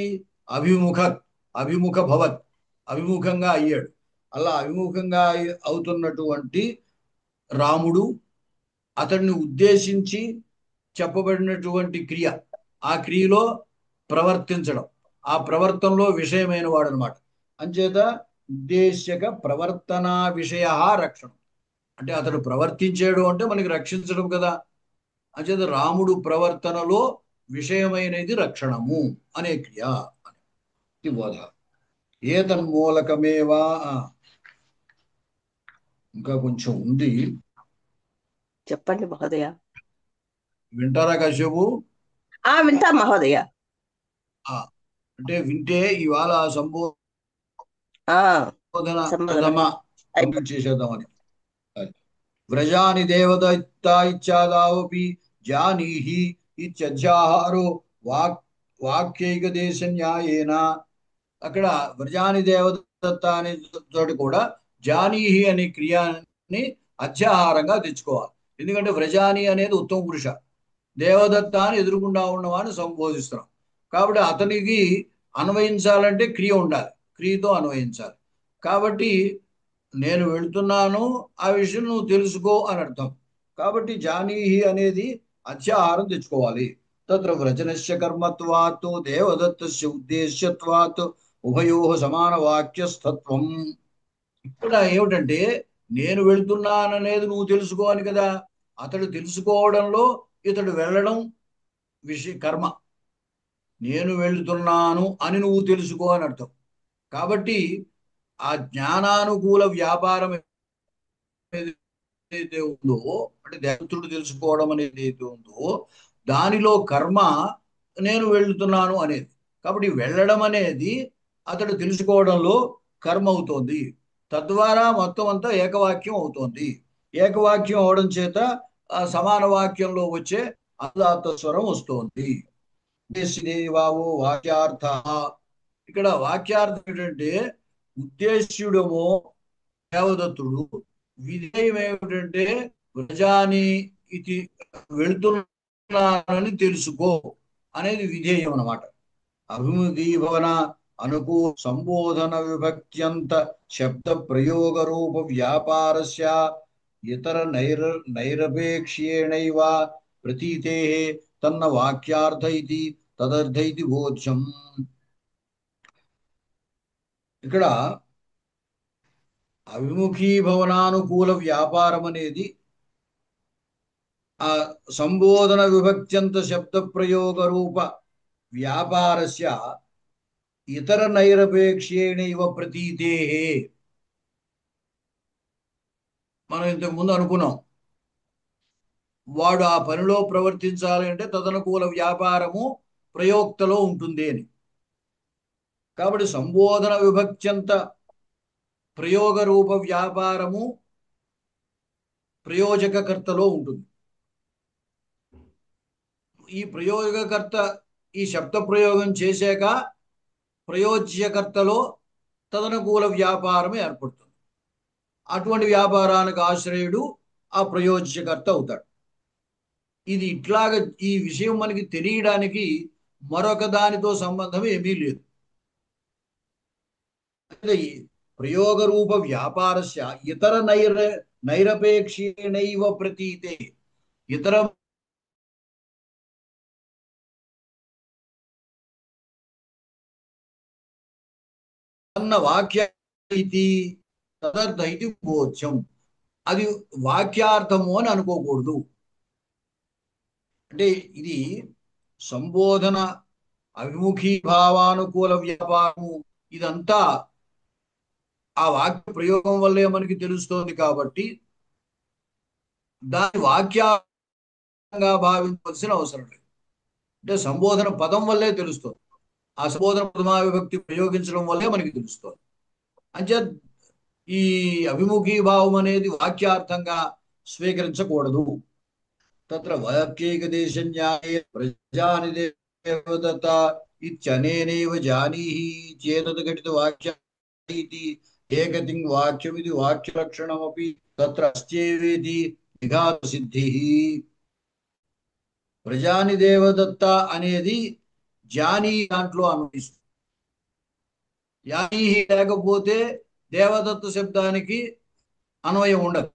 అభిముఖ భవత్, అభిముఖంగా అయ్యాడు. అలా అభిముఖంగా అవుతున్నటువంటి రాముడు అతడిని ఉద్దేశించి చెప్పబడినటువంటి క్రియ, ఆ క్రియలో ప్రవర్తించడం, ఆ ప్రవర్తనలో విషయమైన వాడు అనమాట. అంచేత ఉద్దేశ్యక ప్రవర్తనా విషయ రక్షణం అంటే అతడు ప్రవర్తించాడు అంటే మనకి రక్షించడం కదా. అంచేత రాముడు ప్రవర్తనలో విషయమైనది రక్షణము అనే క్రియ అని బోధ. ఏతన్మూలకమేవా ఇంకా కొంచెం ఉంది, చెప్పండి మహోదయ. వింటారా కాసేపు? వింటా మహోదయ. అంటే వింటే ఇవాళ సంబోధన చేసేద్దామని. వ్రజాని దేవదత్తా ఇచ్చాదావపి జానీహి ఇత్యధ్యాహారో వాక్యైక దేశ న్యాయేన అక్కడ వ్రజాని దేవదత్త అనే తోటి కూడా జానీహి అనే క్రియాని అధ్యాహారంగా తెచ్చుకోవాలి. ఎందుకంటే వ్రజాని అనేది ఉత్తమ పురుష, దేవదత్త అని ఎదురుగుండా ఉన్నవాడిని సంబోధిస్తున్నాం కాబట్టి అతనికి అన్వయించాలంటే క్రియ ఉండాలి, క్రియతో అన్వయించాలి. కాబట్టి నేను వెళ్తున్నాను, ఆ విషయం నువ్వు తెలుసుకో అని అర్థం. కాబట్టి జానీహి అనేది అత్యాహారం తెచ్చుకోవాలి. తత్ర వ్రజనస్య కర్మత్వాత్ దేవదత్తస్య ఉద్దేశ్యత్వాత్ ఉభయో సమాన వాక్యస్తత్వం. ఇక్కడ ఏమిటంటే నేను వెళ్తున్నాననేది నువ్వు తెలుసుకో అని కదా. అతడు తెలుసుకోవడంలో ఇతడు వెళ్ళడం కర్మ. నేను వెళ్తున్నాను అని నువ్వు తెలుసుకో అని అర్థం. కాబట్టి ఆ జ్ఞానానుకూల వ్యాపారం ఏదైతే ఉందో, అంటే దేవతలు తెలుసుకోవడం అనేది ఏదైతే ఉందో, దానిలో కర్మ నేను వెళ్తున్నాను అనేది. కాబట్టి వెళ్ళడం అనేది అతడు తెలుసుకోవడంలో కర్మ అవుతోంది. తద్వారా మొత్తం అంతా ఏకవాక్యం అవుతోంది. ఏకవాక్యం అవడం చేత ఆ సమాన వాక్యంలో వచ్చే అనుదాత్త స్వరం వస్తోంది. వావో వాక్యార్థ. ఇక్కడ వాక్యార్థం ఏంటంటే ఉద్దేశ్యుడమో దేవదత్తుడు, విధేయం ఏమిటంటే వ్రజాని ఇది వెళ్తున్నానని తెలుసుకో అనేది విధేయం అన్నమాట. అభిముఖీభవన అనుకూ సంబోధన విభక్త్యంత శబ్ద ప్రయోగ రూప వ్యాపారస్య ఇతర నైరపేక్ష్యేణైవ ప్రతీతే తన్న వాక్యార్థ ఇది తదర్థ ఇది బోధ్యం. ఇక్కడ అవిముఖీభవనానుకూల వ్యాపారం అనేది ఆ సంబోధన విభక్త్యంత శబ్ద ప్రయోగ రూప వ్యాపారస్య ఇతర నైరపేక్ష్యేణైవ ప్రతీతే. మనం ఇంతకు ముందు అనుకున్నాం, వాడు ఆ పనిలో ప్రవర్తించాలి అంటే తదనుకూల వ్యాపారము ప్రయోక్తలో ఉంటుంది అని. కాబట్టి సంబోధన విభక్త్యంత ప్రయోగ రూప వ్యాపారము ప్రయోజకకర్తలో ఉంటుంది. ఈ ప్రయోగకర్త ఈ శబ్ద ప్రయోగం చేశాక ప్రయోజ్యకర్తలో తదనుకూల వ్యాపారం ఏర్పడుతుంది. అటువంటి వ్యాపారానికి ఆశ్రయుడు ఆ ప్రయోజ్యకర్త అవుతాడు. ఇది ఇట్లాగా ఈ విషయం మనకి తెలియడానికి మరొక దానితో సంబంధం ఏమీ లేదు. ప్రయోగ రూప వ్యాపారస్య ఇతర నైరపేక్షేణైవ ప్రతీతే. ఇతర అన్న వాక్య ఇది తదర్థ ఇది బోధ్యం. అది వాక్యార్థము అని అనుకోకూడదు. అంటే ఇది సంబోధన అవిముఖీ భావానుకూల వ్యాపారము ఇదంతా ఆ వాక్య ప్రయోగం వల్లే మనకి తెలుస్తోంది. కాబట్టి దాని వాక్యంగా భావించవలసిన అవసరం లేదు. అంటే సంబోధన పదం వల్లే తెలుస్తుంది, ఆ సంబోధన ప్రథమా విభక్తి ప్రయోగించడం వల్లే మనకి తెలుస్తుంది. అంటే ఈ అవిముఖీ భావం అనేది వాక్యార్థంగా స్వీకరించకూడదు. తత్ర వాక్యేక దేశ న్యాయే ప్రజాని దేవదత్త ఇత్యనేనైవ జానీహి చేతత్ ఘటిత వాక్య ఇది ఏకతింగ్ వాక్యమిది వాక్యలక్షణమపి తత్ర అస్త్యేవేతి నిఘాత సిద్ధి. ప్రజాని దేవదత్త అనేది జానీ దాంట్లో అన్వయిస్తుంది. జానీహి లేకపోతే దేవదత్త శబ్దానికి అన్వయం ఉండదు.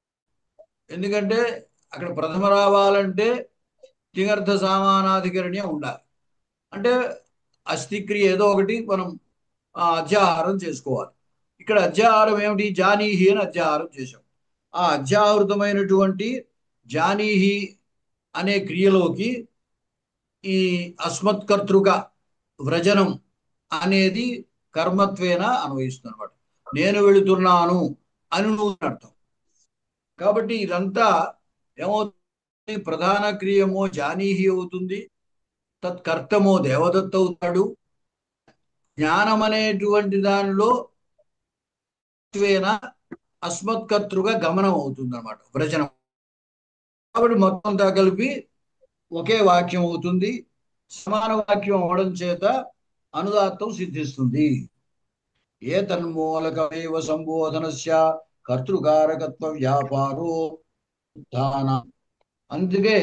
ఎందుకంటే అక్కడ ప్రథమ రావాలంటే తింగర్థ సామానాధికరణ్యం ఉండాలి. అంటే అస్థిక్రియ ఏదో ఒకటి మనం అధ్యాహారం చేసుకోవాలి. ఇక్కడ అధ్యాహారం ఏమిటి? జానీహి అని అధ్యాహారం చేశాం. ఆ అధ్యాహృతమైనటువంటి జానీహి అనే క్రియలోకి ఈ అస్మత్కర్తృక వ్రజనం అనేది కర్మత్వేన అన్వయిస్తుంది అనమాట. నేను వెళుతున్నాను అని నువ్వు అర్థం. కాబట్టి ఇదంతా ఏమవుతుంది? ప్రధాన క్రియమో జానీహి అవుతుంది, తత్కర్తమో దేవదత్త అవుతాడు. జ్ఞానం అనేటువంటి దానిలో అస్మత్కర్తృగా గమనం అవుతుంది అనమాట, వ్రజనం. కాబట్టి మొత్తం అంతా కలిపి ఒకే వాక్యం అవుతుంది. సమాన వాక్యం అవడం చేత అనుదాత్తం సిద్ధిస్తుంది. ఏ తన్మూలకమేవ సంబోధనస్య కర్తృకారకత్వ వ్యాపారో ఉత్థాన. అందుకే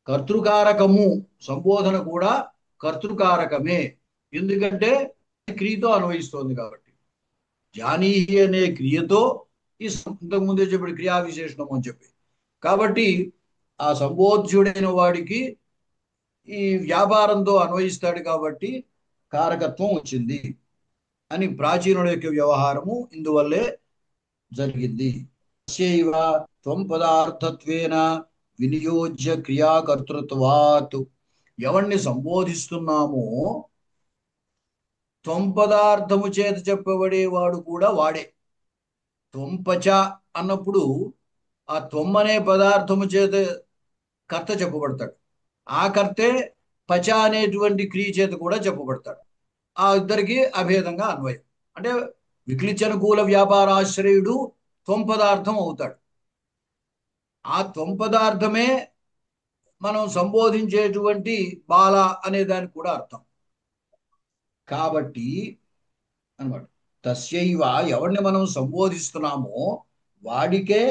కర్తృకారకము సంబోధన కూడా కర్తృకారకమే. ఎందుకంటే క్రియతో అన్వయిస్తోంది కాబట్టి. జానీహి అనే క్రియతో ఈ ఇంతకుముందే చెప్పి క్రియా విశేషణం అని చెప్పి, కాబట్టి ఆ సంబోధ్యుడైన వాడికి ఈ వ్యాపారంతో అన్వయిస్తాడు కాబట్టి కారకత్వం వచ్చింది అని ప్రాచీనుల యొక్క వ్యవహారము ఇందువల్లే జరిగింది. తస్యైవ త్వం పదార్థత్వేన వినియోజ్య క్రియాకర్తృత్వాత్. ఎవరిని సంబోధిస్తున్నామో త్వం పదార్థము చేత చెప్పబడేవాడు కూడా వాడే. త్వంపచ అన్నప్పుడు ఆ త్వం అనే పదార్థము చేత కర్త చెప్పబడతాడు. ఆ కర్తే పచ అనేటువంటి క్రియ చేత కూడా చెప్పబడతాడు. ఆ ఇద్దరికి అభేదంగా అన్వయం. అంటే విక్లిచనుకూల వ్యాపారాశ్రయుడు త్వం పదార్థం అవుతాడు. ఆ త్వం పదార్థమే మనం సంబోధించేటువంటి బాల అనే దానికి కూడా అర్థం కాబట్టి అనమాట. తస్యైవ ఎవరిని మనం సంబోధిస్తున్నామో వాడికే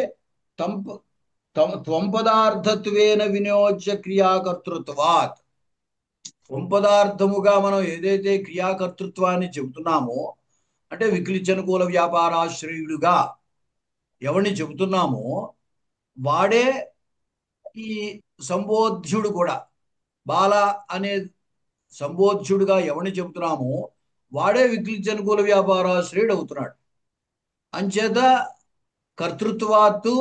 తంప త్వం పదార్థత్వేన వినియోజ్య క్రియాకర్తృత్వాత్. త్వం పదార్థముగా మనం ఏదైతే క్రియాకర్తృత్వాన్ని చెబుతున్నామో, అంటే విక్లిచనుకూల వ్యాపారాశ్రయుడుగా ఎవరిని చెబుతున్నామో వాడే ఈ సంబోధ్యుడు కూడా. బాల అనే సంబోధ్యుడుగా ఎవరిని చెబుతున్నామో వాడే విక్లిచనుకూల వ్యాపారాశ్రయుడు అవుతున్నాడు. అంచేత కర్తృత్వాత్తు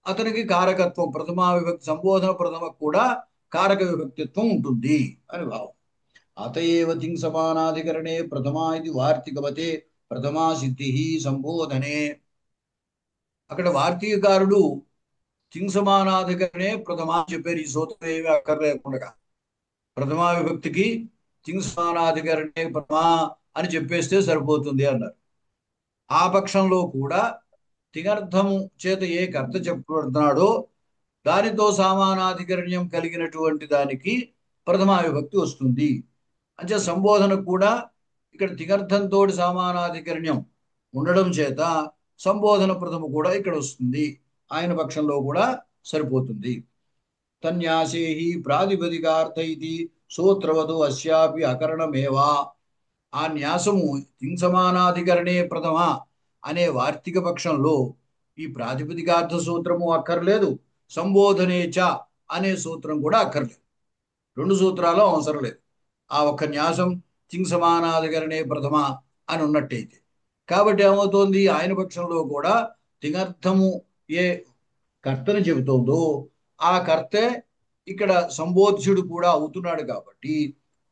అతనికి కారకత్వం, ప్రథమా విభక్తి సంబోధన ప్రథమ కూడా కారక విభక్తిత్వం ఉంటుంది అని భావం. అతయేవ తింగ్ సమానాధికరణే ప్రథమా ఇది వార్తికవతే ప్రథమా సిద్ధి సంబోధనే. అక్కడ వార్తీకారుడు తింగ్ సమానాధికరణే ప్రథమా చెప్పారు. ఈ సూత్రం ఏమి అక్కర్లేకుండా ప్రథమా విభక్తికి తింగ్ సమానాధికరణే ప్రథమా అని చెప్పేస్తే సరిపోతుంది అన్నారు. ఆ పక్షంలో కూడా తింగర్థము చేత ఏ కర్త చెప్పబడుతున్నాడో దానితో సమానాధికరణ్యం కలిగినటువంటి దానికి ప్రథమా విభక్తి వస్తుంది. అంటే సంబోధన కూడా ఇక్కడ తింగర్థంతో సమానాధికరణ్యం ఉండడం చేత సంబోధన ప్రథమ కూడా ఇక్కడ వస్తుంది. ఆయన పక్షంలో కూడా సరిపోతుంది. తన్యాసేహి ప్రాతిపదికార్థ ఇది సూత్రవధు అస్యాపి అకరణమేవా. ఆ న్యాసము తింగ్ సమానాధికరణే ప్రథమ అనే వార్తిక పక్షంలో ఈ ప్రాతిపదికార్థ సూత్రము అక్కర్లేదు, సంబోధనేచ అనే సూత్రం కూడా అక్కర్లేదు. రెండు సూత్రాలు అవసరం లేదు. ఆ ఒక్క న్యాసం తింగ్ సమానాధికరణే ప్రథమ అని ఉన్నట్టయితే. కాబట్టి ఏమవుతోంది, ఆయన పక్షంలో కూడా తింగర్థము ఏ కర్తని చెబుతోందో ఆ కర్తే ఇక్కడ సంబోధ్యుడు కూడా అవుతున్నాడు కాబట్టి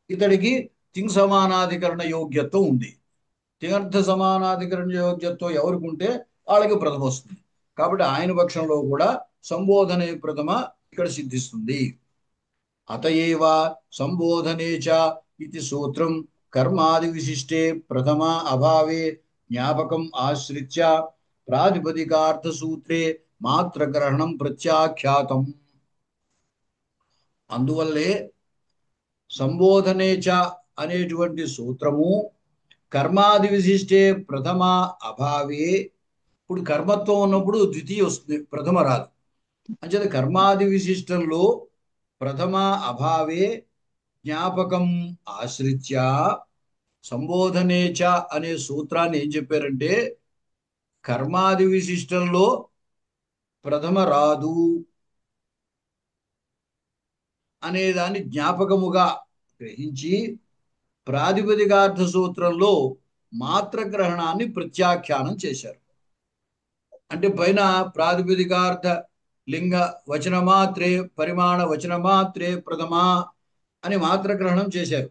ఇతడికి తింగ్ సమానాధికరణ యోగ్యత్వం ఉంది. తింగర్థ సమానాధికరణ యోగ్యత్వం ఎవరికి ఉంటే వాళ్ళకి ప్రథమ వస్తుంది. కాబట్టి ఆయన పక్షంలో కూడా సంబోధనే ప్రథమ ఇక్కడ సిద్ధిస్తుంది. అతయేవ సంబోధనే చ ఇది సూత్రం కర్మాది విశిష్టే ప్రథమ అభావే జ్ఞాపకం ఆశ్రిత్య ప్రాతిపదికార్థ సూత్రే మాత్రగ్రహణం ప్రత్యాఖ్యాతం. అందువల్లే సంబోధనేచ అనేటువంటి సూత్రము కర్మాది విశిష్టే ప్రథమ అభావే. ఇప్పుడు కర్మత్వం ఉన్నప్పుడు ద్వితీయ వస్తుంది, ప్రథమ రాదు. అంచేత కర్మాది విశిష్టంలో ప్రథమ అభావే జ్ఞాపకం ఆశ్రిత్య సంబోధనేచ అనే సూత్రాన్ని ఏం చెప్పారంటే కర్మాది విశిష్టంలో ప్రథమ రాదు అనేదాన్ని జ్ఞాపకముగా గ్రహించి ప్రాతిపదికార్థ సూత్రంలో మాత్రగ్రహణాన్ని ప్రత్యాఖ్యానం చేశారు. అంటే పైన ప్రాతిపదికార్థ లింగ వచన మాత్రే పరిమాణ వచన మాత్రే ప్రథమ అని మాత్రగ్రహణం చేశారు.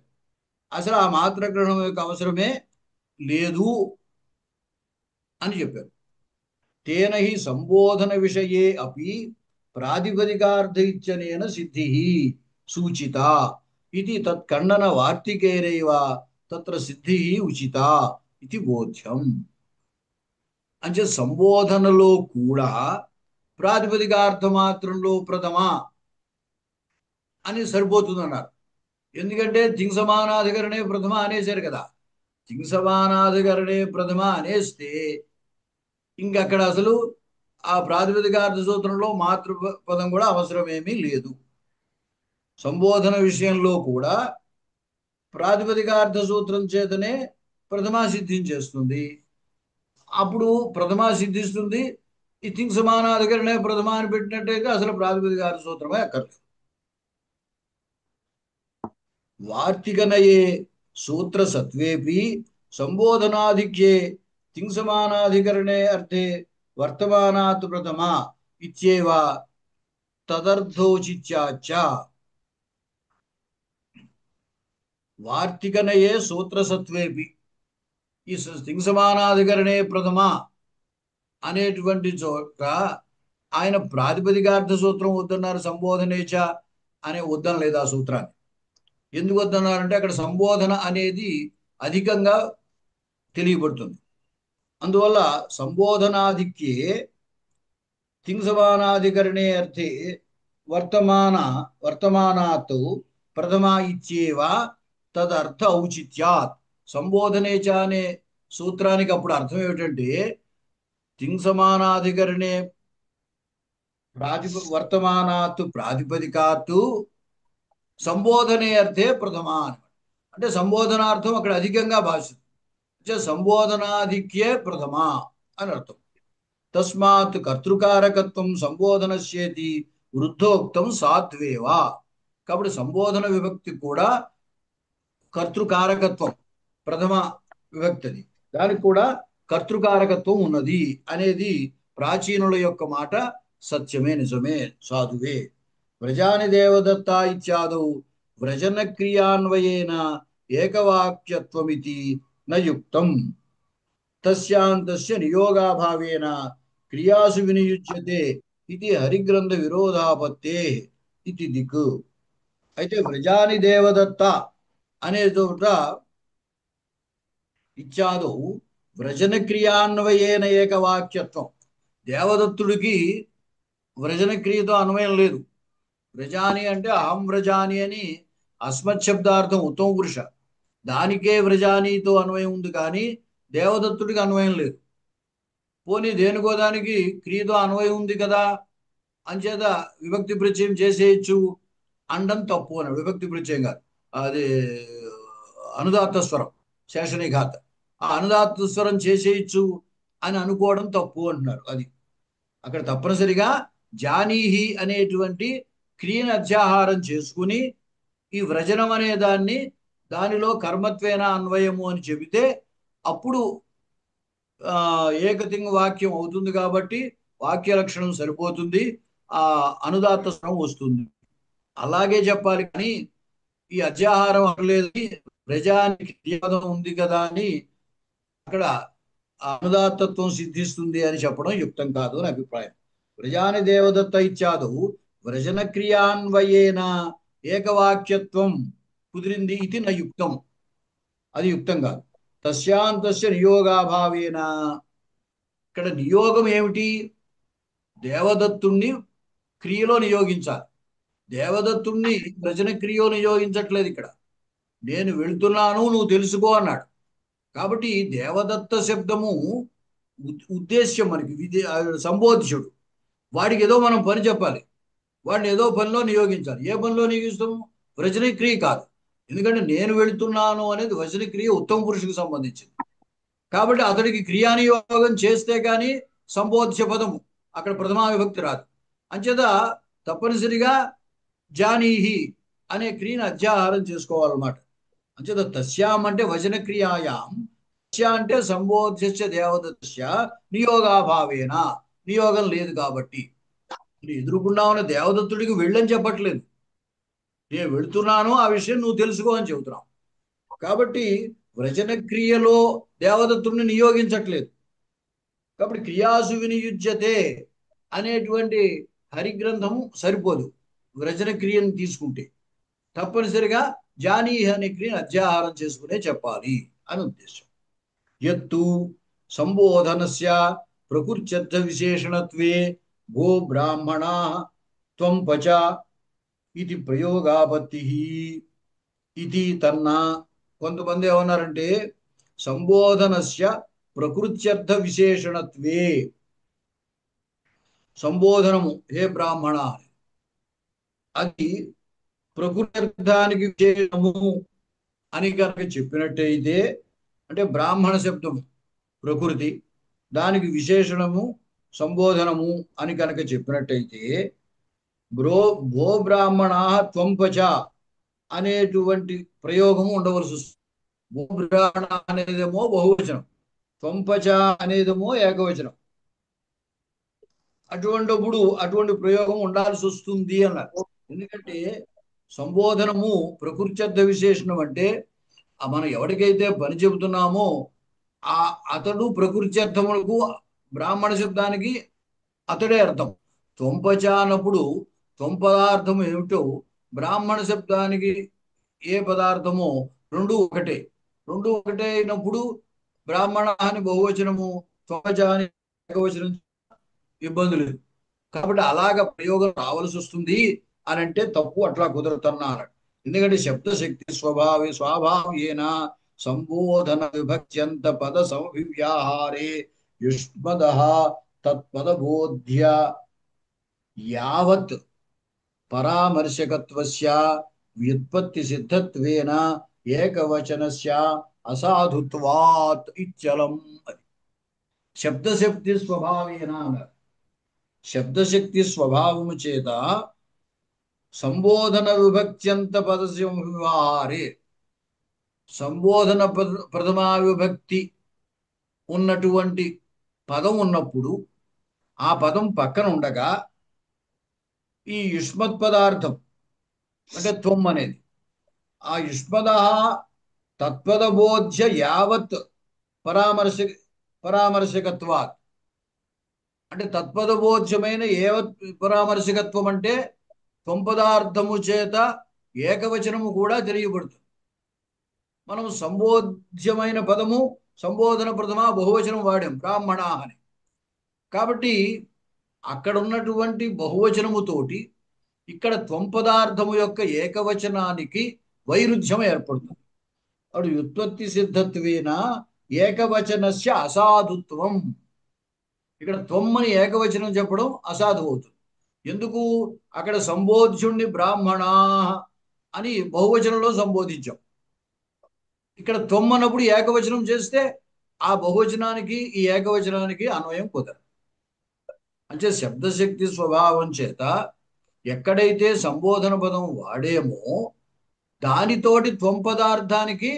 అసలు ఆ మాత్రగ్రహణం యొక్క అవసరమే లేదు అని చెప్పారు. తేన హి సంబోధన విషయే అపి ప్రాతిపదికార్థ ఇత్యనేన సిద్ధి సూచిత ఇది తత్ఖండన వార్తికేనైవ తత్ర సిద్ధి ఉచిత ఇది బోధ్యం. అంటే సంబోధనలో కూడా ప్రాతిపదికార్థ మాత్రంలో ప్రథమ అని సరిపోతుందన్నారు. ఎందుకంటే తింగ్ సమానాధికరణే ప్రథమ అనేసారు కదా. తింగ్ సమానాధికరణే ప్రథమ అనేస్తే ఇంకక్కడ అసలు ఆ ప్రాతిపదికార్థ సూత్రంలో మాతృపదం కూడా అవసరమేమీ లేదు. సంబోధన విషయంలో కూడా ప్రాతిపదికార్థ సూత్రం చేతనే ప్రథమా సిద్ధించేస్తుంది. అప్పుడు ప్రథమా సిద్ధిస్తుంది. ఈ తింగ్ సమానాధికరణే ప్రథమ అని పెట్టినట్టయితే అసలు ప్రాతిపదికార్థ సూత్రమే అక్కర్లేదు. వార్తికనయే సూత్ర సత్వేపి సంబోధనాధిక్యే తింగ్ సమానాధికరణే అర్థే వర్తమానాత్ ప్రథమ ఇత్యేవ తదర్థోచిత్యాచ. వార్తికనయే సూత్ర సత్వేపి, ఈ తింగ్ సమానాధికరణే ప్రథమ అనేటువంటి చోట ఆయన ప్రాతిపదికార్థ సూత్రం వద్దన్నారు, సంబోధనేచ అనే వద్దన లేదా సూత్రాన్ని. ఎందుకు వద్దన్నారంటే అక్కడ సంబోధన అనేది అధికంగా తెలియబడుతుంది. అందువల్ల సంబోధనాధిక్యే తింగ్ సమానాధికరణే అర్థే వర్తమాన వర్తమానాత్ ప్రథమ ఇత్యేవ తదర్థ ఔచిత్యాత్. సంబోధనేచ అనే సూత్రానికి అప్పుడు అర్థం ఏమిటంటే తింగ్ సమానాధికరణే వర్తమానాత్ ప్రాతిపదికాత్ సంబోధనే అర్థే ప్రథమ అని. అంటే సంబోధనార్థం అక్కడ అధికంగా భాషిస్తుంది. సంబోధనాధిక్యే ప్రథమ అని అర్థం. తస్మాత్ కర్తృకారకత్వం సంబోధనస్యేతి వృద్ధోక్తం సాత్వేవా. కాబట్టి సంబోధన విభక్తి కూడా కర్తృకారకత్వం ప్రథమ విభక్తిది, దానికి కూడా కర్తృకారకత్వం ఉన్నది అనేది ప్రాచీనుల యొక్క మాట. సత్యమే, నిజమే, సాధువే. వ్రజాని దేవదత్త ఇత్యాదౌ వ్రజన క్రియాన్వయేన ఏకవాక్యత్వమితి నయుక్తం. తస్యాంతస్య నియోగాభావేన క్రియాసు వినియుజ్యతే ఇది హరిగ్రంథ విరోధాపత్తే ఇది దిక్కు. అయితే వ్రజాని దేవదత్త అనే చోట ఇత్యాదౌ వ్రజన క్రియాన్వయేన ఏకవాక్యత్వం. దేవదత్తుడికి వ్రజన క్రియతో అన్వయం లేదు. వ్రజాని అంటే అహం వ్రజాని అని అస్మత్ శబ్దార్థం ఉత్తమ పురుష, దానికే వ్రజానితో అన్వయం ఉంది, కానీ దేవదత్తుడికి అన్వయం లేదు. పోనీ దేనికో దానికి క్రియతో అన్వయం ఉంది కదా అంచేత విభక్తి ప్రత్యయం చేసేయచ్చు అండం తప్పు అన్నాడు. విభక్తి ప్రత్యయం కాదు, అది అనుదాత్త స్వరం, శేషనిఘాత. ఆ అనుదాత్త స్వరం చేసేయచ్చు అని అనుకోవడం తప్పు అంటున్నారు. అది అక్కడ తప్పనిసరిగా జానీహి అనేటువంటి క్రియను అధ్యాహారం చేసుకుని ఈ వ్రజనం అనే దానిలో కర్మత్వేన అన్వయము అని చెబితే అప్పుడు ఏకతింగ వాక్యం అవుతుంది. కాబట్టి వాక్య లక్షణం సరిపోతుంది, ఆ అనుదాత్త స్వరం వస్తుంది. అలాగే చెప్పాలి, కానీ ఈ అధ్యాహారం అనలేదు, ప్రజానికి క్రియాపదం ఉంది కదా అని అక్కడ అనుదాత్తత్వం సిద్ధిస్తుంది అని చెప్పడం యుక్తం కాదు అని అభిప్రాయం. వ్రజాని దేవదత్త ఇత్యాదు వ్రజన క్రియాన్వయేన ఏకవాక్యత్వం కుదిరింది ఇది నా యుక్తం, అది యుక్తం కాదు. తస్యాంతస్య నియోగాభావేన, ఇక్కడ నియోగం ఏమిటి? దేవదత్తుణ్ణి క్రియలో నియోగించాలి. దేవదత్తుణ్ణి వ్రజన క్రియలో నియోగించట్లేదు. ఇక్కడ నేను వెళుతున్నాను నువ్వు తెలుసుకో అన్నాడు. కాబట్టి దేవదత్త శబ్దము ఉద్దేశ్యం మనకి సంబోధించుడు. వాడికి ఏదో మనం పని చెప్పాలి, వాడిని ఏదో పనిలో నియోగించాలి. ఏ పనిలో నియోగిస్తాము? వ్రజన క్రియ కాదు. ఎందుకంటే నేను వెళుతున్నాను అనేది వచన క్రియ ఉత్తమ పురుషుకు సంబంధించింది. కాబట్టి అతడికి క్రియానియోగం చేస్తే కానీ సంబోధ్య పదము అక్కడ ప్రథమా విభక్తి రాదు. అంచేత తప్పనిసరిగా జానీహి అనే క్రియను అధ్యాహారం చేసుకోవాలన్నమాట. అంచేత తస్యాం అంటే వచన క్రియాయాం, తస్య అంటే సంబోధ్య దేవదత్య నియోగాభావేన, నియోగం లేదు కాబట్టి. ఎదురుకుండా ఉన్న దేవదత్తుడికి వెళ్ళని చెప్పట్లేదు, నేను వెళుతున్నాను ఆ విషయం నువ్వు తెలుసుకో అని చెబుతున్నాం. కాబట్టి వ్రజన క్రియలో దేవదత్తుడిని నియోగించట్లేదు. కాబట్టి క్రియాసు వినియుజ్యతే అనేటువంటి హరిగ్రంథము సరిపోదు. వ్రజన క్రియను తీసుకుంటే తప్పనిసరిగా జానీహి అనే క్రియను అధ్యాహారం చేసుకునే చెప్పాలి అని ఉద్దేశం. యత్తు సంబోధనస్య ప్రకృత్యర్థ విశేషణత్వే గో బ్రాహ్మణ త్వం పచ ఇది ప్రయోగాపత్తి. ఇది తన్న. కొంతమంది ఏమన్నారంటే సంబోధనస్య ప్రకృత్యర్థ విశేషణత్వే. సంబోధనము హే బ్రాహ్మణ అది ప్రకృత్యర్థానికి విశేషము అని కనుక చెప్పినట్టయితే, అంటే బ్రాహ్మణ శబ్దము ప్రకృతి, దానికి విశేషణము సంబోధనము అని కనుక చెప్పినట్టయితే, బ్రో భో బ్రాహ్మణా త్వంపచ అనేటువంటి ప్రయోగము ఉండవలసి వస్తుంది. భో బ్రాహ్మణ అనేదేమో బహువచనం, త్వంపచ అనేదేమో ఏకవచనం. అటువంటిప్పుడు అటువంటి ప్రయోగం ఉండాల్సి వస్తుంది అన్నారు. ఎందుకంటే సంబోధనము ప్రకృత్యర్థ విశేషణం అంటే మనం ఎవరికైతే పని చెబుతున్నామో ఆ అతడు ప్రకృతి అర్థములకు బ్రాహ్మణ శబ్దానికి అతడే అర్థం. త్వంపచ అన్నప్పుడు త్వం పదార్థం ఏమిటో బ్రాహ్మణ శబ్దానికి ఏ పదార్థమో రెండు ఒకటే. రెండు ఒకటే అయినప్పుడు బ్రాహ్మణ అని బహువచనము, త్వంపచ అని ఏకవచనం ఇబ్బంది లేదు. కాబట్టి అలాగ ప్రయోగం రావాల్సి వస్తుంది అని అంటే తప్పు, అట్లా కుదరతన్నారు. ఎందుకంటే శబ్దశక్తి స్వాభావ్యేన సంబోధన విభక్త్యంత పద సంవివ్యాహారే యుష్మద తత్పద బోధ్య యావత్ పరామర్శకత్వస్య వ్యుత్పత్తి సిద్ధత్వేన ఏకవచనస్య అసాధుత్వాత్ ఇచ్చలం. అది శబ్దశక్తి స్వభావేన అన్నారు. శబ్దశక్తి స్వభావము చేత సంబోధన విభక్త్యంత పద సంవ్యవహారే, సంబోధన ప్రథమా విభక్తి ఉన్నటువంటి పదం ఉన్నప్పుడు ఆ పదం పక్కన ఉండగా ఈ యుష్మత్ పదార్థం అంటే త్వం అనేది ఆ యుష్మద తత్పదబోధ్య యావత్ పరామర్శ పరామర్శకత్వాత్, అంటే తత్పదబోధ్యమైన ఏవత్ పరామర్శకత్వం అంటే త్వం పదార్థము చేత ఏకవచనము కూడా తెలియబడుతుంది. మనం సంబోధ్యమైన పదము సంబోధన ప్రథమ బహువచనం వాడాం బ్రాహ్మణ అని. కాబట్టి అక్కడ ఉన్నటువంటి బహువచనముతోటి ఇక్కడ త్వం పదార్థము యొక్క ఏకవచనానికి వైరుధ్యం ఏర్పడుతుంది. అప్పుడు వ్యుత్పత్తి సిద్ధత్వేన ఏకవచనస్య అసాధుత్వం. ఇక్కడ త్వం అని ఏకవచనం చెప్పడం అసాధు అవుతుంది. ఎందుకు? అక్కడ సంబోధ్యుణ్ణి బ్రాహ్మణ అని బహువచనంలో సంబోధించాం. ఇక్కడ త్వం అన్నప్పుడు ఏకవచనం చేస్తే ఆ బహువచనానికి ఈ ఏకవచనానికి అన్వయం కుదరదు. అంటే శబ్దశక్తి స్వభావం చేత ఎక్కడైతే సంబోధన పదం వాడేమో దానితోటి త్వం పదార్థానికి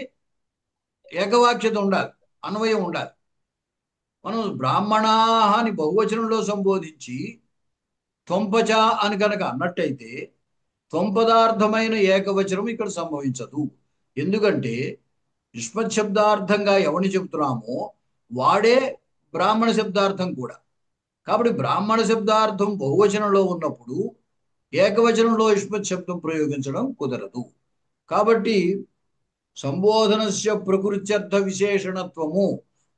ఏకవాక్యత ఉండాలి, అన్వయం ఉండాలి. మనం బ్రాహ్మణ అని బహువచనంలో సంబోధించి త్వంపచ అని కనుక అన్నట్టయితే త్వం పదార్థమైన ఏకవచనం ఇక్కడ సంభవించదు. ఎందుకంటే యుష్మత్ శబ్దార్థంగా ఎవరిని చెబుతున్నామో వాడే బ్రాహ్మణ శబ్దార్థం కూడా. కాబట్టి బ్రాహ్మణ శబ్దార్థం బహువచనంలో ఉన్నప్పుడు ఏకవచనంలో యుష్మత్ శబ్దం ప్రయోగించడం కుదరదు. కాబట్టి సంబోధనస్య ప్రకృత్యర్థ విశేషణత్వము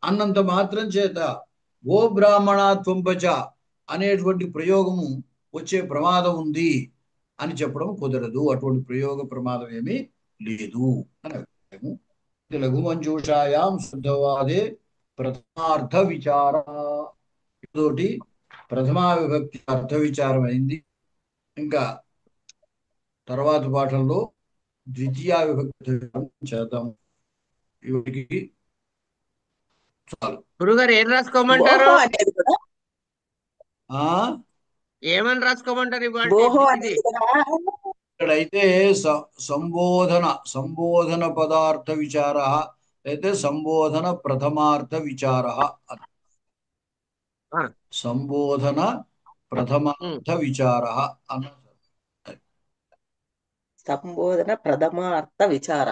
అన్నంత మాత్రం చేత ఓ బ్రాహ్మణత్వంపచ అనేటువంటి ప్రయోగము వచ్చే ప్రమాదం ఉంది అని చెప్పడం కుదరదు. అటువంటి ప్రయోగ ప్రమాదం ఏమీ లేదు అని అభిప్రాయము. లఘుమంజూషాయాం శుద్ధవాదే ప్రథమార్థ విచార తోటి ప్రథమా విభక్తి అర్థ విచారం అయింది. ఇంకా తర్వాత పాఠంలో ద్వితీయ విభక్తి చేద్దాం. ఇవిడికి చాలు. గురుగారు ఏం రాసుకోమంటారు? బోహో అనేది కూడా ఆ ఏమని రాసుకోమంటారు ఇవాళ? బోహో ఇది అనేది కూడా ఇక్కడైతే సంబోధన సంబోధన పదార్థ విచార అయితే సంబోధన ప్రథమార్థ విచార. ఆ, సంబోధన ప్రథమార్థ విచార అన్న సంబోధన ప్రథమార్థ విచార.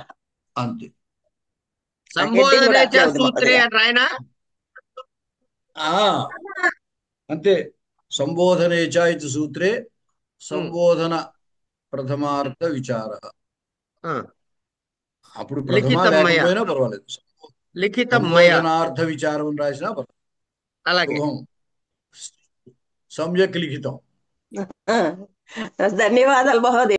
అంతే. ఆ హెడ్డింగ్ కూడా సంబోధనే అట్లే ఉంది సూత్రే మహోదయ. అంటారు ఆయన. ఆ అంతే. సంబోధనే చ ఇది సూత్రే సంబోధన ప్రథమార్థ విచార. ఆ, అప్పుడు ప్రథమ లిఖితం మయ, లేకపోయినా పర్వాలేదు, లిఖితం మయ. సంబోధనార్థ విచారం అని రాసినా పర్వాలేదు. అలాగే శుభం. సమ్యక్ లిఖితం. ధన్యవాదాలు మహోదయ.